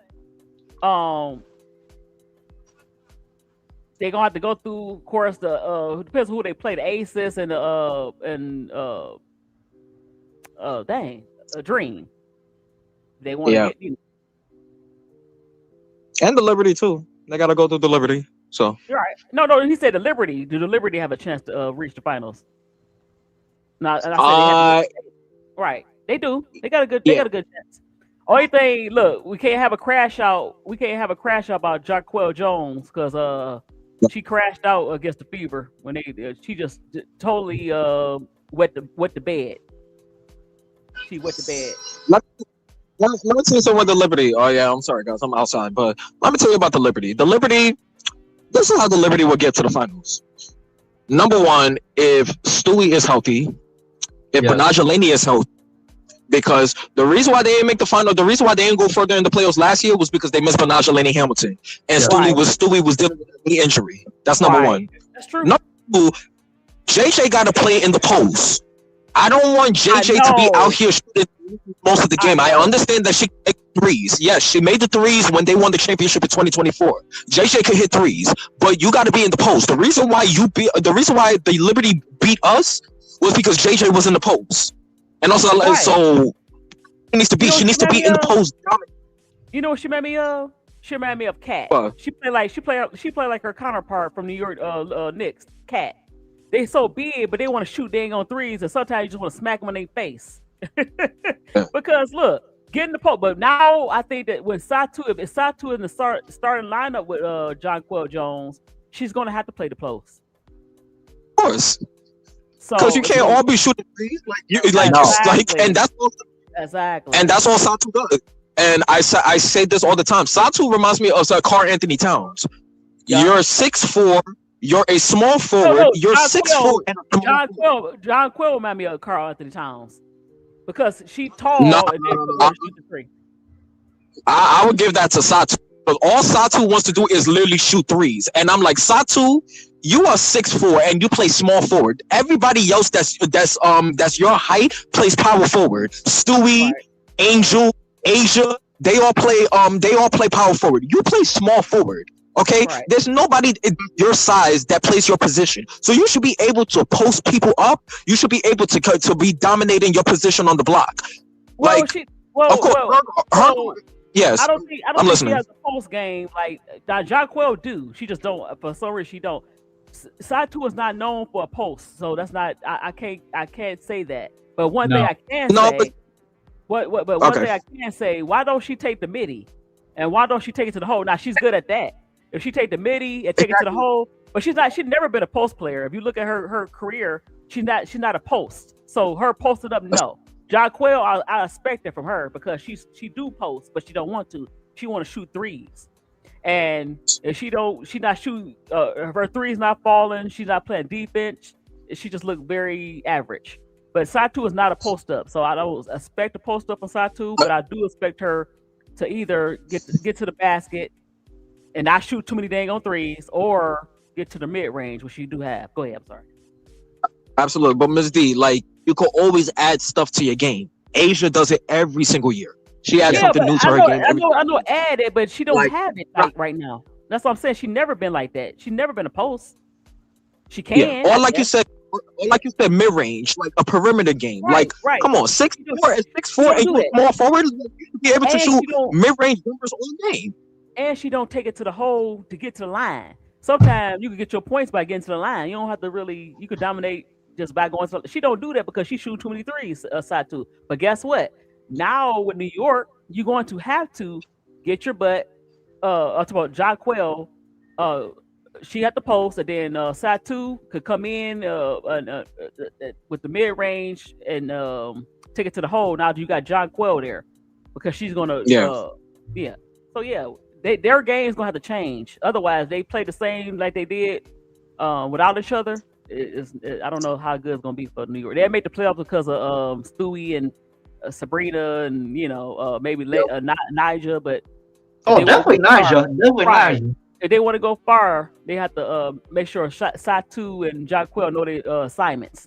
they're gonna have to go through, of course, the depends on who they play, the Aces and a Dream. They want to get and the Liberty too. They gotta go through the Liberty. So you're right. No, he said the Liberty. Do the Liberty have a chance to reach the finals? No, and I said right. They do. They got a good. They got a good chance. Only thing, look, we can't have a crash out. We can't have a crash out about Jaquel Jones because she crashed out against the Fever when she just totally wet the bed. She wet the bed. Let me tell you something with the Liberty. Oh yeah, I'm sorry guys, I'm outside, but let me tell you about the Liberty. The Liberty. This is how the Liberty will get to the finals. Number one, if Stewie is healthy, if Benajelani is healthy, because the reason why they didn't make the final, the reason why they didn't go further in the playoffs last year was because they missed Benajelani Hamilton, and Stewie was dealing with a knee injury. That's number one. That's true. Number two, JJ got to play in the post. I don't want JJ to be out here shooting most of the game. I understand that she can make threes. Yes, she made the threes when they won the championship in 2024. JJ could hit threes, but you got to be in the post. The reason why the Liberty beat us was because JJ was in the post, and also so she needs to be. She needs to be in the post. You know what she made me of? She reminded me of Kat. She play like her counterpart from New York Knicks, Kat. They so big, but they want to shoot dang on threes, and sometimes you just want to smack them in their face. Because look, get in the post. But now I think that if Satu in the starting lineup with Jonquel Jones, she's going to have to play the post. Of course, because you can't all be shooting threes and that's all, exactly, and that's all Satu does. And I say this all the time. Satu reminds me of Karl Anthony Towns. Yeah. You're 6'4". You're a small forward. You're 6'4". John Quill remind me of Karl Anthony Towns because she tall and then shoot the three. I would give that to Satu. But all Satu wants to do is literally shoot threes. And I'm like, Satu, you are 6'4" and you play small forward. Everybody else that's your height plays power forward. Stewie, Angel, Asia, they all play power forward. You play small forward. Okay, there's nobody your size that plays your position, so you should be able to post people up. You should be able to be dominating your position on the block. Well, of course, yes. I don't think she has a post game like Jaquel do. She just don't. For some reason, she don't. Satu is not known for a post, so that's not. I can't say that. But one thing I can say. One thing I can say. Why don't she take the midi, and why don't she take it to the hole? Now she's good at that. If she take the midi and take it to the hole, but she's never been a post player. If you look at her career, she's not a post. So her posted up, no. Jaquel, I expect it from her because she do post, but she don't want to. She want to shoot threes. And if she not shooting, if her three's not falling, she's not playing defense. She just look very average. But Satu is not a post up, so I don't expect a post up on Satu, but I do expect her to either get to the basket and not shoot too many dang on threes, or get to the mid range, which you do have. Go ahead. I'm sorry. Absolutely, but Ms. D, like you could always add stuff to your game. Asia does it every single year. She adds something new to her game. I know, add it, but she don't have it right now. That's what I'm saying. She never been like that. She never been a post. She can. Yeah. Or like you said, mid range, like a perimeter game. Come on, 6'4" and 6'4" and you more forward. You should be able to shoot mid range numbers all game. And she don't take it to the hole to get to the line. Sometimes you can get your points by getting to the line. You don't have to really. You could dominate just by going. She don't do that because she shoot too many threes. Satu. But guess what? Now with New York, you're going to have to get your butt. Talk about Jaquel. She had the post, and then Satu could come in with the mid range and take it to the hole. Now you got Jaquel there because she's gonna. So their game's gonna have to change. Otherwise, they play the same like they did without each other. I don't know how good it's gonna be for New York. They made the playoffs because of Stewie and Sabrina and maybe Nigel, but definitely Nigel. If they want to go far, they have to make sure Satu and Jaquel know their assignments.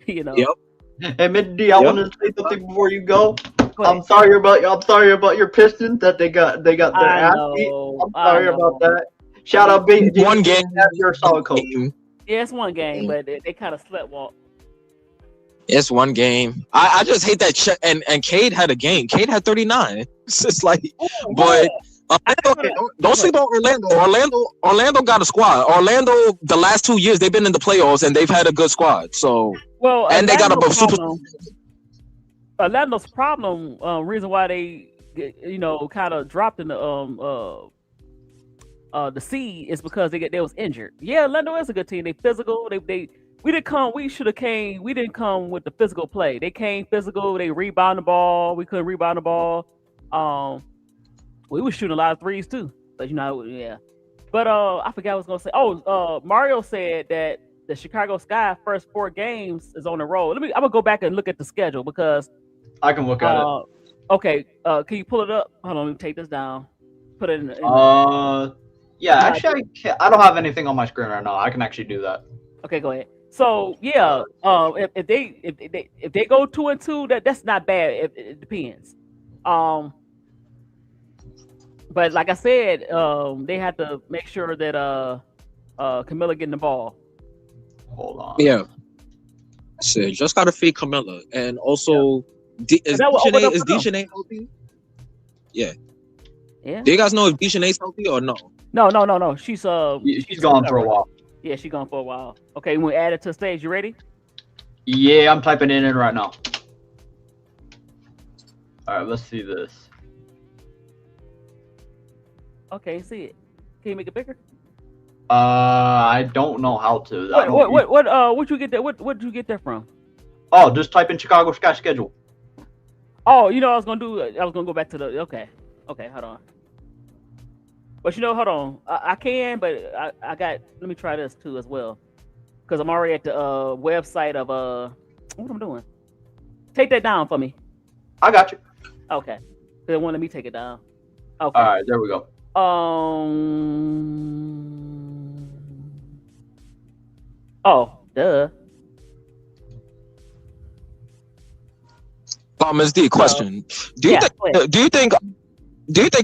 Yep. Hey, Mindy, I want to say something before you go. I'm sorry about your Pistons that they got their ass beat. I'm sorry about that. Shout out Big G. One game. You're a solid coach. Yeah, it's one game, but they kind of sleptwalk. It's one game. I just hate that. And Cade had a game. Cade had 39. It's just like, but don't sleep on Orlando. Orlando got a squad. Orlando, the last 2 years they've been in the playoffs and they've had a good squad. So and they got a super. Orlando's problem, reason why they kind of dropped in the seed is because they was injured. Yeah, Orlando is a good team. They physical. We didn't come with the physical play. They came physical. They rebound the ball. We couldn't rebound the ball. We was shooting a lot of threes too. But But I forgot what I was gonna say. Mario said that the Chicago Sky first 4 games is on the road. I'm gonna go back and look at the schedule because I can look at it. Okay. Can you pull it up? Hold on, let me take this down. Put it in. Yeah, actually, I don't have anything on my screen right now. I can actually do that. Okay, go ahead. So if they go 2-2, that's not bad. It depends. But like I said, they had to make sure that Camilla getting the ball. Hold on. Yeah. So just gotta feed Camilla, and also is Dejanay healthy? Yeah. Yeah. Do you guys know if Dejanay's healthy or no? No. She's gone for a while. Yeah, she's gone for a while. Okay, we add it to the stage. You ready? Yeah, I'm typing it in right now. All right, let's see this. Okay, see it. Can you make it bigger? I don't know how to. What you get that? What did you get that from? Oh, just type in Chicago Sky schedule. Oh, I was gonna do. I was gonna go back to the. Okay, hold on. But hold on. I can, but I got. Let me try this too as well, because I'm already at the website of What I'm doing? Take that down for me. I got you. Okay. They won't let me take it down. Okay. All right, there we go. Oh, duh. Ms. D, question. Do you think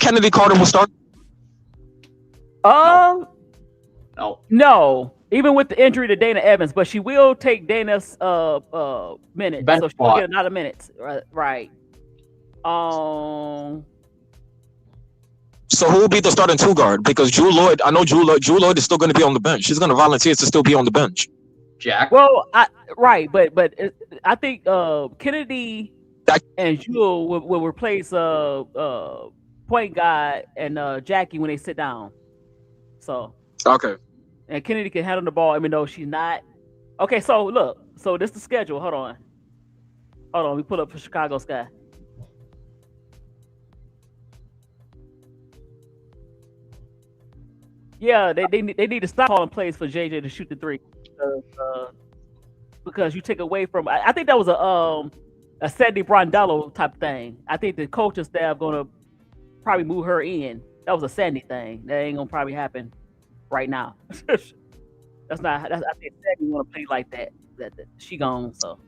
Kennedy Carter will start? No. Even with the injury to Dana Evans, but she will take Dana's minutes, so she'll get a lot of minutes. Right. So who will be the starting two guard? Because Jewel Lloyd, I know Jewel Lloyd is still going to be on the bench. She's going to volunteer to still be on the bench. Jack. Well, but I think Kennedy and Jewel will replace point guard and Jackie when they sit down. So okay. And Kennedy can handle the ball even though she's not. Okay, so look, so this is the schedule. Hold on, we pull up for Chicago Sky. Yeah, they need to stop calling plays for JJ to shoot the three, because you take away from. I think that was a Sandy Brondello type thing. I think the coaching staff gonna probably move her in. That was a Sandy thing. That ain't gonna probably happen right now. That's not. I think Sandy want to play like that. That she gone. So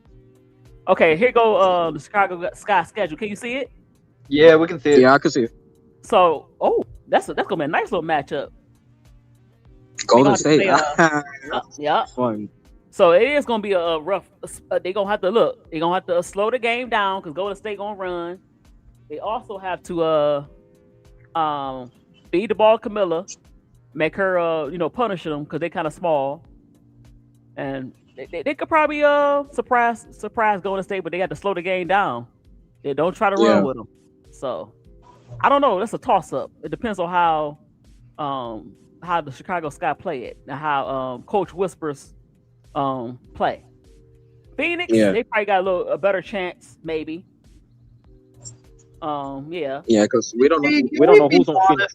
okay, here go the Chicago Sky schedule. Can you see it? Yeah, we can see it. Yeah, I can see it. So that's gonna be a nice little matchup. Golden State. Yeah. Fun. So it is gonna be a rough. They're gonna have to look. They're gonna have to slow the game down because Golden State gonna run. They also have to feed the ball to Camilla, make her punish them because they're kind of small, and they could probably surprise Golden State, but they have to slow the game down. They don't try to run with them. So I don't know. That's a toss up. It depends on how the Chicago Sky play it and how Coach Whispers play. Phoenix, they probably got a better chance, maybe. Yeah, because we don't know who's on Phoenix.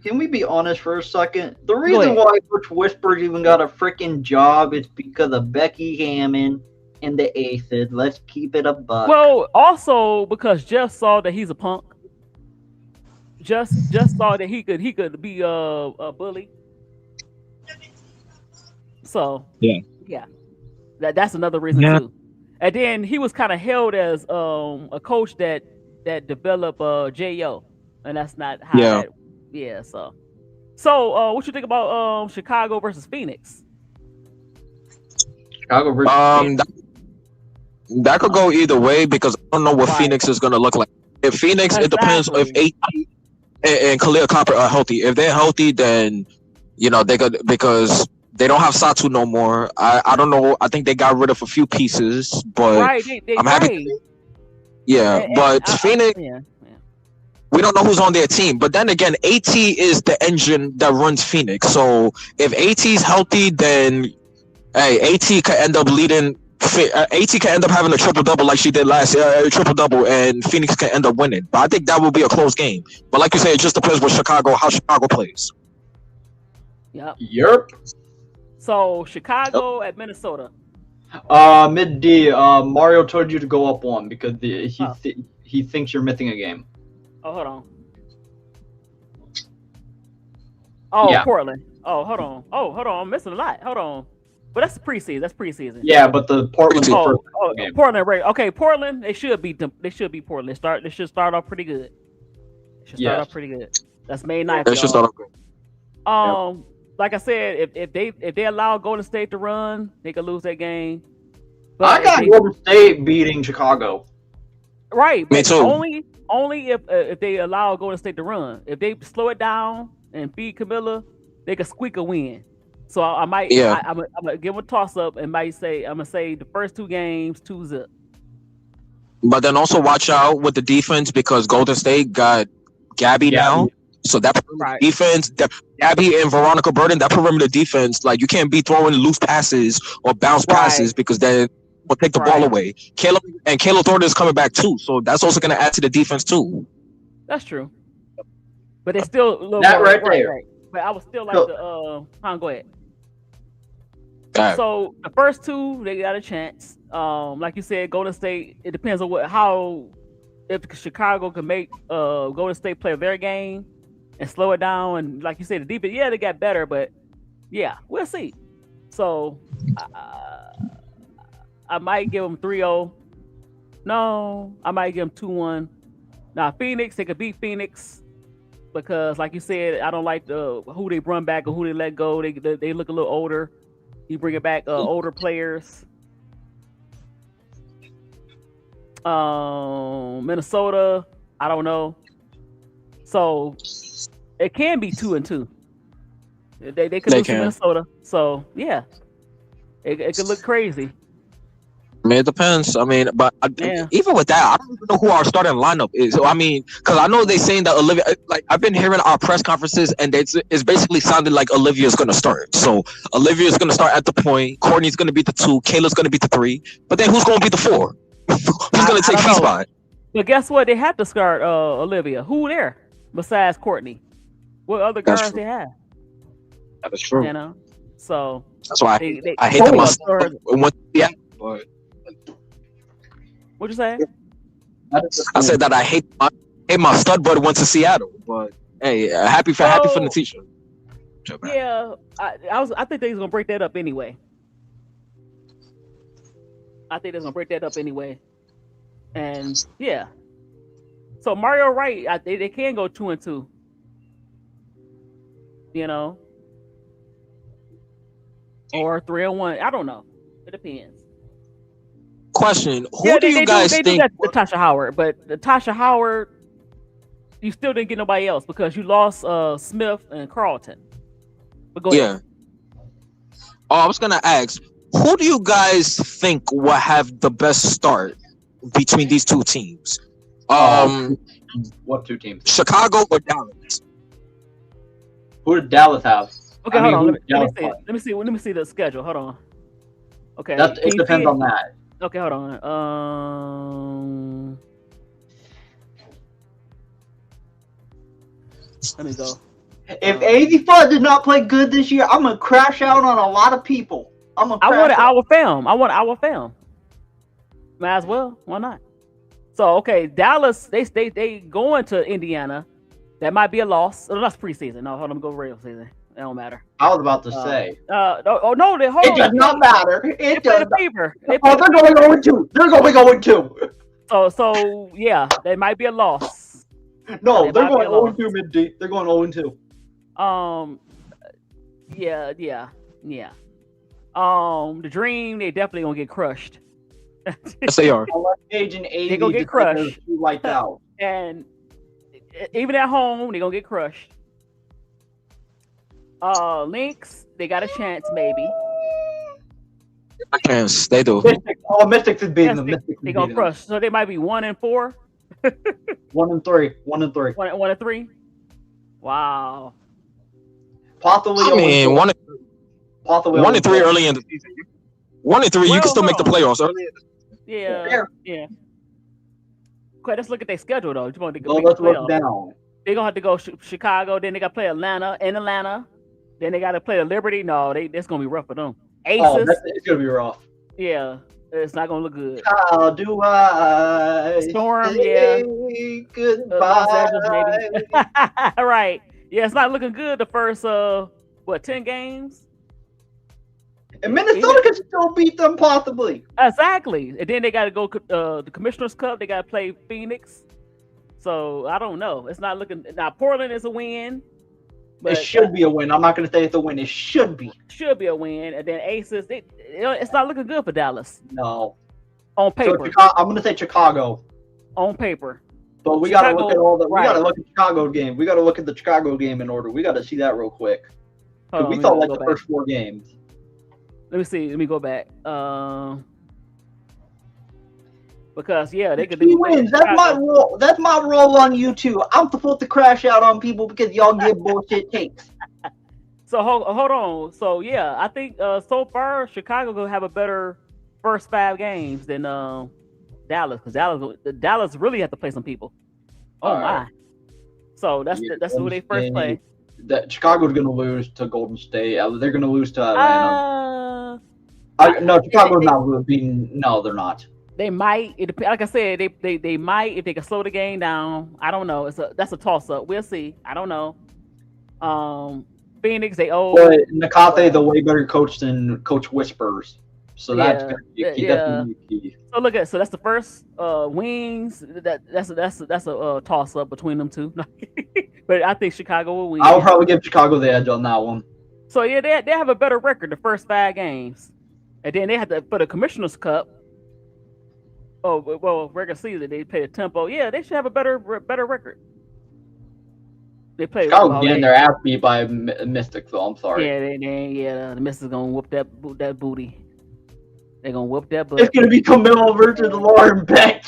Can we be honest for a second? The reason why Coach Whispers even got a freaking job is because of Becky Hammond and the Aces. Let's keep it a buck. Well, also because Jeff saw that he's a punk. Just saw that he could be a bully. So yeah, that's another reason too. And then he was kind of held as a coach that developed Jo, and that's not how. So what you think about Chicago versus Phoenix? Chicago versus Phoenix. That could go either way because I don't know what Phoenix is going to look like. If Phoenix, it depends if AT and Khalil Copper are healthy. If they're healthy, then they could, because they don't have Satu no more. I don't know. I think they got rid of a few pieces, but I'm happy. But Phoenix, we don't know who's on their team. But then again, AT is the engine that runs Phoenix. So if AT's healthy, then AT could end up leading. AT can end up having a triple-double like she did last year, a triple-double, and Phoenix can end up winning. But I think that will be a close game. But like you say, it just depends how Chicago plays. Yep. So Chicago at Minnesota. Mid D, Mario told you to go up one because he thinks you're missing a game. Oh, hold on. Oh, Portland. Oh, hold on. I'm missing a lot. Hold on. But that's preseason. Yeah, but the Portland. Portland, right? Okay, Portland. They should be Portland. They should start off pretty good. That's May 9th. They should start off good. Like I said, if they allow Golden State to run, they could lose that game. But I got Golden State beating Chicago. Right. Me too. Only if they allow Golden State to run. If they slow it down and feed Camilla, they could squeak a win. So I might, I'm gonna give them a toss up and I'm gonna say the first two games 2-0. But then also watch out with the defense because Golden State got Gabby now, so that defense, Gabby and Veronica Burden, that perimeter defense, like you can't be throwing loose passes or bounce passes because then will take the ball away. Caleb Thornton is coming back too, so that's also gonna add to the defense too. That's true, but it's still a little that right there. Right. But I would still like to go ahead. So the first two, they got a chance. Like you said, Golden State. It depends on if Chicago can make Golden State play their game. and slow it down. And like you said, the defense, yeah, they got better, but yeah, we'll see. So I might give them 3-0. No, I might give them 2-1. Now Phoenix, they could beat Phoenix because, like you said, I don't like who they run back or who they let go. They look a little older. You bring it back older players. Minnesota, I don't know. So it can be 2-2. They could lose to Minnesota. So yeah, it could look crazy. I mean, it depends. I mean, but even with that, I don't even know who our starting lineup is. So I mean, because I know they're saying that Olivia, like I've been hearing our press conferences, and it's basically sounded like Olivia's going to start. So Olivia's going to start at the point. Courtney's going to be the 2. Kayla's going to be the 3. But then who's going to be the 4? Who's going to take P spot? But guess what? They have to start Olivia. Who there besides Courtney? What other girls they have? That is true. You know, so that's why I hate them. But what'd you say? I said that I hate my stud bud went to Seattle, but hey, happy for the teacher. Yeah, I think they're gonna break that up anyway. And yeah, so Mario Wright, they can go 2-2. You know, or 3-1. I don't know. It depends. Question: Who do you guys think? Do that to Tasha Howard, but the Tasha Howard, you still didn't get nobody else because you lost Smith and Carlton. But go ahead. Oh, I was gonna ask, who do you guys think will have the best start between these two teams? What two teams? Chicago or Dallas? Who did Dallas have? Okay, hold on. Let me see the schedule. Hold on. Okay. It depends on that. Okay, hold on. Let me go. If AZ Flood did not play good this year, I'm gonna crash out on a lot of people. I want our film. Might as well. Why not? So okay, Dallas. They going to Indiana. That might be a loss. Oh, that's preseason. No, hold on. Go real season. It don't matter. I was about to say. No. It does not matter. It does. They're going 0-2. They're going 0-2. So yeah, they might be a loss. No, they're going 0-2 mid deep. They're going 0-2. Yeah. The Dream, they definitely gonna get crushed. Yes, they are. They're gonna get crushed. Lights out. And even at home, they're gonna get crushed. Lynx, they got a chance, maybe. A chance, they do. Mystics is beating them. They're gonna crush. So they might be 1-4. 1-3. 1-3. Wow. Possibly. I mean, 1-3 early in the season. 1-3, you can still make the playoffs early. Yeah. Okay, let's look at their schedule though. Let's look down. They're gonna have to go Chicago. Then they got to play Atlanta. Then they got to play Liberty. No, it's gonna be rough for them. Aces. It's gonna be rough. Yeah, it's not gonna look good. How do I Storm? say goodbye? Los Angeles, maybe. Right. Yeah, it's not looking good. The first 10 games. And Minnesota can still beat them possibly. Exactly. And then they got to go the Commissioner's Cup. They got to play Phoenix. So I don't know. It's not looking. Now Portland is a win. But it should be a win. I'm not going to say it's a win. It should be. Should be a win. And then Aces, it's not looking good for Dallas. No. On paper. So I'm going to say Chicago. On paper. But we got to look at all the. We got to look at the Chicago game. We got to look at the Chicago game in order. We got to see that real quick. We saw like the first 4 games. Let me see. Let me go back. Because they could do wins. That's my role. That's my role on YouTube. I'm supposed to crash out on people because y'all give bullshit takes. So hold on. So I think so far Chicago will have a better first 5 games than Dallas, because Dallas really have to play some people. Oh my! So that's who they first play. That Chicago's going to lose to Golden State. They're going to lose to Atlanta. No, Chicago's not beating. No, they're not. They might. It depends. Like I said, they might if they can slow the game down. I don't know. That's a toss up. We'll see. I don't know. Phoenix, they old. But Nakate, the way better coach than Coach Whispers. So that's gonna be a key. Definitely a key. So look at so that's the first wings. That's a toss up between them two. But I think Chicago will win. I would probably give Chicago the edge on that one. So yeah, they have a better record the first 5 games, and then they have to for the Commissioner's Cup. Oh well, regular season they play a tempo. Yeah, they should have a better record. They play Chicago getting their ass beat by Mystic, so I'm sorry. Yeah, the Mystics gonna whoop that booty. They're gonna whoop that butt. It's gonna be Camille versus Lauren Beck.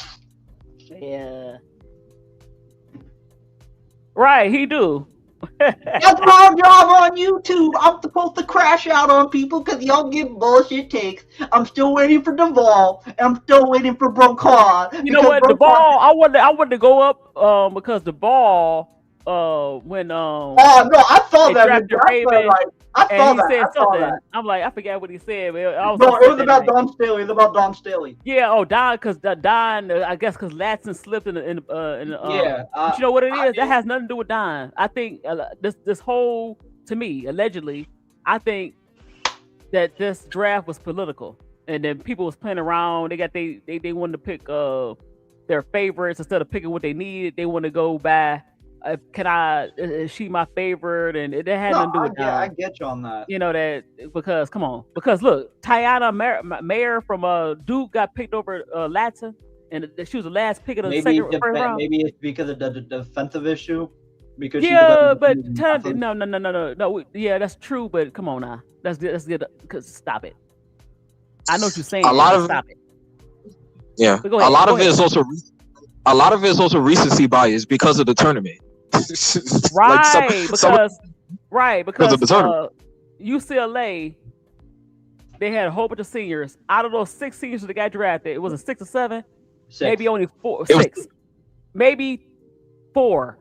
Yeah. Right, he do. That's my job on YouTube. I'm supposed to crash out on people because y'all give bullshit takes. I'm still waiting for Duvall, and I'm still waiting for Brokaw. You know what? The ball. I wanted to go up because the ball. When oh no, I saw that. I saw that. Said I saw something. that. I'm like, I forgot what he said. But it was about Don Staley. It was about Don Staley. Yeah. Oh, because Don. I guess because Latson slipped in the yeah. But you know what it is? That has nothing to do with Don. I think this whole, to me, allegedly, I think that this draft was political, and then people was playing around. They wanted to pick their favorites instead of picking what they needed. They want to go by. Is she my favorite? And it had nothing to do with that. I get you on that. You know that because look, Tiana Mayer from Duke got picked over Latson, and she was the last pick of the first round. Maybe it's because of the defensive issue. Because but no. Yeah, that's true. But come on now, that's good. Stop it. I know what you're saying. Stop it. Yeah, a lot of it is also recency bias because of the tournament. Because of the tournament. UCLA, they had a whole bunch of seniors. Out of those 6 seniors that got drafted, it was a 6 or 7, 6. Maybe only 4, 6, maybe 4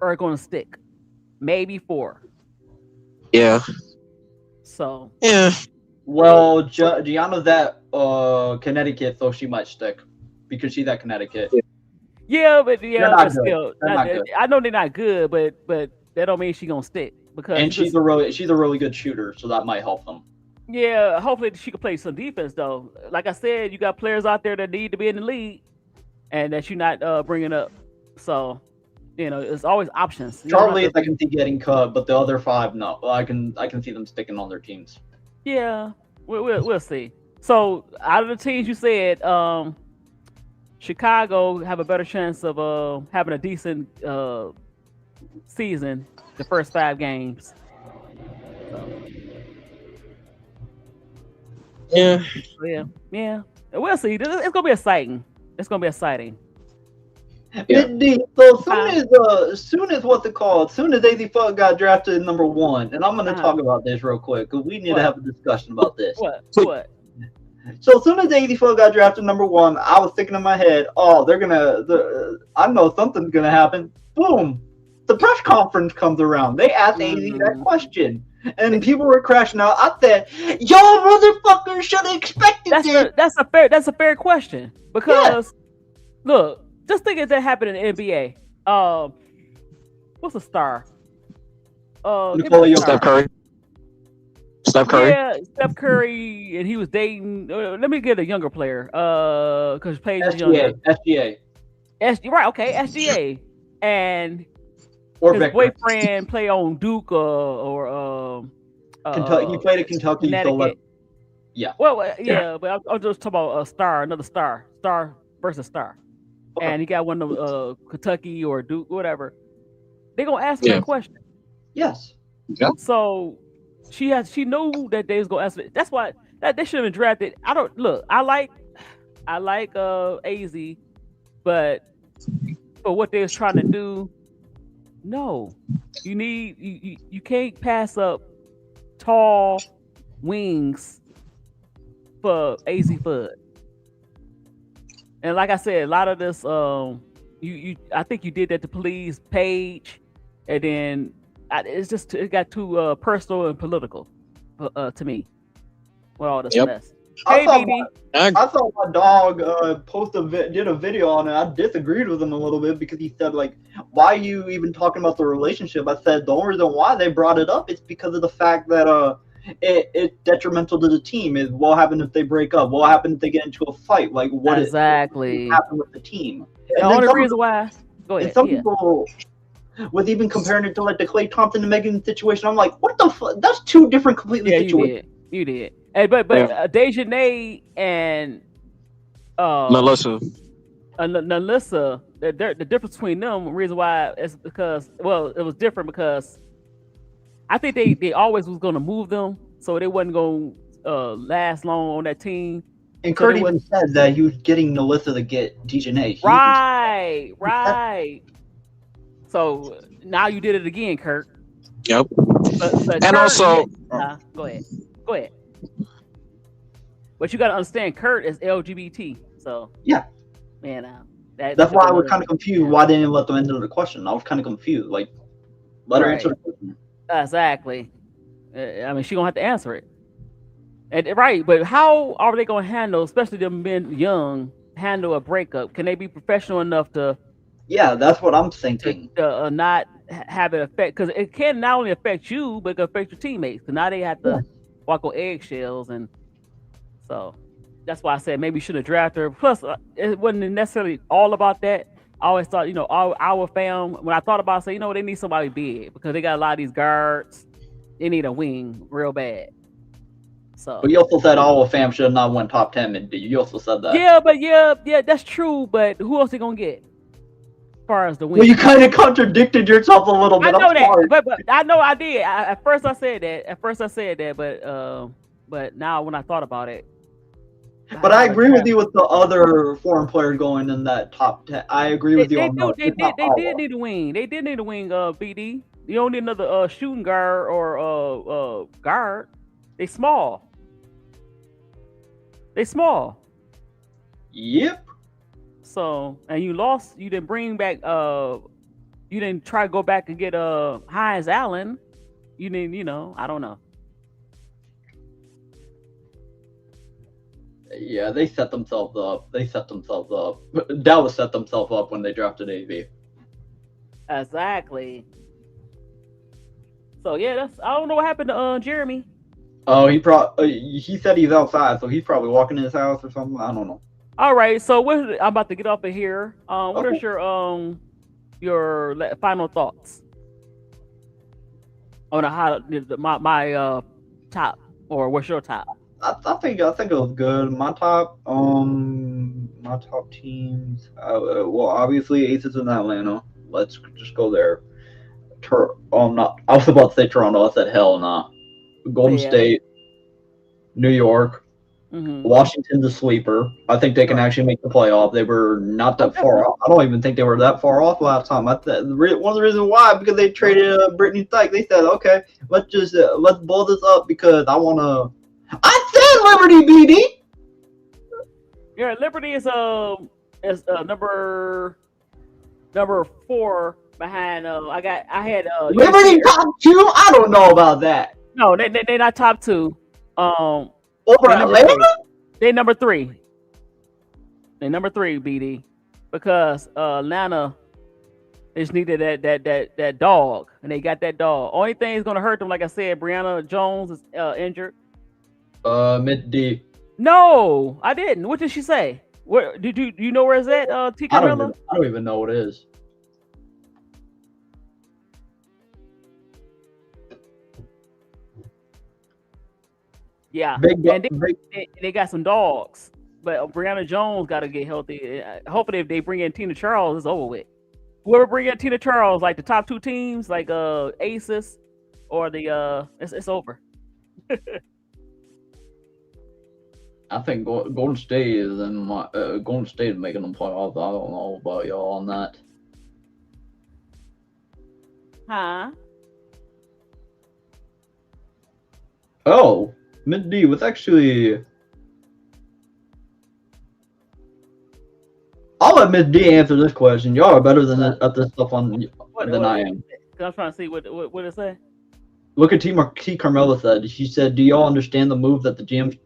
are going to stick. Maybe 4. Yeah. So. Yeah. Well, Gianna's at Connecticut, so she might stick because she's at Connecticut. Yeah, but still, I know they're not good, but that don't mean she's gonna stick because she's a really good shooter, so that might help them. Yeah, hopefully she can play some defense though. Like I said, you got players out there that need to be in the league, and that you're not bringing up. So, it's always options. Charlie, I can see getting cut, but the other 5, no. I can see them sticking on their teams. Yeah, we'll see. So, out of the teams you said, Chicago have a better chance of having a decent season the first 5 games. Yeah. We'll see. It's gonna be exciting. Yeah. So as soon as AZ Fuck got drafted at number 1, and I'm gonna talk about this real quick because we need to have a discussion about this. What? So as soon as AZ Fuck got drafted number 1, I was thinking in my head, I know something's gonna happen. Boom! The press conference comes around. They asked AZ that question, and people were crashing out. I said, "Y'all motherfuckers should have expected this." That's a fair question because look, just think if that happened in the NBA. What's a star? Steph Curry. Yeah, Steph Curry, and he was dating. Let me get a younger player. Because Paige is younger. SGA. Right? Okay, SGA, and or his Victor. boyfriend play on Duke or Kentucky. He played at Kentucky. Yeah. Well, yeah, but I'm just talking about another star versus star, and he got one of Kentucky or Duke, whatever. They gonna ask him that question. Yes. Yeah. So she knew that they was gonna ask it. That's why they should have been drafted. I like AZ, but for what they was trying to do, no. You can't pass up tall wings for AZ Fudd. And like I said, a lot of this I think you did that to please Paige, and then it got too personal and political to me with all this mess. Hey, BD. I saw my dog did a video on it. I disagreed with him a little bit because he said, like, why are you even talking about the relationship? I said the only reason why they brought it up is because of the fact that it's detrimental to the team. Is what happens if they break up? What happens if they get into a fight? Like, what exactly happen with the team? The only reason why. Go ahead. And some people was even comparing it to like the Klay Thompson and Megan situation. I'm like, what the fuck? That's two different completely situations. You did. Hey, but Dejanay and Nalissa, the difference between them, the reason why is because, well, it was different because I think they always was going to move them, so they wasn't going to last long on that team. And so Kurt even said that he was getting Nalissa to get Dejanay. Right. So now you did it again, Kurt. Yep. But and Kurt, also, go ahead. But you got to understand, Kurt is LGBT, so yeah, man, that's why I was kind of confused. Why didn't you let them answer the question? I was kind of confused. Like, let her answer the question. Exactly. I mean, she gonna have to answer it. And right, but how are they gonna handle, especially them being young, handle a breakup? Can they be professional enough to? Yeah, that's what I'm thinking. To not have it affect, because it can not only affect you, but it can affect your teammates. So now they have to walk on eggshells, and so that's why I said maybe you should have drafted her. Plus, it wasn't necessarily all about that. I always thought, our fam, when I thought about it, I said, they need somebody big because they got a lot of these guards. They need a wing real bad. So, but you also said our fam should have not won top 10. You also said that. Yeah, that's true. But who else they gonna get? As far as the win. Well, you kind of contradicted yourself a little bit. I know that, but I know I did. At first I said that. But now when I thought about it. But I agree with you with the other foreign players going in that top 10. I agree with you on that. They did need a wing. They did need a wing, BD. You don't need another shooting guard or guard. They small. Yep. So, and you lost. You didn't bring back. You didn't try to go back and get Hines Allen. You didn't. I don't know. Yeah, they set themselves up. Dallas set themselves up when they drafted AV. Exactly. So yeah, I don't know what happened to Jeremy. Oh, he said he's outside, so he's probably walking in his house or something. I don't know. All right, so I'm about to get up in here. What are your final thoughts on my top, or what's your top? I think it was good. My top teams. Well, obviously Aces in Atlanta. Let's just go there. I was about to say Toronto. I said hell no. Golden State, New York, Washington's a sleeper. I think they can actually make the playoff. They were not that far off. I don't even think they were that far off last time. One of the reasons why, because they traded Brittany Sykes. They said, okay, let's blow this up because I want to. I said Liberty, BD. Yeah, Liberty is number 4 behind. I had Liberty top 2. I don't know about that. No, they're not top 2. Over Atlanta? They're number 3. They're number 3, BD, because Atlanta just needed that dog, and they got that dog. Only thing is gonna hurt them, like I said, Brianna Jones is injured. Mid D. No, I didn't. What did she say? Where do you know where is that? T. Carmella? I don't even know what it is. Yeah, they got some dogs, but Brianna Jones got to get healthy. Hopefully, if they bring in Tina Charles, it's over with. Whoever bring in Tina Charles, like the top 2 teams, like Aces or the it's over. I think Golden State is Golden State is making them playoffs. I don't know about y'all on that. Huh? Oh, Mid D was actually. I'll let Mid D answer this question. Y'all are better than at this stuff than I am. I'm trying to see what it say. Look at T. Carmella said. She said, "Do y'all understand the move that the GM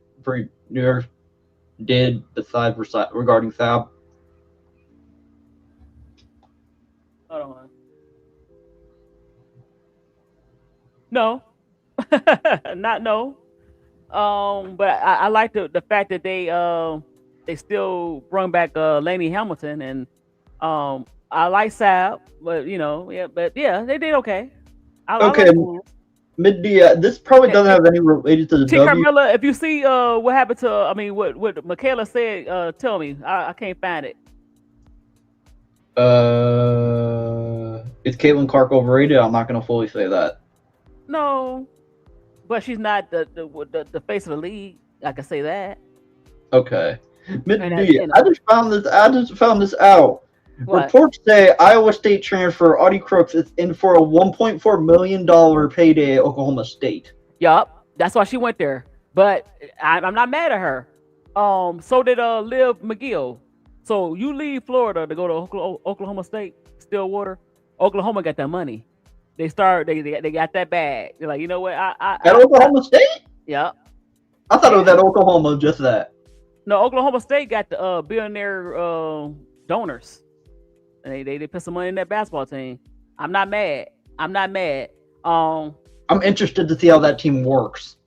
New York did besides regarding Sab? Hold on. No, not no. But I like the fact that they still brought back Laney Hamilton, and I like Sab, but they did okay. Okay, mid-D. This probably doesn't have any related to the T. W. Carmella, if you see what happened to, what Michaela said, tell me. I can't find it. Is Caitlin Clark overrated? I'm not gonna fully say that. No, but she's not the face of the league. I can say that. Okay. Mid-D. I just found this out. What? Reports say Iowa State transfer Audie Crooks is in for a $1.4 million payday at Oklahoma State. Yup, that's why she went there. But I'm not mad at her. So did Liv McGill. So you leave Florida to go to Oklahoma State, Stillwater. Oklahoma got that money. They got that bag. They're like, you know what? At Oklahoma State? Yep. I thought it was at Oklahoma, just that. No, Oklahoma State got the billionaire donors. And they put some money in that basketball team. I'm not mad. I'm interested to see how that team works.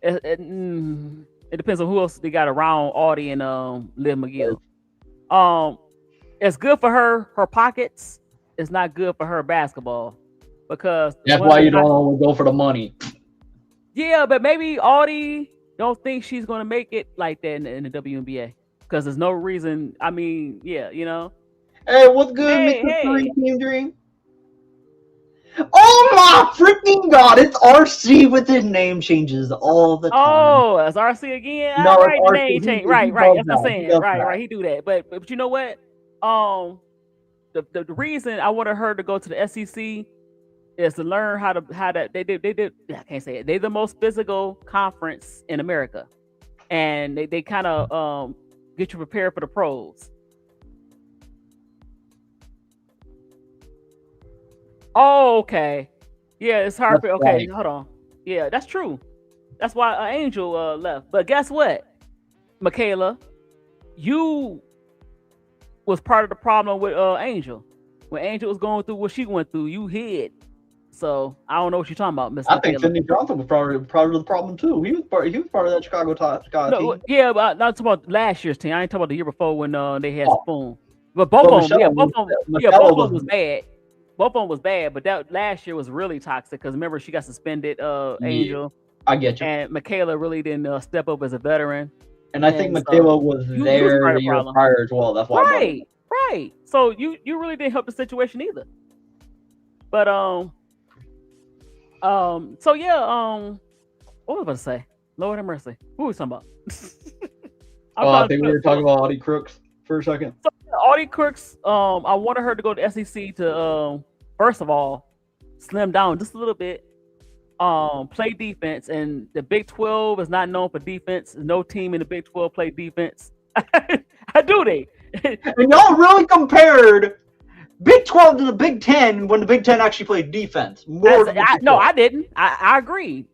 It depends on who else they got around Audie and Liv McGill. It's good for her pockets. It's not good for her basketball because that's why you don't always go for the money. Yeah, but maybe Audie don't think she's gonna make it like that in the WNBA because there's no reason. Hey, what's good, Mr. Three Team Dream? Oh my freaking god! It's RC with his name changes all the time. Oh, it's RC again. No, right, it's RC. Name change. Right. That's what I'm saying. Right. He do that, but you know what? The reason I wanted her to go to the SEC is to learn how they did. I can't say it. They're the most physical conference in America, and they kind of get you prepared for the pros. Oh, okay. Yeah, it's hard. Okay, hold on. Yeah, that's true. That's why Angel left. But guess what, Michaela, you was part of the problem with Angel. When Angel was going through what she went through, you hid. So I don't know what you're talking about, Mr. I think Sidney Johnson was part of the problem too. He was part of that Chicago team. Yeah, but I'm not talking about last year's team. I ain't talking about the year before when they had Spoon. But both of them was bad. Both of them was bad, but that last year was really toxic because remember she got suspended. Angel, I get you. And Michaela really didn't step up as a veteran. And I think Michaela was there the year prior as well. That's why. Right. So you really didn't help the situation either. But so yeah, what was I about to say? Lord have mercy. Who was talking about? I think we were talking about Audie Crooks for a second. So, Audie Crooks, I wanted her to go to SEC to first of all slim down just a little bit, play defense, and the Big 12 is not known for defense. No team in the Big 12 play defense. I do they. And y'all really compared Big 12 to the Big 10 when the Big 10 actually played defense. I didn't. I agree.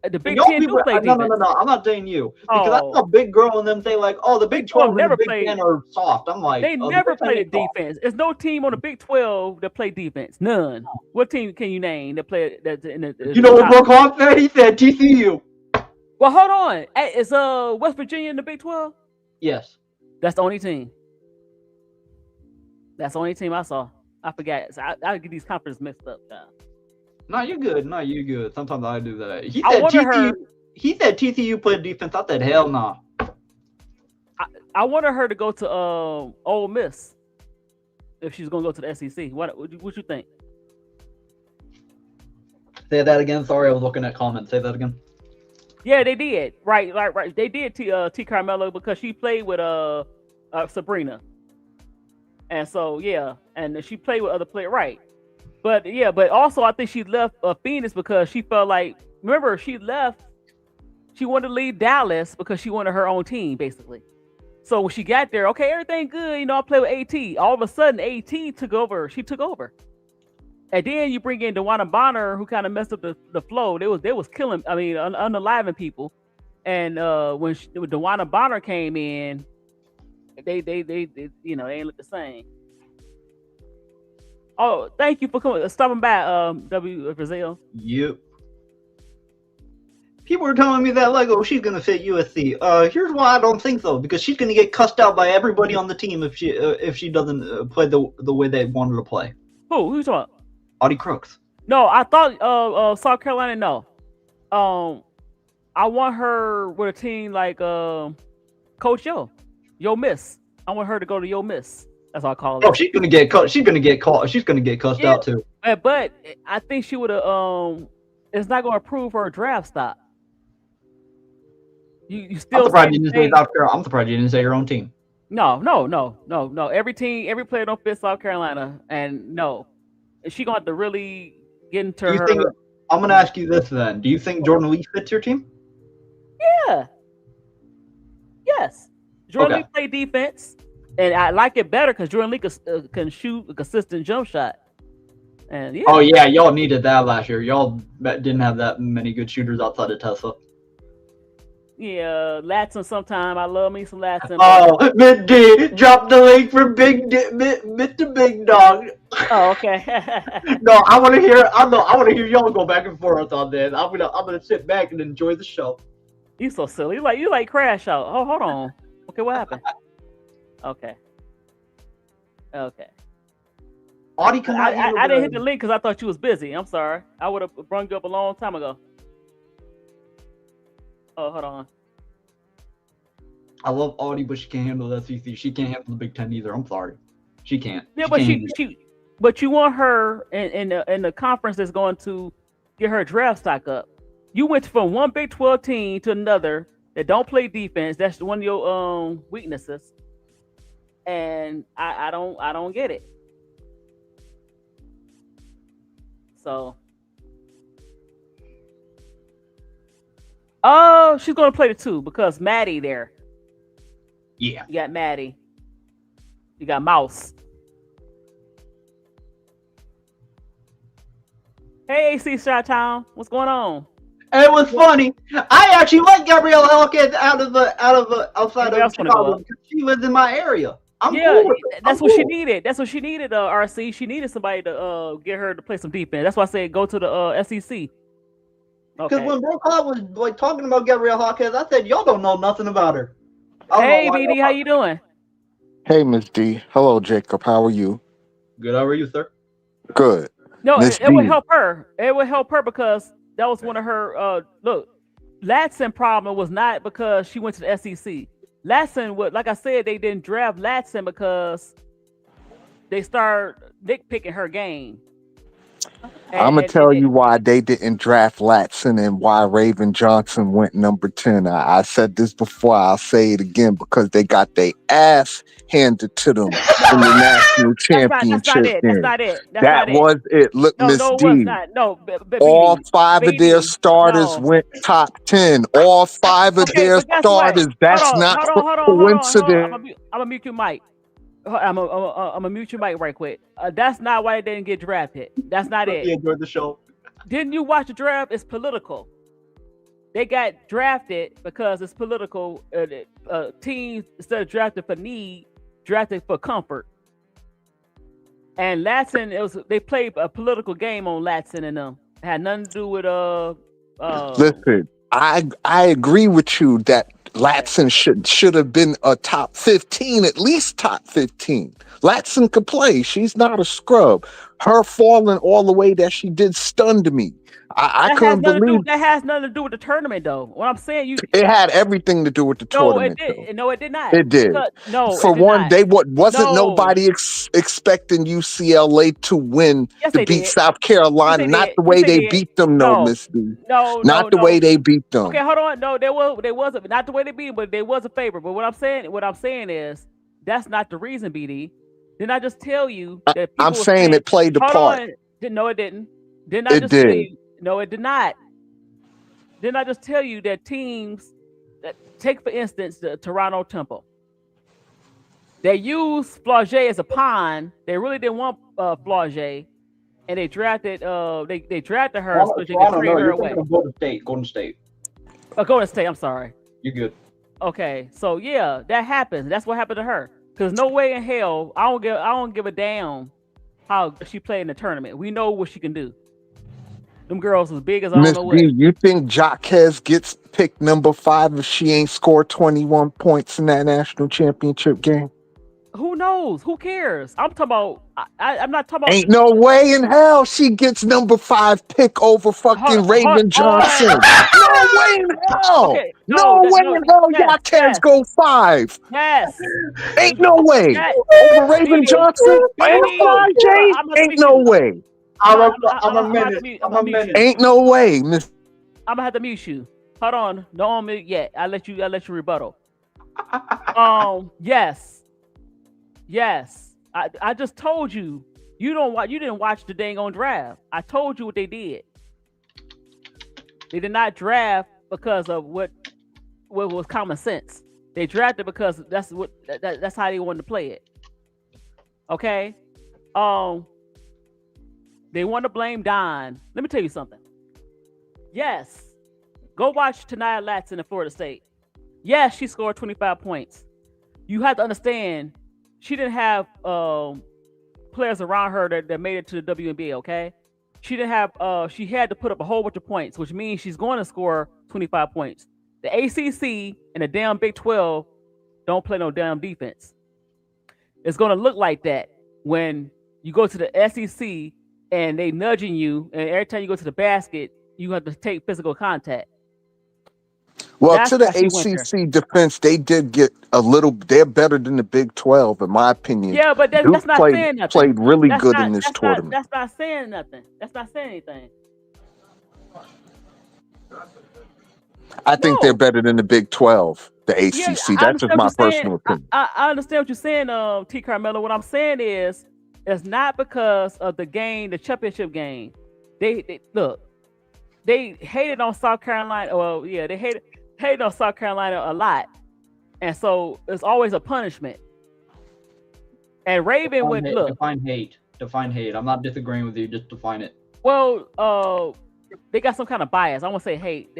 The Big 10 do play defense. No. I'm not saying you. Because I saw Big Girl and them say like, oh, the Big 12 and the Big 10 are soft. I'm like, they never played defense. There's no team on the Big 12 that play defense. None. What team can you name that play that in the You know what Brooke Hawk said? He said TCU. Well, hold on. Is West Virginia in the Big 12? Yes. That's the only team. That's the only team I saw. I forgot. So I get these conferences mixed up. No, you're good. Sometimes I do that. He said TCU played defense. I said hell no. I wanted her to go to Ole Miss if she's gonna go to the SEC. What you think? Say that again. Sorry, I was looking at comments. Say that again. Yeah, they did. Right. They did T. Carmelo because she played with Sabrina, and so yeah, and she played with other players. Right. But also I think she left Phoenix because she felt like, remember, she left. She wanted to leave Dallas because she wanted her own team, basically. So when she got there, okay, everything good. I play with AT. All of a sudden, AT took over. She took over. And then you bring in DeWanna Bonner, who kind of messed up the flow. They was killing, unaliving people. And when DeWanna Bonner came in, they you know, they ain't look the same. Oh, thank you for stopping by, W Brazil. Yep. People were telling me that like, oh, she's gonna fit USC. Here's why I don't think so. Because she's gonna get cussed out by everybody on the team if she doesn't play the way they wanted to play. Who you talking about? Audie Crooks. No, I thought South Carolina. No, I want her with a team like Coach Yo Miss. I want her to go to Yo Miss. That's what I call it. Oh, she's gonna get caught. She's gonna get caught. She's gonna get cussed out too. But I think she would have. It's not gonna improve her draft stock. You still. I'm surprised you didn't say South Carolina. I'm surprised you didn't say your own team. No. Every player don't fit South Carolina, and no, she gonna have to really get into her. I'm gonna ask you this then. Do you think Jordan Lee fits your team? Yeah. Yes. Jordan Lee play defense, and I like it better because Jordan Lee can shoot a consistent jump shot. And yeah. Oh yeah, y'all needed that last year. Y'all didn't have that many good shooters outside of Tesla. Yeah, Latson sometime. I love me some Latson. Oh, Mid D, drop the link for Big D, Mr. Big Dog. Oh, okay. No, I want to hear. I want to hear y'all go back and forth on this. I'm gonna sit back and enjoy the show. You so silly. You like Crash Out. Oh, hold on. Okay, what happened? Okay. Audie, I didn't hit the link because I thought you was busy. I'm sorry. I would have brung you up a long time ago. Oh, hold on. I love Audie, but she can't handle the SEC. She can't handle the Big Ten either. I'm sorry. She can't. Yeah, but you want her in the conference that's going to get her draft stock up. You went from one Big 12 team to another that don't play defense. That's one of your weaknesses. And I don't get it. So she's gonna play the 2 because Maddie there. Yeah. You got Maddie. You got Mouse. Hey AC Chi-Town, what's going on? It was funny. I actually like Gabrielle Hawkins outside of Chicago because she lives in my area. That's what she needed. That's what she needed. RC. She needed somebody to get her to play some defense. That's why I said go to the SEC. Because when Bro Cloud was like talking about Gabrielle Hawkins, I said y'all don't know nothing about her. Hey BD, how you doing? Hey Miss D. Hello Jacob. How are you? Good. How are you, sir? Good. No, it would help her. It would help her because that was one of her. Look, Latson problem was not because she went to the SEC. Latson, like I said, they didn't draft Latson because they started nitpicking her game. I'm gonna tell you why they didn't draft Latson and why Raven Johnson went number 10. I said this before. I'll say it again because they got their ass handed to them in the national championship. That's not it. That was it. Look, Miss D. All 5 of their starters went top 10. All 5 of their starters. That's not coincidence. I'm gonna mute your mic. I'm gonna mute your mic right quick. That's not why they didn't get drafted. That's not it. You enjoyed the show. Didn't you watch the draft? It's political. They got drafted because it's political. Teams instead of drafted for need, drafted for comfort. And Latson, they played a political game on Latson and them. It had nothing to do with Listen, I agree with you that Latson should have been a top 15, at least top 15. Latson could play. She's not a scrub. Her falling all the way that she did stunned me. I couldn't believe that has nothing to do with the tournament, though. What I'm saying, it had everything to do with the tournament. No, it did not. It did. For one, nobody expecting UCLA to win to beat South Carolina. Not the way they beat them, Miss D. Not the way they beat them. Okay, hold on. No, they wasn't not the way they beat them, but they was a favor. But what I'm saying is that's not the reason, BD. Didn't I just tell you that I'm saying it played the part. No, it didn't. Didn't I just tell you? No, it did not. Didn't I just tell you that teams that take, for instance, the Toronto Temple? They used Flaugier as a pawn. They really didn't want Flaugier, and they drafted. They drafted her so they could trade her away. Golden State. Golden State. I'm sorry. You're good. Okay, so yeah, that happens. That's what happened to her. Cause no way in hell I don't give a damn how she played in the tournament. We know what she can do. Them girls as big as I don't Miss know B, what. you think Jaquez gets picked number 5 if she ain't scored 21 points in that national championship game? Who knows? Who cares? I'm talking about. I'm not talking about. Ain't no way in hell she gets number 5 pick over fucking Raven Johnson. No way in hell. Okay, no way in hell Jaquez go 5. Yes. Ain't no way. Over Raven Johnson? Ain't no way. I'm a minute. Ain't no way, Miss. I'm gonna have to mute you. Hold on, don't mute yet. I'll let you rebuttal. Yes. I just told you. You didn't watch the dang on draft. I told you what they did. They did not draft because of what was common sense. They drafted because that's how they wanted to play it. Okay? They want to blame Don. Let me tell you something. Yes. Go watch Tania Latson in Florida State. Yes, she scored 25 points. You have to understand, she didn't have players around her that made it to the WNBA, okay? She didn't have she had to put up a whole bunch of points, which means she's going to score 25 points. The ACC and the damn Big 12 don't play no damn defense. It's going to look like that when you go to the SEC and they nudging you, and every time you go to the basket, you have to take physical contact. Well, That's to the why she went there. ACC defense, they did get a little. They're better than the Big 12, in my opinion. Yeah, but that's Duke not saying nothing. Played really That's good not- in this that's tournament. That's not saying nothing. That's not saying anything. I think No. they're better than the Big 12, the ACC. Yeah, I That's just understand my what you're saying. personal opinion. I understand what you're saying, T. Carmelo. What I'm saying is, it's not because of the game, the championship game. They look, they hated on South Carolina. Well, yeah, they hated on South Carolina a lot, and so it's always a punishment. And Raven would look. Define hate. I'm not disagreeing with you. Just define it. Well, they got some kind of bias. I won't say hate.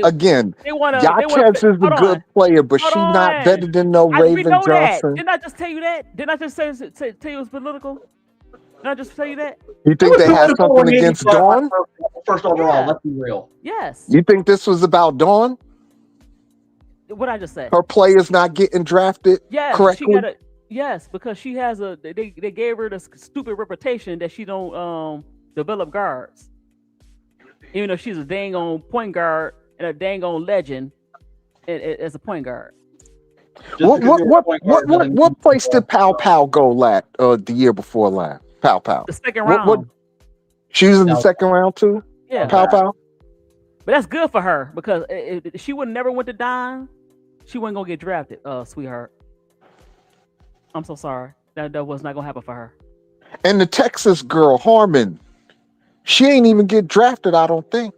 Again, Yaquez is a good player, but she's not better than no Raven Johnson. Didn't I just tell you that? Didn't I just tell you it's political? Didn't I just tell you that? You think they had something against Dawn? First overall, let's be real. Yes. You think this was about Dawn? What I just said. Her players not getting drafted correctly? Yes, because she has they gave her the stupid reputation that she don't develop guards. Even though she's a dang on point guard and a dang on legend as a point guard. What place did Pow go the year before last? Pow. The second round. She was in the second round too? Yeah. Pow. But that's good for her because if she would never went to Dime, she wasn't gonna get drafted, sweetheart. I'm so sorry. That was not gonna happen for her. And the Texas girl, Harmon, she ain't even get drafted, I don't think.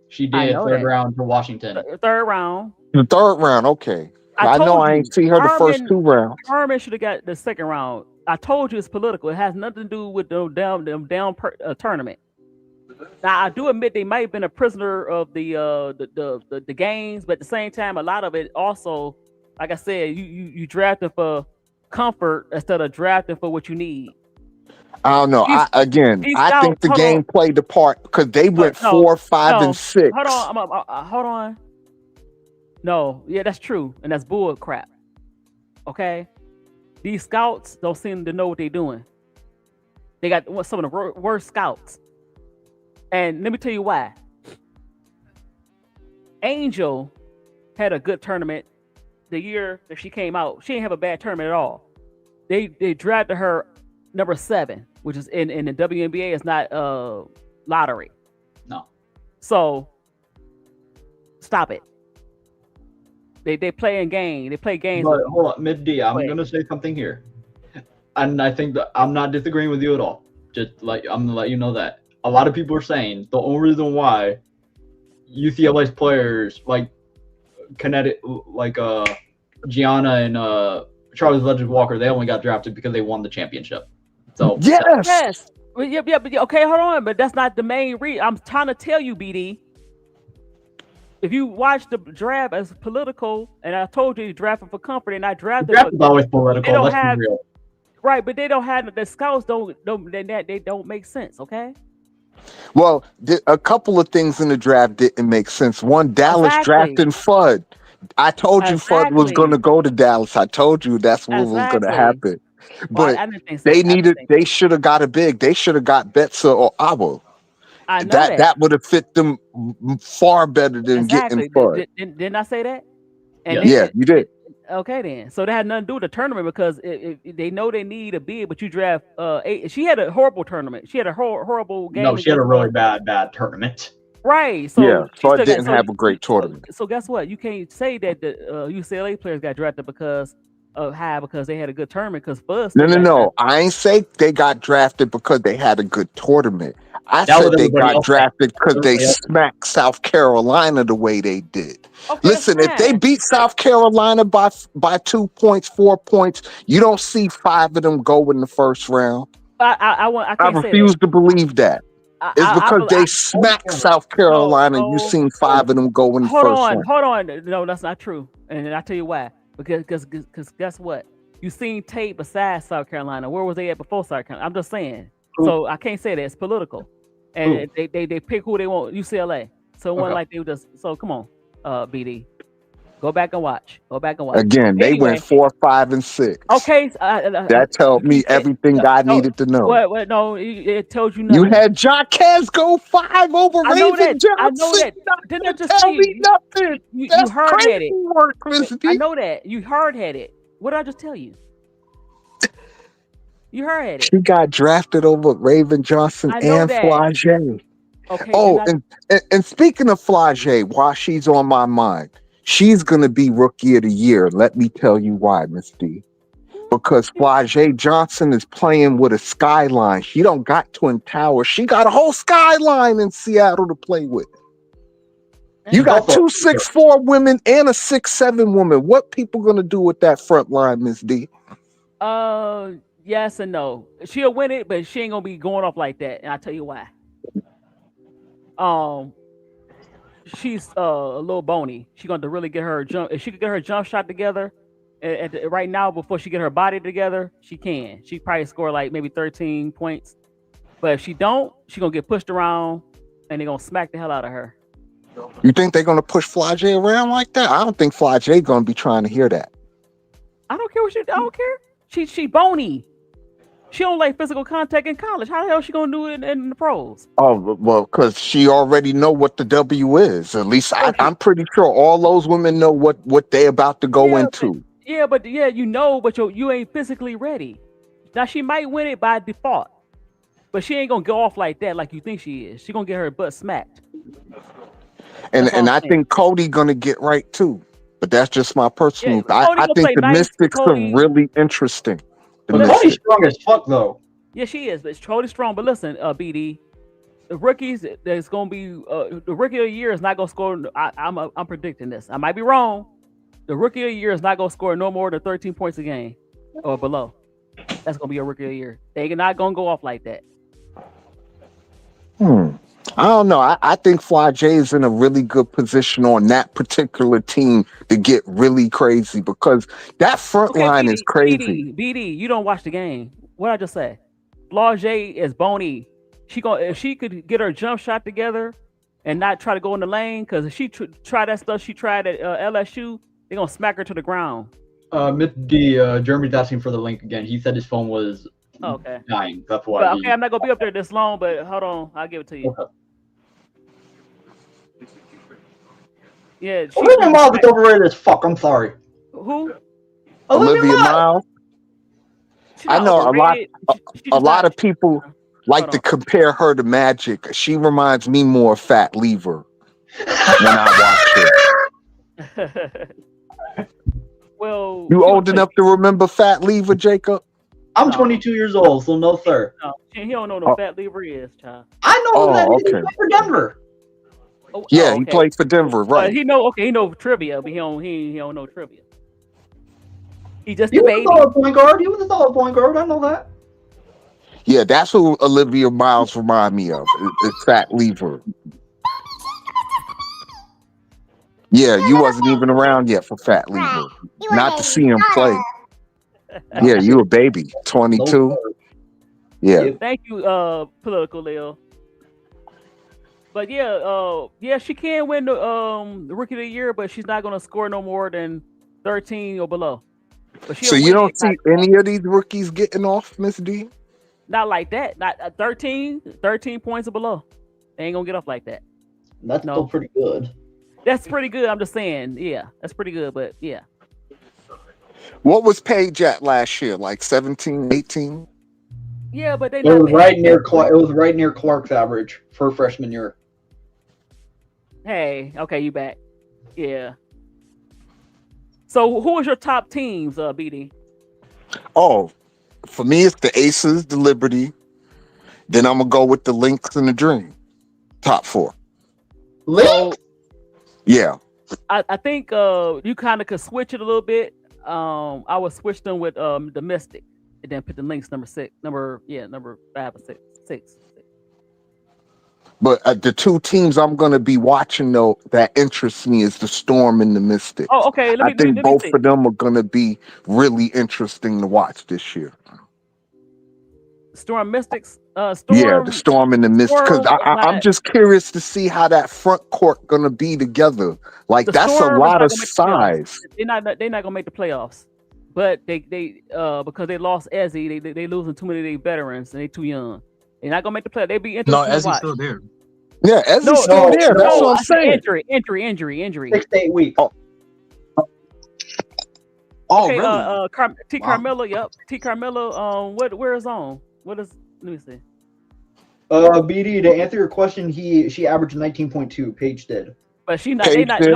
She did third round for Washington. Third round. The third round, okay. I know I ain't see her the first 2 rounds. Harmon should have got the second round. I told you it's political. It has nothing to do with the down tournament. Now I do admit they might have been a prisoner of the games, but at the same time, a lot of it also, like I said, you drafted for comfort instead of drafting for what you need. I don't know. I think the game played a part because they went 4, 5, and 6. Hold on. No, yeah, that's true, and that's bull crap. Okay, these scouts don't seem to know what they're doing. They got some of the worst scouts, and let me tell you why. Angel had a good tournament the year that she came out. She didn't have a bad tournament at all. They drafted her number 7, which is in the WNBA. It's not lottery. No. So stop it. They play in game. They play games. But hold on, Mid D. I'm gonna say something here, and I think that I'm not disagreeing with you at all. Just like I'm gonna let you know that a lot of people are saying the only reason why UCLA's players like Connecticut, like Gianna and Charles Legend Walker, they only got drafted because they won the championship. So yes. But okay, hold on, but that's not the main reason. I'm trying to tell you, BD. if you watch the draft as political, and I told you drafting for comfort, and I drafted. The draft is always political. They don't let's have be real. Right, but they don't have the scouts. They don't make sense. Okay. Well, a couple of things in the draft didn't make sense. One, Dallas drafting Fudd. I told you Fudd was going to go to Dallas. I told you that's what was going to happen. But I didn't think so. They should have got a big. They should have got Betsa or Abo. I know that would have fit them far better than getting Fudd. Didn't I say that? And yeah, you did. Okay, then. So that had nothing to do with the tournament because they know they need a bid, but you draft 8. She had a horrible tournament. She had a horrible game. No, she had a really bad tournament. Right. So Fudd didn't have a great tournament. So guess what? You can't say that the UCLA players got drafted because they had a good tournament because Fudd. No. I ain't say they got drafted because they had a good tournament. I said they got drafted because they smacked South Carolina the way they did. Okay, listen, if they beat South Carolina by 2 points, 4 points, you don't see 5 of them go in the first round. I refuse to believe that. It's because they smacked South Carolina. You seen 5 of them go in the first round. Hold on. No, that's not true. And I'll tell you why. Because guess what? You seen tape besides South Carolina. Where was they at before South Carolina? I'm just saying. So I can't say that. It's political. And they pick who they want, UCLA. So it wasn't like they were just. So come on, BD, go back and watch. Again. They went 4, 5, and 6. Okay, that told me everything I needed to know. What? No, it told you nothing. You had Jaquez go 5 over Raven Johnson. I know that. Didn't I just tell me nothing? You hard headed. I know that you hard headed. What did I just tell you? You heard it. She got drafted over Raven Johnson and Flage. Okay. And speaking of Flage, while she's on my mind, she's gonna be Rookie of the Year. Let me tell you why, Miss D. Because Flage Johnson is playing with a skyline. She don't got Twin Towers. She got a whole skyline in Seattle to play with. You got 2 6'4" women and a 6'7" woman. What people gonna do with that front line, Miss D? Yes and no. She'll win it, but she ain't gonna be going off like that. And I'll tell you why. She's a little bony. She's gonna really get her jump. If she could get her jump shot together, right now before she get her body together, she can. She probably score like maybe 13 points. But if she don't, she's gonna get pushed around, and they're gonna smack the hell out of her. You think they're gonna push Flage around like that? I don't think Flage gonna be trying to hear that. I don't care I don't care. She bony. She don't like physical contact in college. How the hell is she gonna do it in the pros? Oh well, because she already know what the W is. At least I'm pretty sure all those women know what they about to go into. But you ain't physically ready. Now she might win it by default, but she ain't gonna go off like that like you think she is. She gonna get her butt smacked. And I think Cody gonna get right too. But that's just my personal. I think the Mystics are really interesting. Cody's strong as fuck, though. Yeah, she is. But it's totally strong. But listen, BD, the rookies that's gonna be the Rookie of the Year is not gonna score. I'm predicting this. I might be wrong. The Rookie of the Year is not gonna score no more than 13 points a game or below. That's gonna be a Rookie of the Year. They're not gonna go off like that. I don't know. I think Flage is in a really good position on that particular team to get really crazy because that front line is crazy. BD, you don't watch the game. What did I just say? Flage is bony. If she could get her jump shot together and not try to go in the lane, because if she try that stuff she tried at LSU, they're gonna smack her to the ground. Jeremy's asking for the link again. He said his phone was dying. That's why. I'm not gonna be up there this long, but hold on, I'll give it to you. Okay. Yeah, Olivia Miles is overrated as fuck. I'm sorry. Who? Olivia Miles. I know a lot of people like to compare her to Magic. She reminds me more of Fat Lever when I watch her. Well, you old enough to remember Fat Lever, Jacob? I'm 22 years old, so no, sir. No, he don't know what Fat Lever is, child. I know that. He's for Denver. He played for Denver, right? He know trivia, but he don't know trivia. He just a solid point guard. He was a solid point guard. I know that. Yeah, that's who Olivia Miles remind me of. It's Fat Lever. Yeah, you wasn't even around yet for Fat Lever. Not to see him play. Yeah, you a baby. 22. Yeah. Thank you, political Leo. But yeah, she can win the rookie of the year, but she's not gonna score no more than 13 or below. But So you don't see any of these rookies getting off, Miss D? Not like that. Not 13 points or below. They ain't gonna get off like that. That's still pretty good. That's pretty good. I'm just saying, yeah, that's pretty good. But yeah. What was Paige at last year? Like 17, 18? Yeah, but it was right near Clark's average for freshman year. Hey, okay, you back. Yeah. So who is your top teams, BD? Oh, for me it's the Aces, the Liberty. Then I'm gonna go with the Lynx and the Dream. Top 4. Lynx? Yeah. I think you kind of could switch it a little bit. I would switch them with the Mystic and then put the Lynx number 5 or 6. But the two teams I'm going to be watching, though, that interests me is the Storm and the Mystic. Oh, okay. I think both of them are going to be really interesting to watch this year. Storm Mystics? Yeah, the Storm and the Mystic. Because I'm just curious to see how that front court going to be together. Like, that's a lot of size. They're not going to make the playoffs. But they because they lost Ezzy, they losing too many of their veterans and they too young. They're not gonna make the play. They be interesting. No, Ezzy's still there. Yeah, Ezzy's still there. That's what I'm saying. Injury. 6 to 8 weeks. Okay, really? T. Carmelo. Yep, T. Carmelo. Where is on? What is? Let me see. BD, to answer your question, she averaged 19.2. Paige did. But she not. Paige they not. did.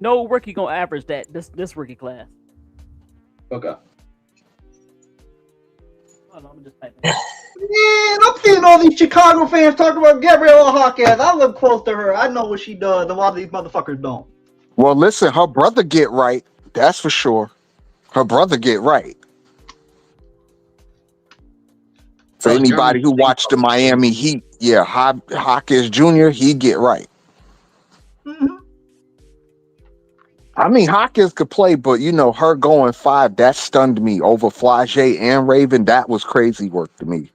No rookie gonna average that. This rookie class. Okay. Hold on, I'm just typing. Man, I'm seeing all these Chicago fans talking about Gabriella Hawkins. I live close to her. I know what she does. A lot of these motherfuckers don't. Well, listen, her brother get right. That's for sure. Her brother get right. For anybody who watched the Miami Heat, yeah, Hawkins Jr., he get right. Mm-hmm. I mean, Hawkins could play, but her going 5, that stunned me over Flage and Raven. That was crazy work to me.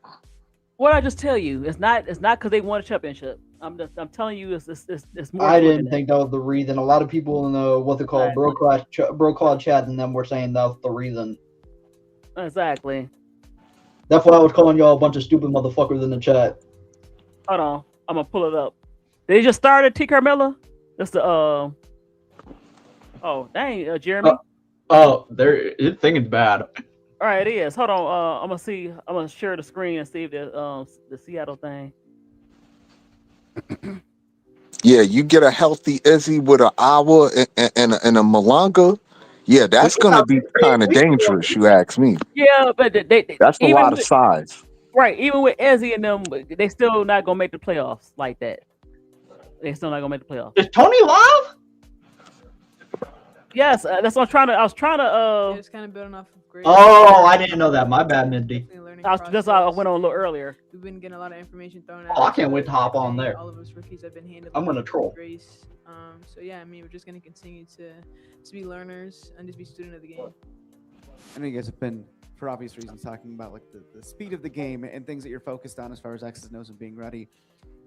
What I just tell you, it's not because they won a championship. I'm telling you, it's more. I didn't think that was the reason. A lot of people in the what's it called, bro cloud chat, and them were saying that's the reason. Exactly. That's why I was calling y'all a bunch of stupid motherfuckers in the chat. Hold on, I'm gonna pull it up. They just started T. Carmella. That's the Oh dang, Jeremy. This thing is bad. All right, it is. Hold on. I'm gonna share the screen and see if the Seattle thing. Yeah, you get a healthy Izzy with an Awa and a Malanga. Yeah, that's gonna be kind of dangerous. You ask me. Yeah, but that's a lot of size. Right, even with Ezzy and them, they still not gonna make the playoffs like that. They still not gonna make the playoffs. Is Tony live? Yes, that's what I was trying to. It's kind of building off of grades. Oh, I didn't know that. My bad, Mindy. That's why I went on a little earlier. We've been getting a lot of information thrown out. Oh, I can't wait to hop on there. All of us rookies have been handled. I'm gonna troll. Grace. So yeah, I mean, we're just gonna continue to be learners and just be student of the game. I know you guys have been, for obvious reasons, talking about like the speed of the game and things that you're focused on as far as X's and O's and being ready.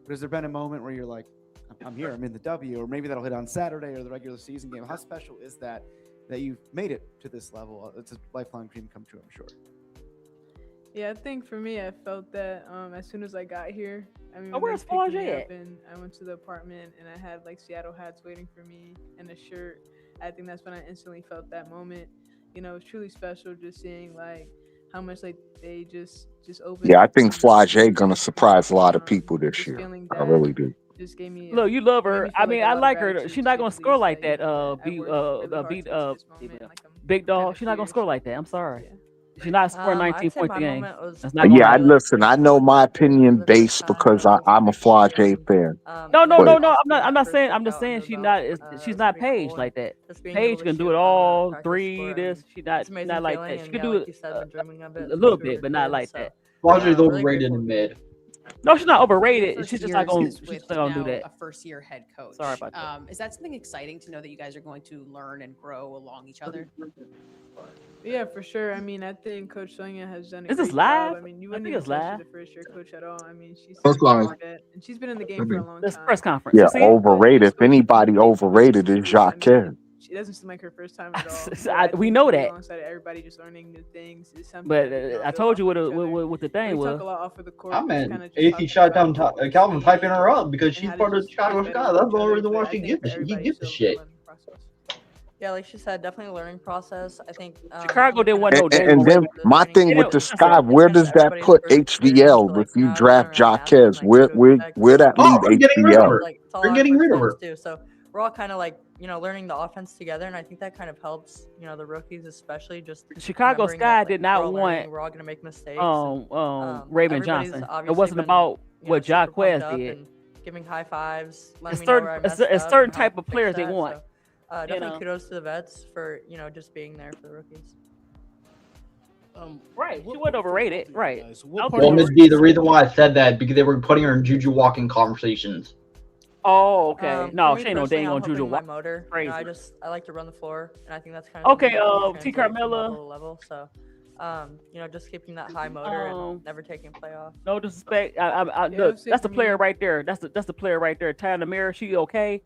But has there been a moment where you're like, I'm here, I'm in the W, or maybe that'll hit on Saturday or the regular season game? How special is that you've made it to this level? It's a lifelong dream come true, I'm sure. Yeah, I think for me, I felt that as soon as I got here. I mean, where's Flage at? And I went to the apartment and I had like Seattle hats waiting for me and a shirt. I think that's when I instantly felt that moment. You know, it's truly special just seeing like how much like they just opened. Yeah, I think Flage gonna surprise a lot of people this year. I really do. Just gave me. Look, you love her. I mean, I like her. She's not gonna score like that. Big Dog. She's not gonna score like that. I'm sorry. She's not scoring 19 points a game. I listen. I know my opinion based because I'm a Flage fan. No. I'm not saying. I'm just saying she's not Paige like that. Paige can do it all. Three. She's not like that. She can do it a little bit, but not like that. Flage is overrated in mid. No, she's not overrated. First She's just not years gonna. with She's not gonna do now that. a first-year head coach. Sorry about that. Is that something exciting to know that you guys are going to learn and grow along each other? Yeah, for sure. I mean, I think Coach Sonia has done a Is this great live? job. I mean, you I wouldn't think even it's say live. she's a first-year coach at all. I mean, she's That's live. and she's been in the game for a long This time. press conference. Yeah, You see it? overrated. If anybody overrated, is Jacques. She doesn't seem like her first time at all. We know that. Alongside everybody, just learning new things is something. But that, you know, I build told off you what of each other. what the thing We was. talk a lot off of the court. I just mean, kinda just AC talking shot down about what Calvin we typing see her up because and she's how to part of just Chicago get better Sky. with That's each the only other, reason but why I she think gives that he everybody's gives the still in the shit. learning process. Yeah, like she said, definitely a learning process. I think Chicago didn't want no And damn. then my thing with the Sky, where does that put HVL if you draft Jacques? Where that leave they're getting rid of her. HVL? Like, it's all They're on getting first rid of names her. too. So we're all kind of like, you know, learning the offense together, and I think that kind of helps, you know, the rookies especially. Just Chicago remembering Sky that, like, did not we're all learning, want we're all gonna make mistakes. Raven Everybody's Johnson. It obviously wasn't been, about you know, what super Jacques pumped up did. and giving high fives, It's letting me know where I messed up. it's certain and how I type can of fix players they that. want. So, you definitely know? kudos to the vets for, you know, just being there for the rookies. Right, she wasn't overrated. Right. Well, Ms. D, the reason why I said that because they were putting her in Juju walking conversations. Oh, okay. No, for me she ain't no personally, dang I'm on Juju. hoping my Walker. motor. You Crazy. know, I like to run the floor, and I think that's kind of Okay, something that T. can translate from Carmella. level to level. So, you know, just keeping that high motor and never taking play off. No disrespect. Look, that's the player right there. That's the player right there. Ty in the mirror, she okay,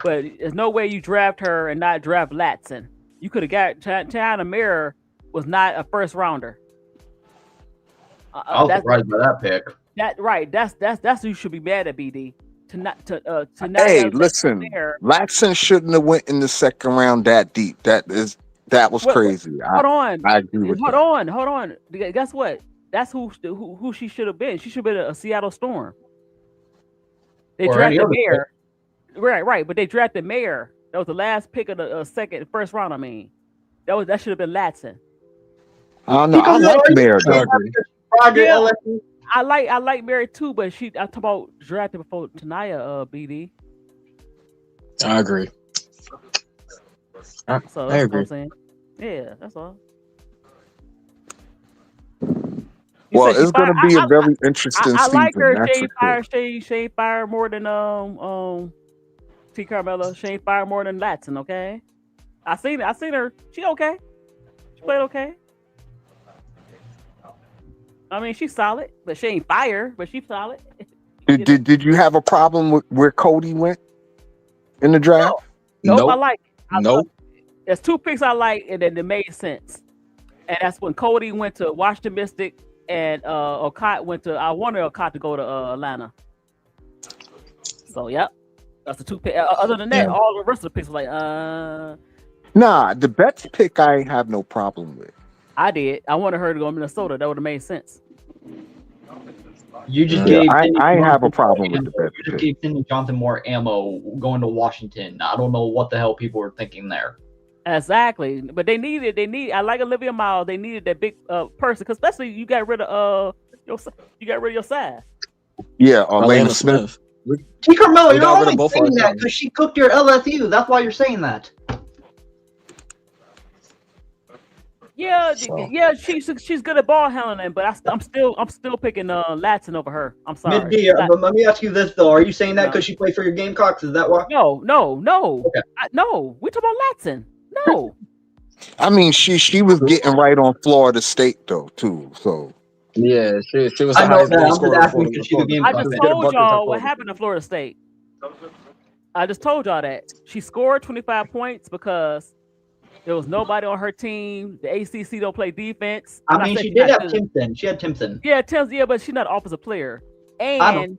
but there's no way you draft her and not draft Latson. You could have got Ty in the mirror was not a first rounder. I was surprised by that pick. That's who you should be mad at, BD. To not. Hey, listen, Latson shouldn't have went in the second round that deep. That was crazy. Hold on. I agree with that. Hold on. Guess what? That's who she should have been. She should have been a Seattle Storm. They drafted Mayer. Right. But they drafted Mayer. That was the last pick of the first round. I mean, that should have been Latson. I don't know. I like Mayer. I like Mary too, but I talk about drafted before Tanaya, BD. I agree. So I that's what agree. I'm saying. Yeah, that's all. Well, it's going to be a very interesting I like season. her. That's She for sure. She ain't fire more than T. Carmella. She ain't fire more than Latson. Okay, I seen her. She okay. She played okay. I mean, she's solid, but she ain't fire. But she's solid. Did you have a problem with where Cody went in the draft? Nope. I like. Nope. There's two picks I like, and then it made sense. And that's when Cody went to Washington Mystic, and Okot went to. I wanted Okot to go to Atlanta. So yep, that's the two picks. Other than that, all the rest of the picks were like, Nah, the Betts pick I have no problem with. I did. I wanted her to go to Minnesota. That would have made sense. You just gave. I have a problem with the Betts You just pick. gave Cindy Johnson more ammo going to Washington. I don't know what the hell people were thinking there. Exactly, but they needed. I like Olivia Miles. They needed that big person, because especially you got rid of your size. Yeah, Elena Smith. T. Carmella, you're got rid of only both saying our that teams. because she cooked your LSU. That's why you're saying that. Yeah, she's good at ball handling, but I'm still picking Latson over her. I'm sorry. Mid D, but let me ask you this though: are you saying that because she played for your Gamecocks? Is that why? No. Okay. No, we talking about Latson. No. I mean, she was getting right on Florida State though too. So Yeah, she was I the know highest that. goal I'm scorer just asking for because she's a the I Gamecock just fan. told y'all what happened to Florida State. I just told y'all that she scored 25 points because there was nobody on her team. The ACC don't play defense. I mean, she did have Timpson. She had Timpson. Yeah, but she's not an offensive player. And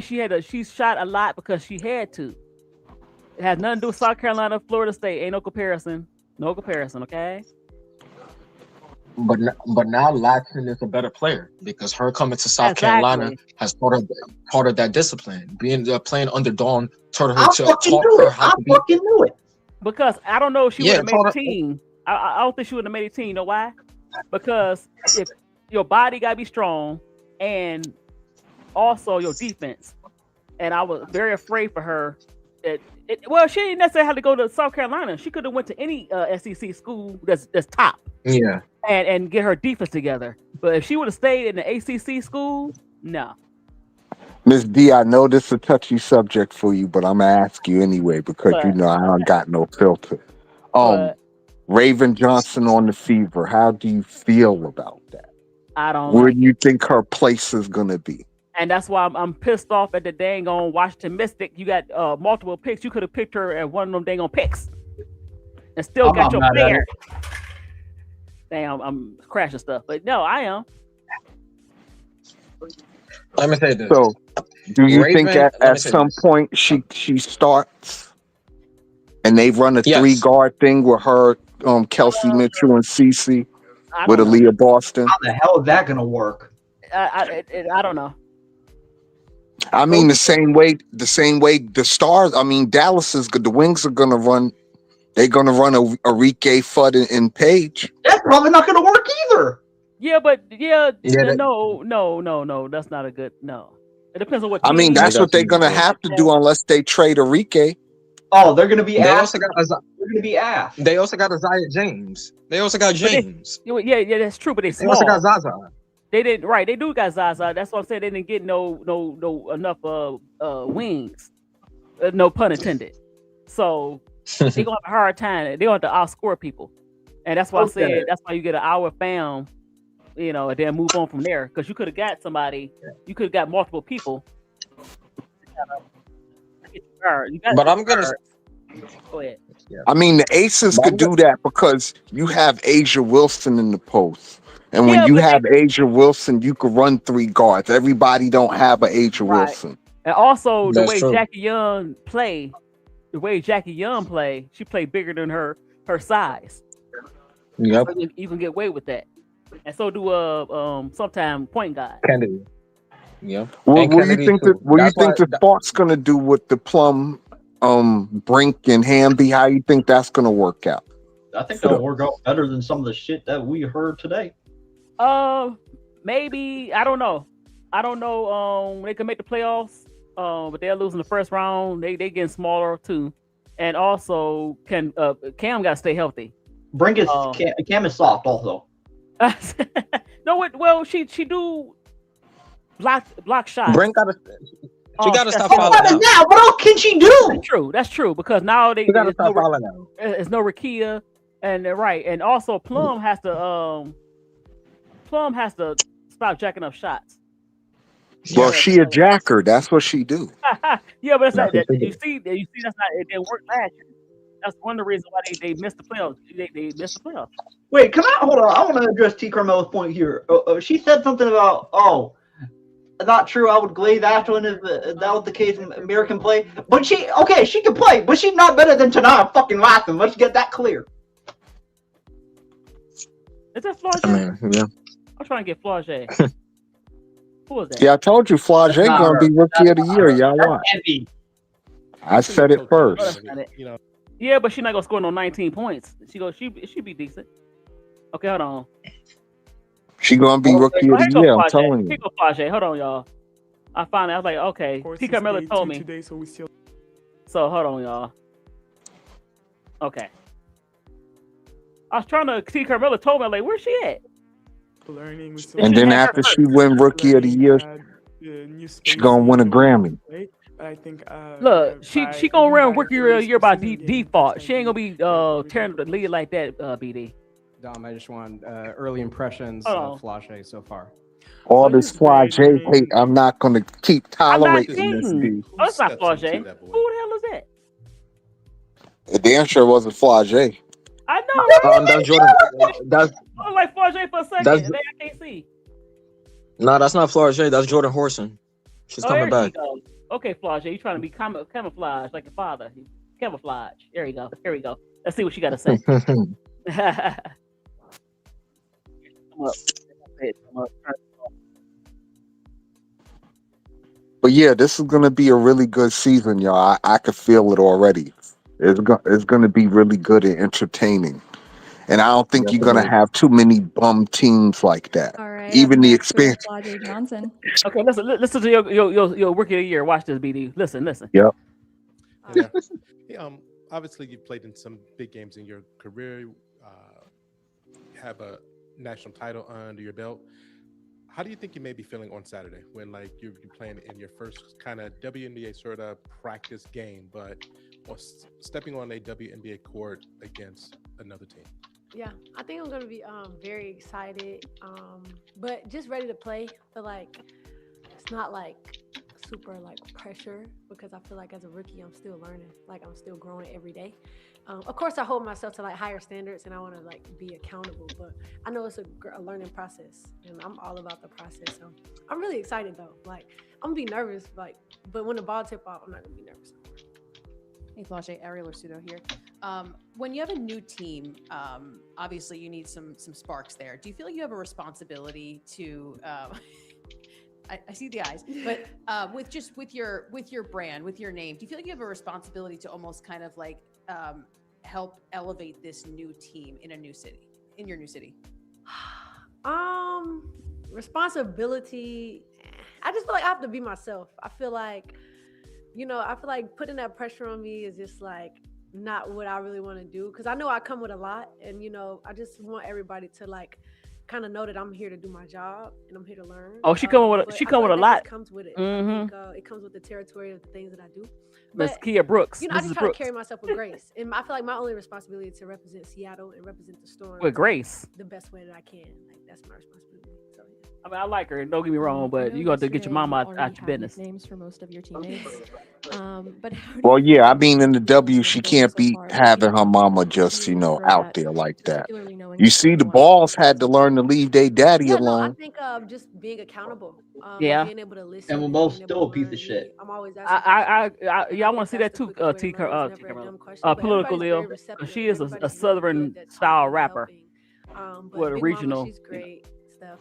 she shot a lot because she had to. It has nothing to do with South Carolina, Florida State. Ain't no comparison. No comparison, okay? But now Latson is a better player because her coming to South Carolina has taught her that discipline. Being playing under Dawn taught her how to be. fucking knew it. Because I don't know if she would have made a team. I don't think she would have made a team. You know why? Because if your body gotta be strong and also your defense. And I was very afraid for her that she didn't necessarily have to go to South Carolina. She could have went to any SEC school that's top. Yeah. And get her defense together. But if she would have stayed in the ACC school, no. Miss D, I know this is a touchy subject for you, but I'm gonna ask you anyway because you But know I don't got no filter. but Raven Johnson on the Fever. How do you feel about that? I don't Where like do it. you think her place is gonna be? And that's why I'm pissed off at the dang on Washington Mystic. You got multiple picks. You could have picked her at one of them dang on picks and still I'm got not your mad at player. it. Damn, I'm crashing stuff. But no, I am. Let me say this. So, do you think Raven, let me at say some this. point she starts and they run a Yes. 3-guard thing with her, Kelsey Mitchell and Cece I with don't know. Aaliyah Boston? How the hell is that gonna work? I don't know. I mean, the same way the Stars. I mean, Dallas is good. The Wings are gonna run. They're gonna run a Arike Fudd and Page. That's probably not gonna work either. Yeah, but Yeah, that- no. That's not a good no. It depends on what I team. mean, that's what they're gonna have to do unless they trade Arike. Oh, they're gonna be They asked. also got They're gonna be asked. They also got Isaiah James. They also got James. Yeah, that's true. But They small. also got Zaza. They didn't right. They do got Zaza. That's what I'm saying. They didn't get no enough wings. No pun intended. So they gonna have a hard time. They gonna have to outscore people, and that's why I said that's why you get an hour fam, and then move on from there. Because you could have got somebody. You could have got multiple people. But I'm gonna. Go ahead. I mean, the Aces could do that because you have Asia Wilson in the post. And when you have Asia Wilson, you could run 3 guards. Everybody don't have an Asia Wilson. And also That's the way true. Jackie Young play, she played bigger than her size. Yep. So you can get away with that. And so do sometime point guard. Kennedy. Yep. What do you think the Sparks gonna do with the Plum, Brink and Hamby? How you think that's gonna work out? I think that'll work out better than some of the shit that we heard today. Maybe I don't know. They can make the playoffs. But they're losing the first round. They getting smaller too, and also Cam got to stay healthy. Brink is Cam is soft also. No, well she do block shots. Brink got to. She got to stop What fouling out. now? What else can she do? That's true because now She got to stop fouling out. it's no Rakia, and they're right, and also Plum has to stop jacking up shots. Well, she a jacker. That's what she do. Yeah, but it's not, you see that's not it didn't work last year. That's one of the reasons why they missed the playoffs. They missed the playoffs. Wait, hold on. I want to address T. Carmelo's point here. She said something about not true. I would glaze Ashland if that was the case in American play. But she can play, but she's not better than Tanara fucking Watson. Let's get that clear. Is that Flage? Yeah. I'm trying to get Flage. Who was that? Yeah, I told you Flage gonna be rookie of the year. Y'all watch. I said it first. Yeah, but she's not gonna score no 19 points. She be decent. Okay, hold on. She gonna be rookie of the year. I'm telling Here you. go Flage. Hold on, y'all. I finally, I was like, okay. T. Carmelo told me. Today, so we still. So hold on, y'all. Okay. I was trying to. T. Carmelo told me, like, where's she at? Learning. And then after she win rookie of the year, she gonna win a Grammy. I think. Look, she gonna run rookie of the year by default. She ain't gonna be tearing the lead like that. BD. Dom, I just want early impressions of Flage so far. All this Flage hate, I'm not gonna keep tolerating this hating. dude. Oh, it's not Flage. Who the hell is that? The damn sure wasn't Flage. I know. That's Jordan. That's I was like Flage for a second, That's- and then I can't see. no, that's not Flage. That's Jordan Horson. She's coming there back. you go. Okay, Flage, you trying to be camouflage like your father. Camouflage. There you go. Here we go. Let's see what she got to say. But yeah, this is gonna be a really good season, y'all. I could feel it already. It's gonna be really good and entertaining. And I don't think you're gonna have too many bum teams like that. All right. Even up the next we have expansion. Flage Johnson. Okay, listen to your rookie of the year. Watch this, BD. Listen. Yep. Yeah, obviously, you've played in some big games in your career. Have a national title under your belt. how do you think you may be feeling on Saturday when like you're playing in your first kind of WNBA sort of practice game, but stepping on a WNBA court against another team? Yeah, I think I'm gonna be very excited, but just ready to play. I feel like it's not like super like pressure because I feel like as a rookie I'm still learning, like I'm still growing every day. Of course I hold myself to like higher standards and I want to like be accountable, but I know it's a learning process and I'm all about the process. So I'm really excited though. Like I'm gonna be nervous, like, but when the ball tip off, I'm not gonna be nervous. Hey, Flage, Ariel Orsuto here. When you have a new team, obviously you need some sparks there. Do you feel like you have a responsibility to? I see the eyes, but with your brand, with your name, do you feel like you have a responsibility to almost kind of like help elevate this new team in your new city? Responsibility. I just feel like I have to be myself. I feel like putting that pressure on me is just like not what I really want to do because I know I come with a lot, and I just want everybody to like kind of know that I'm here to do my job and I'm here to learn. Oh, she come with a lot. It comes with it. Mm-hmm. I think, it comes with the territory of the things that I do. Miss Kia Brooks. I just try to carry myself with grace, and I feel like my only responsibility is to represent Seattle and represent the Storm with grace, the best way that I can. Like that's my responsibility. So yeah. I mean, I like her. Don't get me wrong, but you got to get your mama out your business. Names for most of your teammates. But well, yeah, I mean, in the W, she can't be having her mama just out there like that. You see, the Balls had to learn to leave their daddy alone. I think just being accountable. Being able to listen. And we're both still a piece of shit. I'm always I want to see that too. Political Lil. She is a Southern style rapper. With a regional. She's great stuff.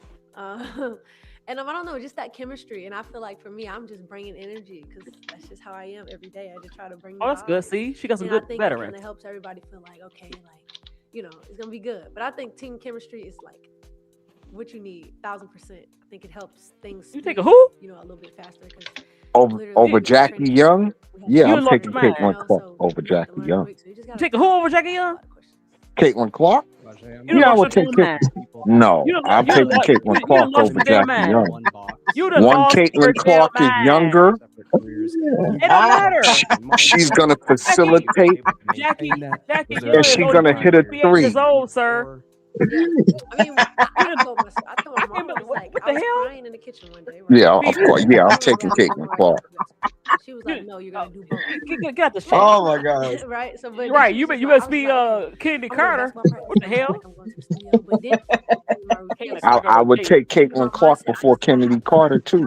And I don't know, just that chemistry. And I feel like for me, I'm just bringing energy because that's just how I am every day. I just try to bring. Oh, that's good. See, she got some good veterans. And it helps everybody feel like, okay, like, it's gonna be good. But I think team chemistry is like what you need, 1,000%. I think it helps things. You take a who? A little bit faster. Over Jackie Young? Yeah, I'm taking Caitlin Clark over Jackie Young. You take a who over Jackie Young? Caitlin Clark? Yeah, I would take No, I'm taking Caitlin Clark over Jackie Young. One Caitlin Clark is younger. It don't matter. She's gonna facilitate. Jackie and she's gonna hit a 3. Years old, sir. Yeah. I mean, I told my mom, I was crying in the kitchen one day. Right? Yeah, of course. Yeah, I'm taking Caitlin Clark. She was like, "No, you're gonna do both." Get out the shit. Oh my god! Right. So, but right, you must be Kennedy Carter. What the hell? I would take Caitlin Clark before Kennedy Carter too.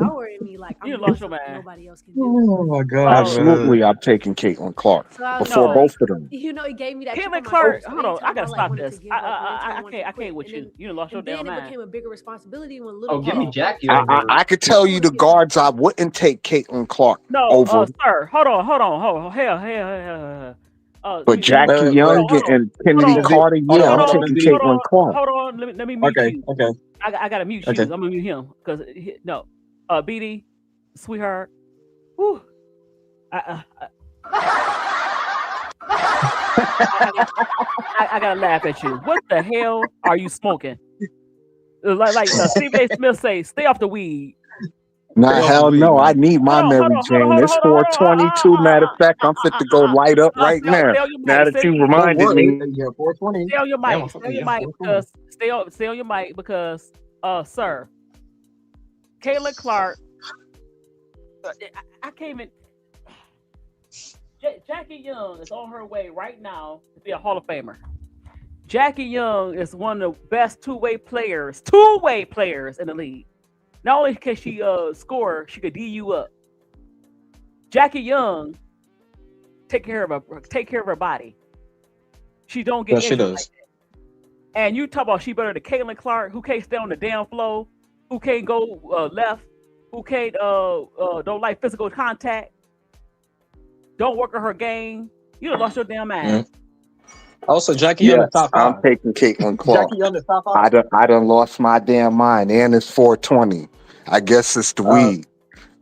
You lost your man. Nobody else can do. Oh my god! Absolutely, I'm taking Caitlin Clark before both of them. It gave me that. Caitlin Clark. Hold on, I gotta stop this. I can't with you. You lost your damn mind. It became a bigger responsibility when little. Oh, give me Jackie. I could tell you the guards I wouldn't take Caitlin Clark over. Sir, hold on. Hell. But Jackie Young and Kennedy Carter, yeah, I'm taking Caitlin Clark. Hold on, let me mute you. Okay. I gotta mute you. I'm gonna mute him because BD, sweetheart. Whew. I gotta laugh at you. What the hell are you smoking? Like Stephen A. Smith say, stay off the weed. Nah, hell no. I need my Mary Jane. It's 422. Matter of fact, I'm fit to go light up right now. Now that you reminded me. Yeah, 420. Stay on your mic. Stay on your mic because, sir, Caitlin Clark. I came in. Jackie Young is on her way right now to be a Hall of Famer. Jackie Young is one of the best two-way players in the league. Not only can she score, she could D you up. Jackie Young take care of her body. She don't get injured like that. And you talk about she better than Caitlin Clark, who can't stay on the damn floor, who can't go left, who can't don't like physical contact, don't work on her game. You done lost your damn mind. Also, Jackie on the top 5. I'm taking Caitlin Clark. Jackie on the top 5. I done lost my damn mind, and it's 420. I guess it's the weed.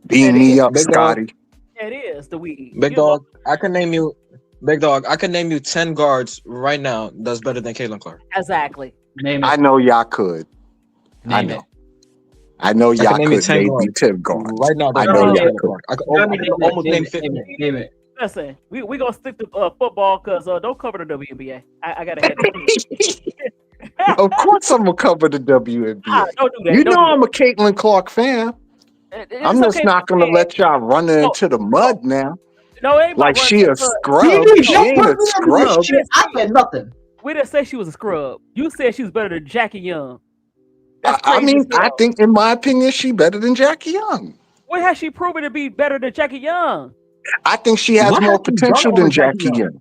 Beam me up, Scotty. It is the weed. Big dog, I can name you 10 guards right now that's better than Caitlin Clark. Exactly. Name it. I know y'all could. I know. I know I y'all can name you could 10 name guards. 10 guards. Right now, I that's know better than y'all Caitlin could. Clark. I could almost name 50. Name it. Listen, we gonna stick to football because don't cover the WNBA. I got a headache. Of course, I'm gonna cover the WNBA. Don't do that. You Don't know do I'm a Caitlin Clark fan. I'm It's just okay. not gonna let y'all run her into the mud now. No, it ain't Like about running she to a the mud. scrub. She ain't a scrub. I said nothing. We didn't say she was a scrub. You said she was better than Jackie Young. That's I crazy. mean, I think in my opinion, she better than Jackie Young. What has she proven to be better than Jackie Young? I think she has more potential than Jackie Young.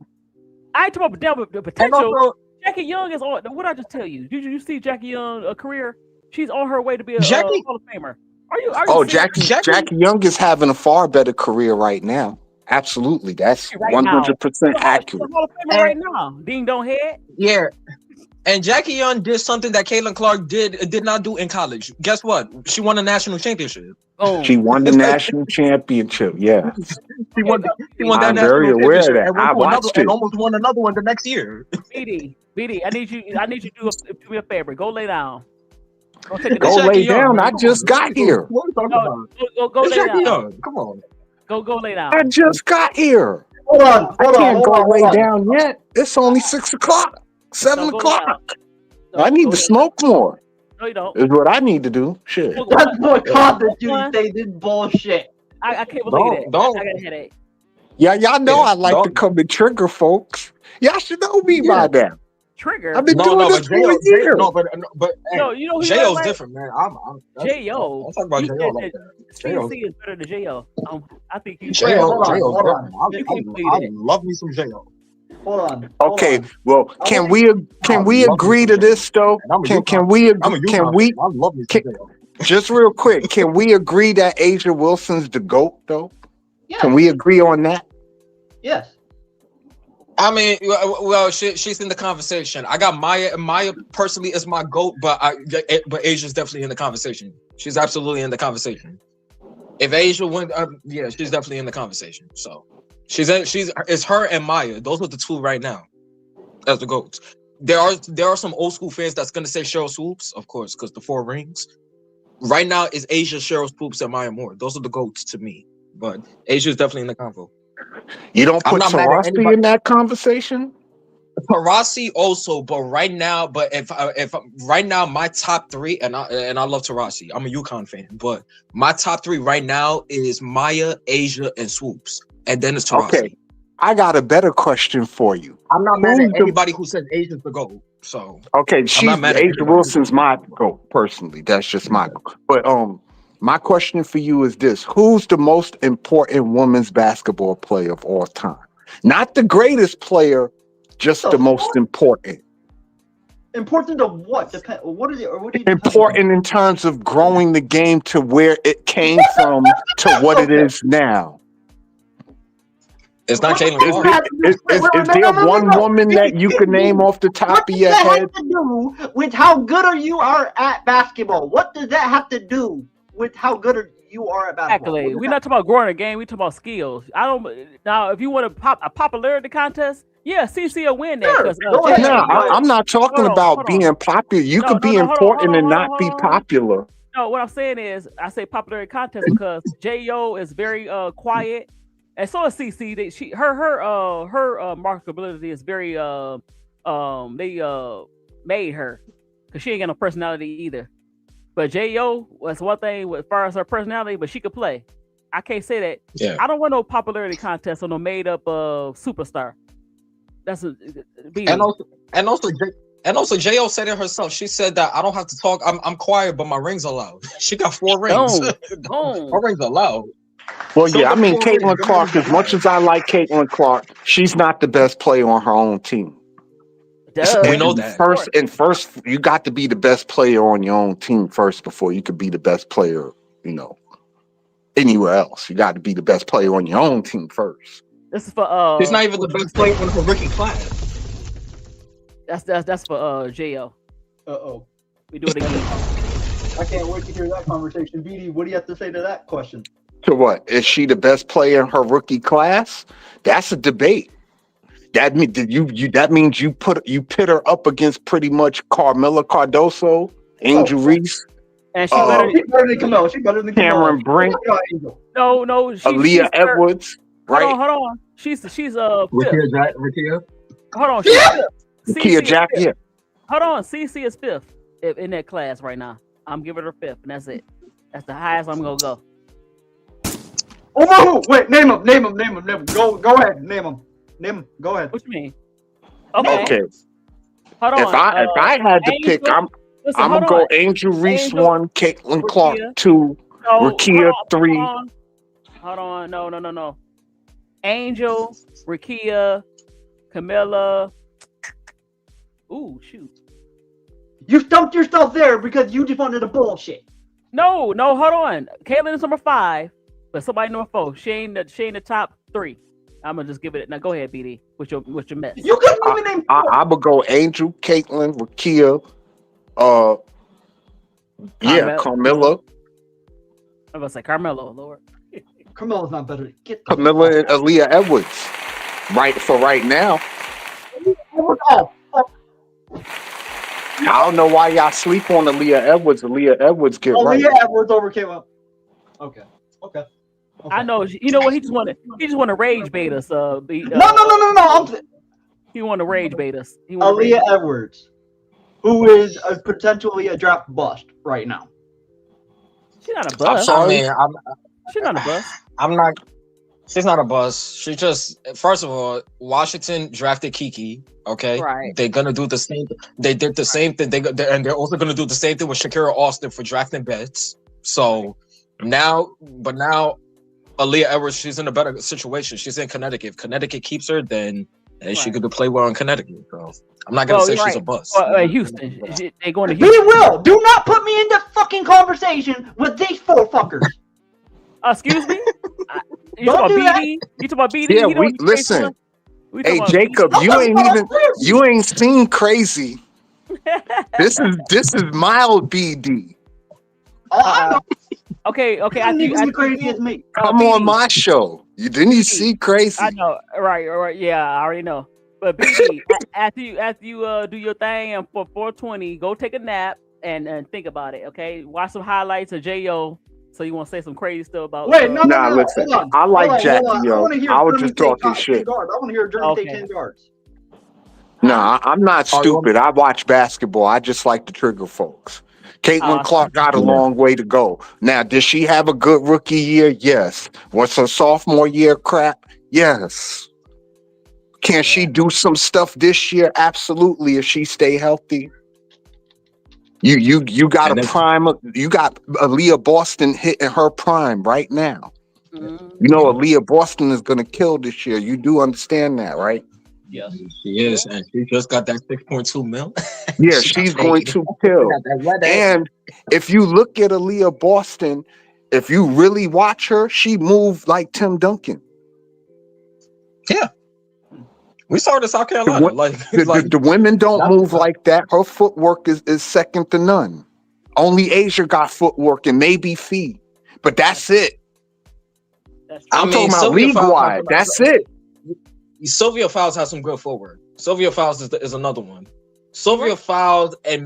I ain't talking about the potential. Jackie Young is on. What I just tell you? Did you see Jackie Young career? She's on her way to be a Hall of Famer. Are you? Oh, serious? Jackie Young is having a far better career right now. Absolutely, that's 100% accurate. She's a Hall of Famer right now. Ding dong head. Yeah. And Jackie Young did something that Caitlin Clark did not do in college. Guess what? She won a national championship. Oh. She won the national championship. Yeah, She won that I'm national very aware of championship that. and I went to watched and it. almost won another one the next year. BD, I need you to do me a favor. Go lay down. Go take a Go nap. lay down. I just got here. What are we talking about? Go It's lay Jackie down. Young. Come on. Go lay down. I just got here. Hold on. I can't go lay down yet. It's only 6 o'clock, 7 go o'clock. No, I need go to lay smoke more. No, you don't. Is what I need to do. Shit. That's what content you say. This bullshit. I can't believe it. Don't. I got a headache. Yeah, y'all know I like to come and trigger folks. Y'all should know me by now. Trigger. I've been doing this for a year. But hey, you know who J.O.'s like? different, man. J.O. I'm talking about You J.O. said like that that. J.O. CC is better than J.O. I think you. J.O. I love me some J.O. Hold on. Okay, well, can we agree to this though? Can we just real quick? Can we agree that Asia Wilson's the GOAT though? Yes. Can we agree on that? Yes. I mean, well, she's in the conversation. I got Maya. Maya personally is my GOAT, but Asia's definitely in the conversation. She's absolutely in the conversation. If Asia wins, yeah, she's definitely in the conversation. So it's her and Maya. Those are the two right now as the GOATs. There are some old school fans that's gonna say Cheryl Swoops, of course, because the 4 rings. Right now is Asia, Cheryl Swoops, and Maya Moore. Those are the GOATs to me. But Asia's definitely in the convo. You don't put Taurasi in that conversation? Taurasi also, but right now, if right now my top 3, and I love Taurasi. I'm a UConn fan, but my top 3 right now is Maya, Asia, and Swoops, and then it's Taurasi. Okay, I got a better question for you. I'm not mad at anybody who says Asia's the GOAT. So okay, Asia Wilson's my GOAT personally. That's just my GOAT. But my question for you is this: who's the most important women's basketball player of all time? Not the greatest player, just the most important. Important to what? What is it? Or what are you important in terms of growing the game to where it came from to what it is now. It's not Caitlin Clark. Is there one woman that you can name off the top of your head? What does that have to do with how good you are at basketball? What does that have to do with how good you are at basketball? Exactly. We're not talking about growing a game. We're talking about skills. Now. If you want a popularity contest, yeah, CC will win that. I'm not talking about being popular. You could be important and not be popular. No, what I'm saying is, I say popularity contest because J.O. is very quiet, and so is CC. Her marketability is very they made her because she ain't got no personality either. But J.O. was one thing as far as her personality, but she could play. I can't say that. Yeah. I don't want no popularity contest or no made up superstar. That's and also J.O. said it herself. She said that I don't have to talk. I'm quiet, but my rings are loud. She got 4 rings. Her rings are loud. Well, yeah, I mean, Caitlin Clark, as much as I like Caitlin Clark, she's not the best player on her own team. We know that. First, you got to be the best player on your own team first before you could be the best player, anywhere else. You got to be the best player on your own team first. This is for He's not even the best player in her rookie class. That's for J.O. Uh-oh. We do it again. I can't wait to hear that conversation. BD, what do you have to say to that question? To what? Is she the best player in her rookie class? That's a debate. That means you pit her up against pretty much Carmela Cardoso, Angel Reese. And she's better than Camilla. She's better than Cameron Brink. No, she's Aaliyah Edwards. Right. Hold on. She's fifth. Rakia. Hold on. Rakia Jack. Yeah. Hold on. CC is fifth in that class right now. I'm giving her fifth, and that's it. That's the highest I'm gonna go. Oh, wait, name him. Go ahead, name him. Go ahead. What you mean? Okay. Hold on. If I had to pick, I'm gonna go Angel Reese 1, Caitlin Clark 2, Rakia 3. Hold on. No. Angel, Rakia, Camilla. Ooh, shoot. You stumped yourself there because you just wanted to bullshit. No, hold on. Caitlin is number 5, but somebody number 4. She ain't the top 3. I'm gonna just give it. Now go ahead, BD. With your mess. You couldn't even name. I'm gonna go Angel, Caitlin, Rakia, Carmilla. I'm gonna say Carmelo, Lord. Carmella's not better. Camilla and Aaliyah Edwards. Right now. I don't know why y'all sleep on Aaliyah Edwards. Aaliyah Edwards get right. Aaliyah Edwards overcame up. Okay. I know. You know what? He just want to rage bait us. No. He want to rage bait us. Aaliyah Edwards, who is potentially a draft bust right now. She's not a bust. She's not a bust. She's not a bust. She just, first of all, Washington drafted Kiki. Okay, right. They're gonna do the same. They did the same thing. They're also gonna do the same thing with Shakira Austin for drafting Betts. So now Aaliyah Edwards, she's in a better situation. She's in Connecticut. If Connecticut keeps her, then she could play well in Connecticut. So I'm not gonna say she's a bust. Houston, they're going to Houston. We will. Do not put me in the fucking conversation with these 4 fuckers. Excuse me. You talking about BD? You talking about BD? Yeah, listen. Hey Jacob, you ain't seen Crazy. This is mild BD. Okay. Crazy as me. Come on my show. You see Crazy? I know. Right. Yeah, I already know. But BD, after you do your thing and for 420, go take a nap and think about it. Okay, watch some highlights of Jo. So you want to say some crazy stuff about? Listen. I like Jackie, yo. I was just talking shit. I want to hear Jeremy take 10 guards. Nah, I'm not stupid. I watch basketball. I just like to trigger folks. Caitlin Clark got a long way to go. Now, did she have a good rookie year? Yes. Was her sophomore year crap? Yes. Can she do some stuff this year? Absolutely, if she stay healthy. You got a prime. You got Aaliyah Boston hitting her prime right now. Mm-hmm. You know Aaliyah Boston is gonna kill this year. You do understand that, right? Yes, she is, and she just got that 6.2 mil. Yeah, she's going to kill. And if you look at Aaliyah Boston, if you really watch her, she moved like Tim Duncan. Yeah. We saw it in South Carolina. The women don't move like that. Her footwork is second to none. Only Asia got footwork and maybe Fee. But that's it. I'm talking about league-wide. That's it. Sylvia Fowles has some good footwork. Sylvia Fowles is another one. Sylvia Fowles. I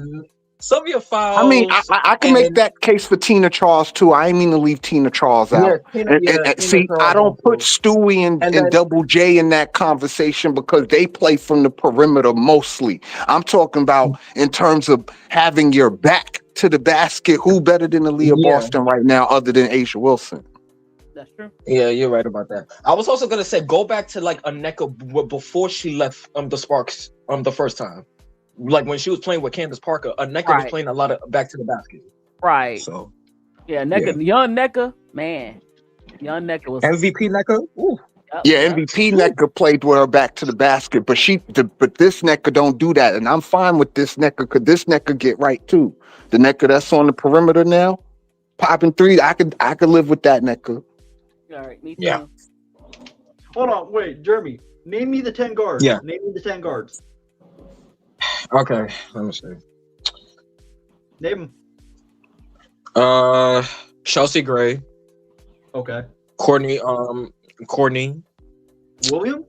mean, I can make that case for Tina Charles too. I ain't mean to leave Tina Charles out. See, I don't put Stewie and Double J in that conversation because they play from the perimeter mostly. I'm talking about in terms of having your back to the basket. Who better than Aaliyah Boston right now, other than Asia Wilson? That's true. Yeah, you're right about that. I was also gonna say go back to like Aneka before she left the Sparks the first time. Like when she was playing with Candace Parker, Aneka was playing a lot of back to the basket. Right. So young Neka, man. Young Neka was MVP Neka. Ooh. Yeah, MVP Neka played with her back to the basket, but this Neka don't do that, and I'm fine with this Neka because this Neka get right too. The Neka that's on the perimeter now, popping three, I could live with that Neka. All right, me too. Yeah. Hold on, wait, Jeremy. Name me the 10 guards. Yeah. Name me the 10 guards. Okay, let me see. Name them. Chelsea Gray. Okay. Courtney. Williams?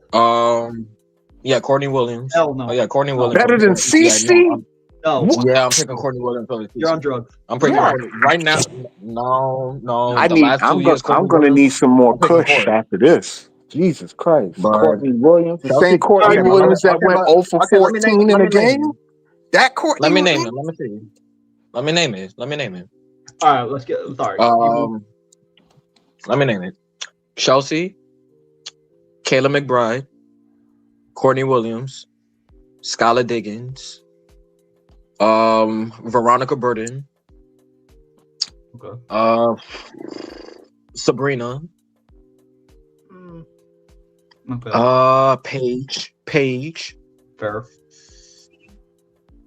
Yeah, Courtney Williams. Hell no. Oh yeah, Courtney Williams. Better than CC? No. Yeah, I'm picking Courtney Williams over You're on drugs. I'm picking Yeah. Courtney right now. No. I The need. last 2 I'm years, gonna Courtney need Williams. some more I'm picking Kush Courtney. after this. Jesus Christ, But Courtney Williams, the same Chelsea. Courtney Okay, but Williams that went 0 for okay, let me 14 in a game. it. That Courtney Let me name Williams. it. Let me see. Let me name it. Let me name it. All right, let's get. Sorry. Let me name it. Chelsea, Kayla McBride, Courtney Williams, Skylar Diggins, Veronica Burton, Okay. Sabrina, Okay. Paige. Fair.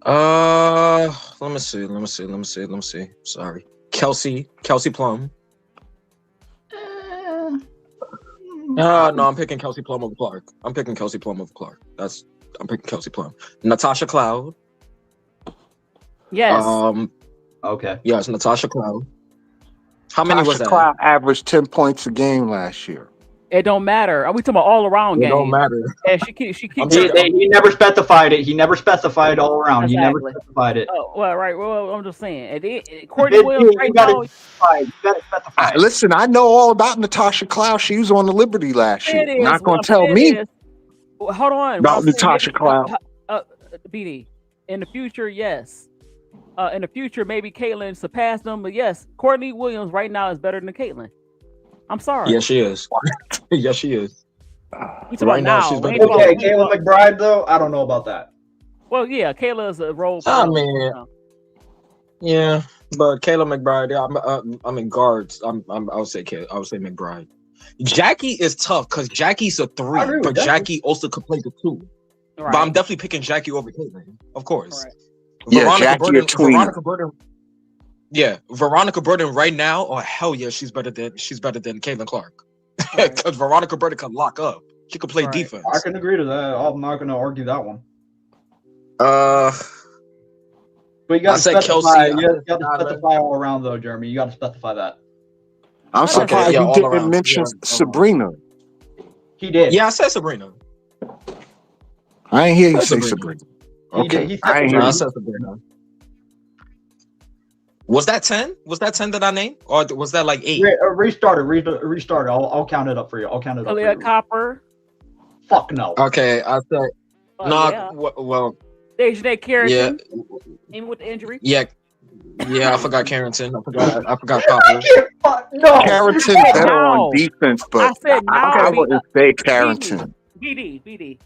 Let me see. Sorry. Kelsey Plum. No, I'm picking Kelsey Plum over Clark. I'm picking Kelsey Plum. Natasha Cloud. Yes. Okay. Yes, Natasha Cloud. How many was that? Cloud averaged 10 points a game last year. It don't matter. Are we talking about all around It game? don't matter. And she keeps. He never specified it. He never specified all around. Exactly. He never specified it. Oh, well, right. Well, I'm just saying. Courtney Williams right now. You gotta specify. Listen, I know all about Natasha Cloud. She was on the Liberty last year. It is. Not What gonna I'm tell saying me is- hold on. about Natasha Cloud. BD. In the future, yes. In the future, maybe Caitlyn surpassed them, but yes, Courtney Williams right now is better than Caitlyn. I'm sorry. Yes, she is. Yes, she is. We talking about now. she's better. Okay, Kayla McBride though, I don't know about that. Well, yeah, Kayla is a role. I mean, yeah, but Kayla McBride. I mean, guards. I would say McBride. Jackie is tough because Jackie's a 3, but Jackie also could play the 2. Right. But I'm definitely picking Jackie over Caitlyn, of course. Right. Yeah, Jackie a tweener. Veronica Burton right now. Oh hell yeah, she's better than Caitlyn Clark. Because Veronica Burton can lock up. She can play defense. I can agree to that. I'm not gonna argue that one. But you gotta said specify. Kelsey, You gotta specify all around though, Jeremy. You gotta specify that. I'm surprised you all didn't around. mention Yeah, Sabrina. He did. Yeah, I said Sabrina. I ain't hear you Said say Sabrina. Sabrina. Okay, He I ain't hear I you. said Sabrina. Was that 10? Was that 10 that I named, or was that like 8? Restart it. I'll count it up for you. I'll count it up. Talia Copper. Fuck no. Okay, I said no. Yeah. Well, Dejanay Carrington. yeah, Even with the injury. yeah. I forgot Carrington. I forgot Copper. No. Carrington I said better now. on defense, but I said now. I wouldn't say Carrington. BD.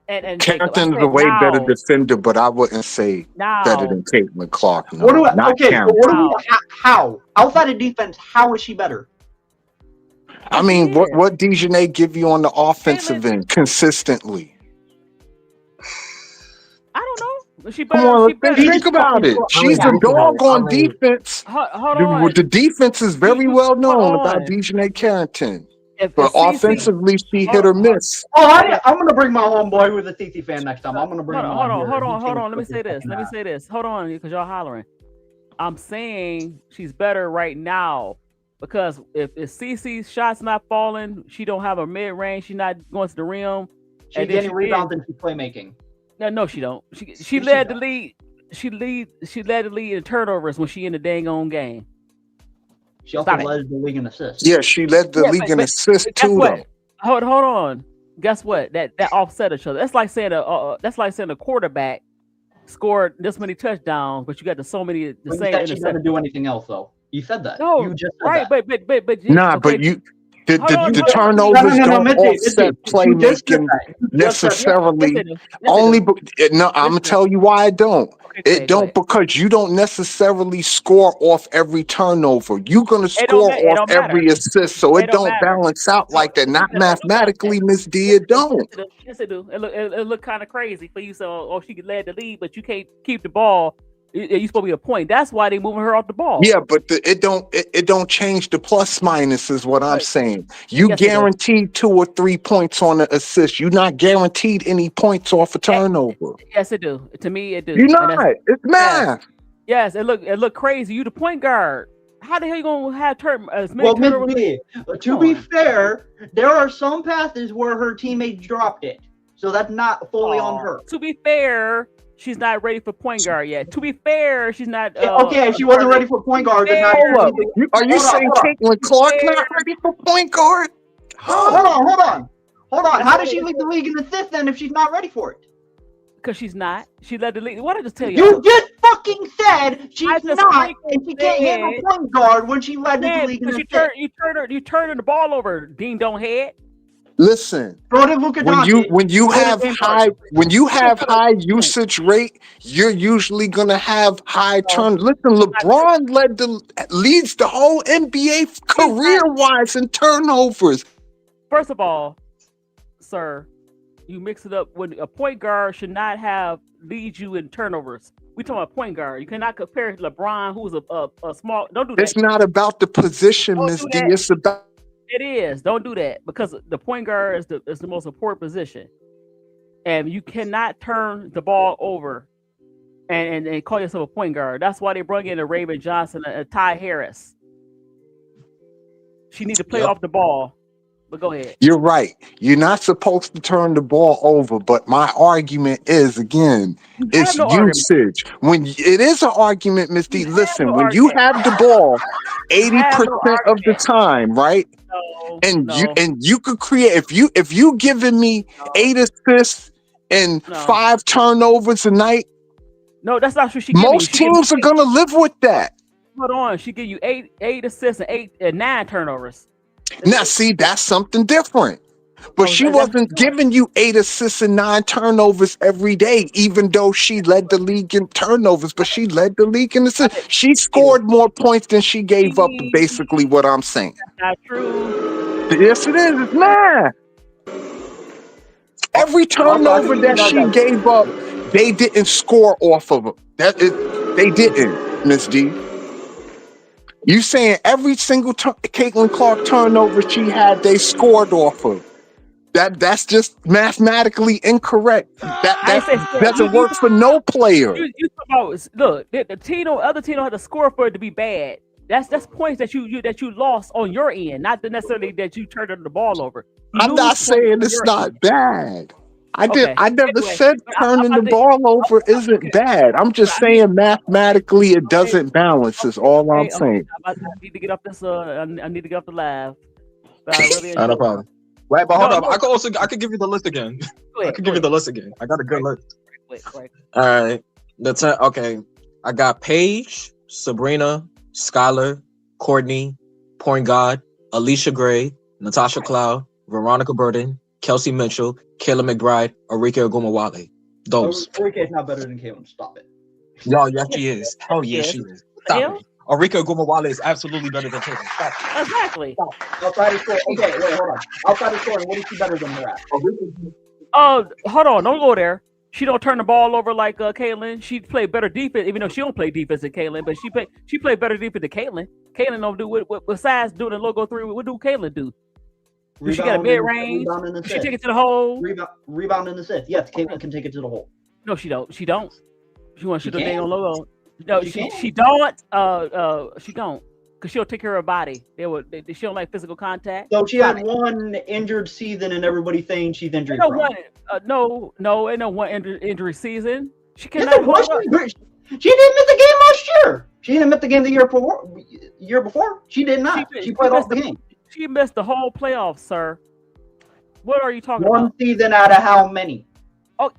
And Carrington's Jacob, a way now. better defender, but I wouldn't say Now. better than Caitlin Clark. No, What do I? not Okay. Carrington. What do we, how? Outside of defense, how is she better? I mean, what Dejanay give you on the offensive end consistently? I don't know. She Come better. on, She better. think about it. She's a dog on defense. Hold on. The defense is very well known Hold about on. Dejanay Carrington. If But CeCe offensively, she hit or miss. Oh, I'm gonna bring my homeboy who's a CC fan next time. I'm gonna bring him on. Hold on. Let me say this. Hold on, because y'all hollering. I'm saying she's better right now because if CeCe's shot's not falling, she don't have a mid range. She's not going to the rim. She's getting rebounds and she's playmaking. No, she don't. She led the lead. She led the lead in turnovers when she in the dang on game. She also led the league in assists. Yeah, she led the league in assists too, though. Hold on. Guess what? That offset each other. That's like saying a quarterback scored this many touchdowns, but you got so many the same. She doesn't do anything else though. You said that. No, you just said right, that. but nah, okay. but you. The turnovers don't offset playmaking necessarily. Only, no, I'm gonna tell you why I don't. It don't because you don't necessarily score off every turnover. You're gonna score off every assist, so it don't balance out like that. Not mathematically, Miss D. It don't. Yes, it do. It look kind of crazy for you. So, she led the lead, but you can't keep the ball. You supposed to be a point. That's why they moving her off the ball. Yeah, but it don't change the plus minus is what I'm saying. You guaranteed 2 or 3 points on the assist. You're not guaranteed any points off a turnover. Yes, it do. To me, it do. You're not. It's math. Yes, it look crazy. You the point guard. How the hell you gonna have as many Well, turnovers? to be fair, there are some passes where her teammates dropped it, so that's not fully on her. To be fair, she's not ready for point guard yet. To be fair, she's not. Okay, if she wasn't ready for point guard, then Hold up. Are you saying Caitlin Clark not ready for point guard? Hold on. How does she lead the league in assists then if she's not ready for it? Because she's not. She led the league. What did I just tell You just fucking said she's not, and she can't handle point guard when she led the league in assists. You turn the ball over, Dean Don't Head. Listen, when you have high usage rate, you're usually gonna have high turn. Listen, LeBron leads the whole NBA career wise in turnovers. First of all, sir, you mix it up. When a point guard should not lead you in turnovers. We talking about point guard. You cannot compare LeBron, who's a small. Don't do that. It's not about the position, Miss D. It's about. It is. Don't do that because the point guard is the most important position, and you cannot turn the ball over and call yourself a point guard. That's why they brought in a Raven Johnson, a Ty Harris. She needs to play off the ball. But go ahead. You're right. You're not supposed to turn the ball over. But my argument is again, it's usage. When it is an argument, Miss D. Listen, when you have the ball 80% of the time, right? And you could create if you giving me 8 assists and 5 turnovers a night. No, that's not true. Most teams are gonna live with that. Hold on, she give you eight assists and 9 turnovers. Now, see, that's something different. But she wasn't giving you 8 assists and 9 turnovers every day, even though she led the league in turnovers. But she led the league in assists. She scored more points than she gave up. Basically, what I'm saying. Not true. Yes, it is. It's not. Every turnover that she gave up, they didn't score off of it. They didn't, Miss D. You saying every single Caitlin Clark turnover she had, they scored off of. That's just mathematically incorrect. That doesn't work for no player. Look, the other team had to score for it to be bad. That's points that you lost on your end, not necessarily that you turned the ball over. I'm not saying it's not bad. I never said turning the ball over isn't bad. I'm just saying mathematically it doesn't balance. Is all I'm saying. I need to get up this. I need to get up the live. No problem. Wait, but hold up. I could give you the list again. I could give you the list again. I got a good list. All right. Okay. I got Paige, Sabrina, Skylar, Courtney, Point God, Alicia Gray, Natasha Cloud, Veronica Burden, Kelsey Mitchell, Kayla McBride, Arika Ogumawale. Those. Arika is not better than Kayla. Stop it. Yo, yes, she is. Oh, yeah, she is. Stop it. Arika Ogumawale is absolutely better than Kayla. Exactly. Outside of scoring. Okay, wait, hold on. Outside of scoring, what is she better than her at? Hold on. Don't go there. She don't turn the ball over like Caitlin. She played better defense, even though she don't play defense than Caitlin. But she played better defense than Caitlin. Caitlin don't do what besides doing the logo 3. What do Caitlin do? She got a mid range. She take it to the hole. Rebound and assist. Yes, Caitlin can take it to the hole. No, she don't. She don't. She wants to shoot the dang on logo. No, she don't. She don't. Because she'll take care of her body. She don't like physical contact. So she had one injured season, and everybody saying she's injury prone. Ain't no one injury season. She cannot hold up. She didn't miss the game last year. She didn't miss the game the year before. She did not. She played off the game. She missed the whole playoffs, sir. What are you talking about? One season out of how many? Oh,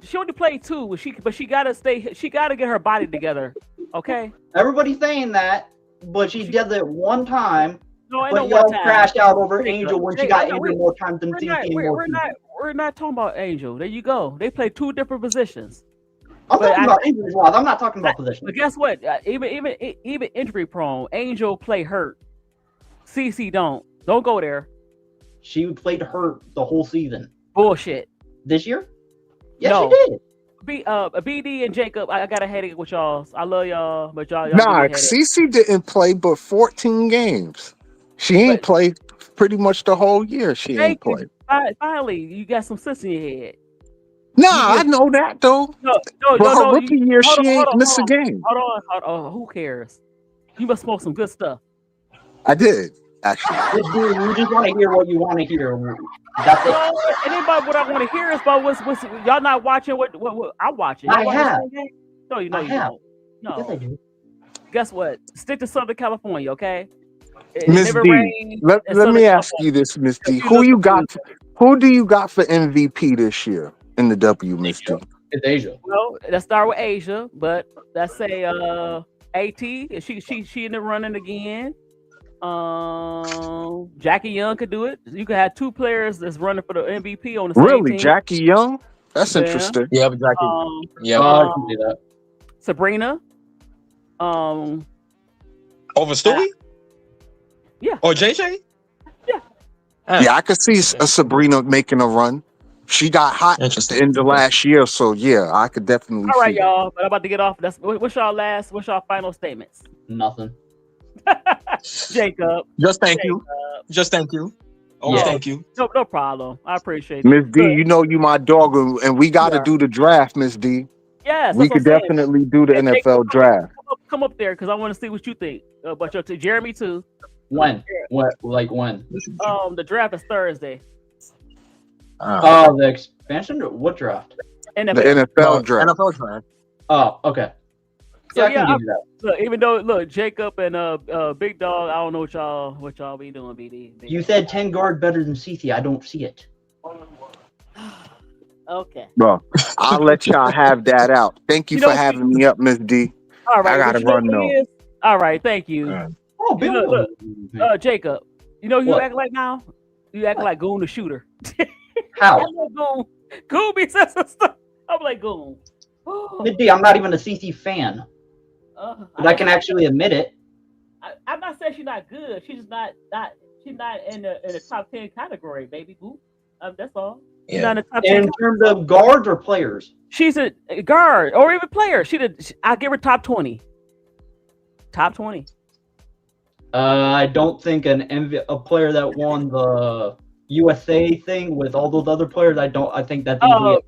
she only played 2. But she gotta stay. She gotta get her body together. Okay. Everybody's saying that, but she did it one time. No, I but know y'all time. crashed out over Angel when she got injured more times than We're not talking about Angel. There you go. They play 2 different positions. I'm talking about injuries. I'm not talking about positions. But guess what? Even injury prone, Angel play hurt. CC don't go there. She played hurt the whole season. Bullshit. This year? Yes, no. she did. BD and Jacob, I got a headache with y'all. I love y'all, but y'all nah, CC didn't play but 14 games. She ain't played pretty much the whole year. She ain't played. Finally, you got some sense in your head. Nah, I know that though. But her rookie year, she ain't missed a game. Hold on. Who cares? You must smoke some good stuff. I did, actually. You just want to hear what you want to hear. Anybody, what I want to hear is about what's y'all not watching. What I'm watching. I have. No, you know you have. don't. No. Yes, I do. Guess what? Stick to Southern California, okay? Miss D, let me ask you this, Miss D. Who do you got for MVP this year in the W, Miss D? It's Asia. Well, let's start with Asia, but let's say AT. She in the running again. Jackie Young could do it. You could have two players that's running for the MVP on the same team. Jackie Young? That's interesting. Yeah, but Jackie. I can do that. Sabrina. Over Stewie? Yeah. Or JJ? Yeah. Yeah, I could see a Sabrina making a run. She got hot in the last year, so yeah, I could definitely. All right, see y'all. But I'm about to get off. What's y'all final statements? Nothing. Jacob. Just thank you. Just thank you. Oh, Yeah. thank you. No problem. I appreciate it. Miss D, you know you my dog, and we got to do the draft, Miss D. Yes, we that's could what I'm saying. definitely do the Hey, NFL Jacob, draft. Come up there because I want to see what you think about your Jeremy too. When? What? Like when? The draft is Thursday. Oh, the expansion? What draft? The NFL draft. NFL draft. Oh, okay. So, I can give you that. So even though look, Jacob and Big Dog, I don't know what y'all be doing, BD. You said 10 guard better than CT. I don't see it. Okay. Bro, I'll let y'all have that out. Thank you for having me up, Miss D. All right. I gotta run though. All right, thank you. Oh, Big look, Jacob. You know who you act like now? You act like Goon the shooter. How? Goon be says some stuff. I'm like Goon. Miss D, I'm not even a CT fan. But I can actually admit it. I'm not saying she's not good. She's just not she's not in the top 10 category, baby boo. That's all. She's not in the top 10 In terms of guards or players? She's a guard or even player. I give her top 20. Top 20. I don't think a player that won the USA thing with all those other players. I think that's easily.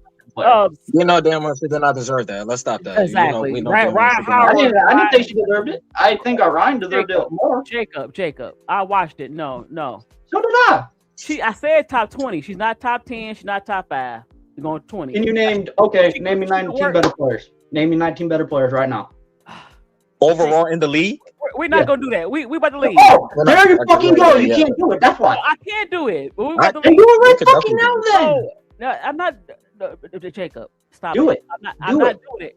You know damn well she did not deserve that. Let's stop that. Exactly. We know Ryan I didn't think she deserved it. I think Ryan deserved it more. Jacob. I watched it. No. So did I. I said top 20. She's not top 10. She's not top 5. She's going 20. Can you name me 19 better players? Name me 19 better players right now. Overall in the league? We're not gonna do that. We about to leave. Oh, there you fucking go. You can't do it. That's why. I can't do it. But we about to do leave. it right fucking now then. No, I'm not. Jacob, stop. Do it. I'm not doing it.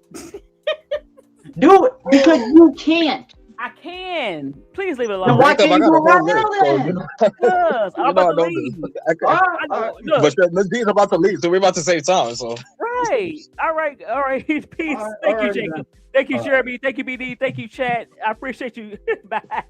Do it because you can't. I can. Please leave it Then alone. why can't you do it right now then? Because I'm about to leave. But Miss D is about to leave, so we're about to save time. So Right. All right. Peace. Thank you, Jacob. Thank you, Jeremy. Thank you, BD. Thank you, Chad. I appreciate you. Bye.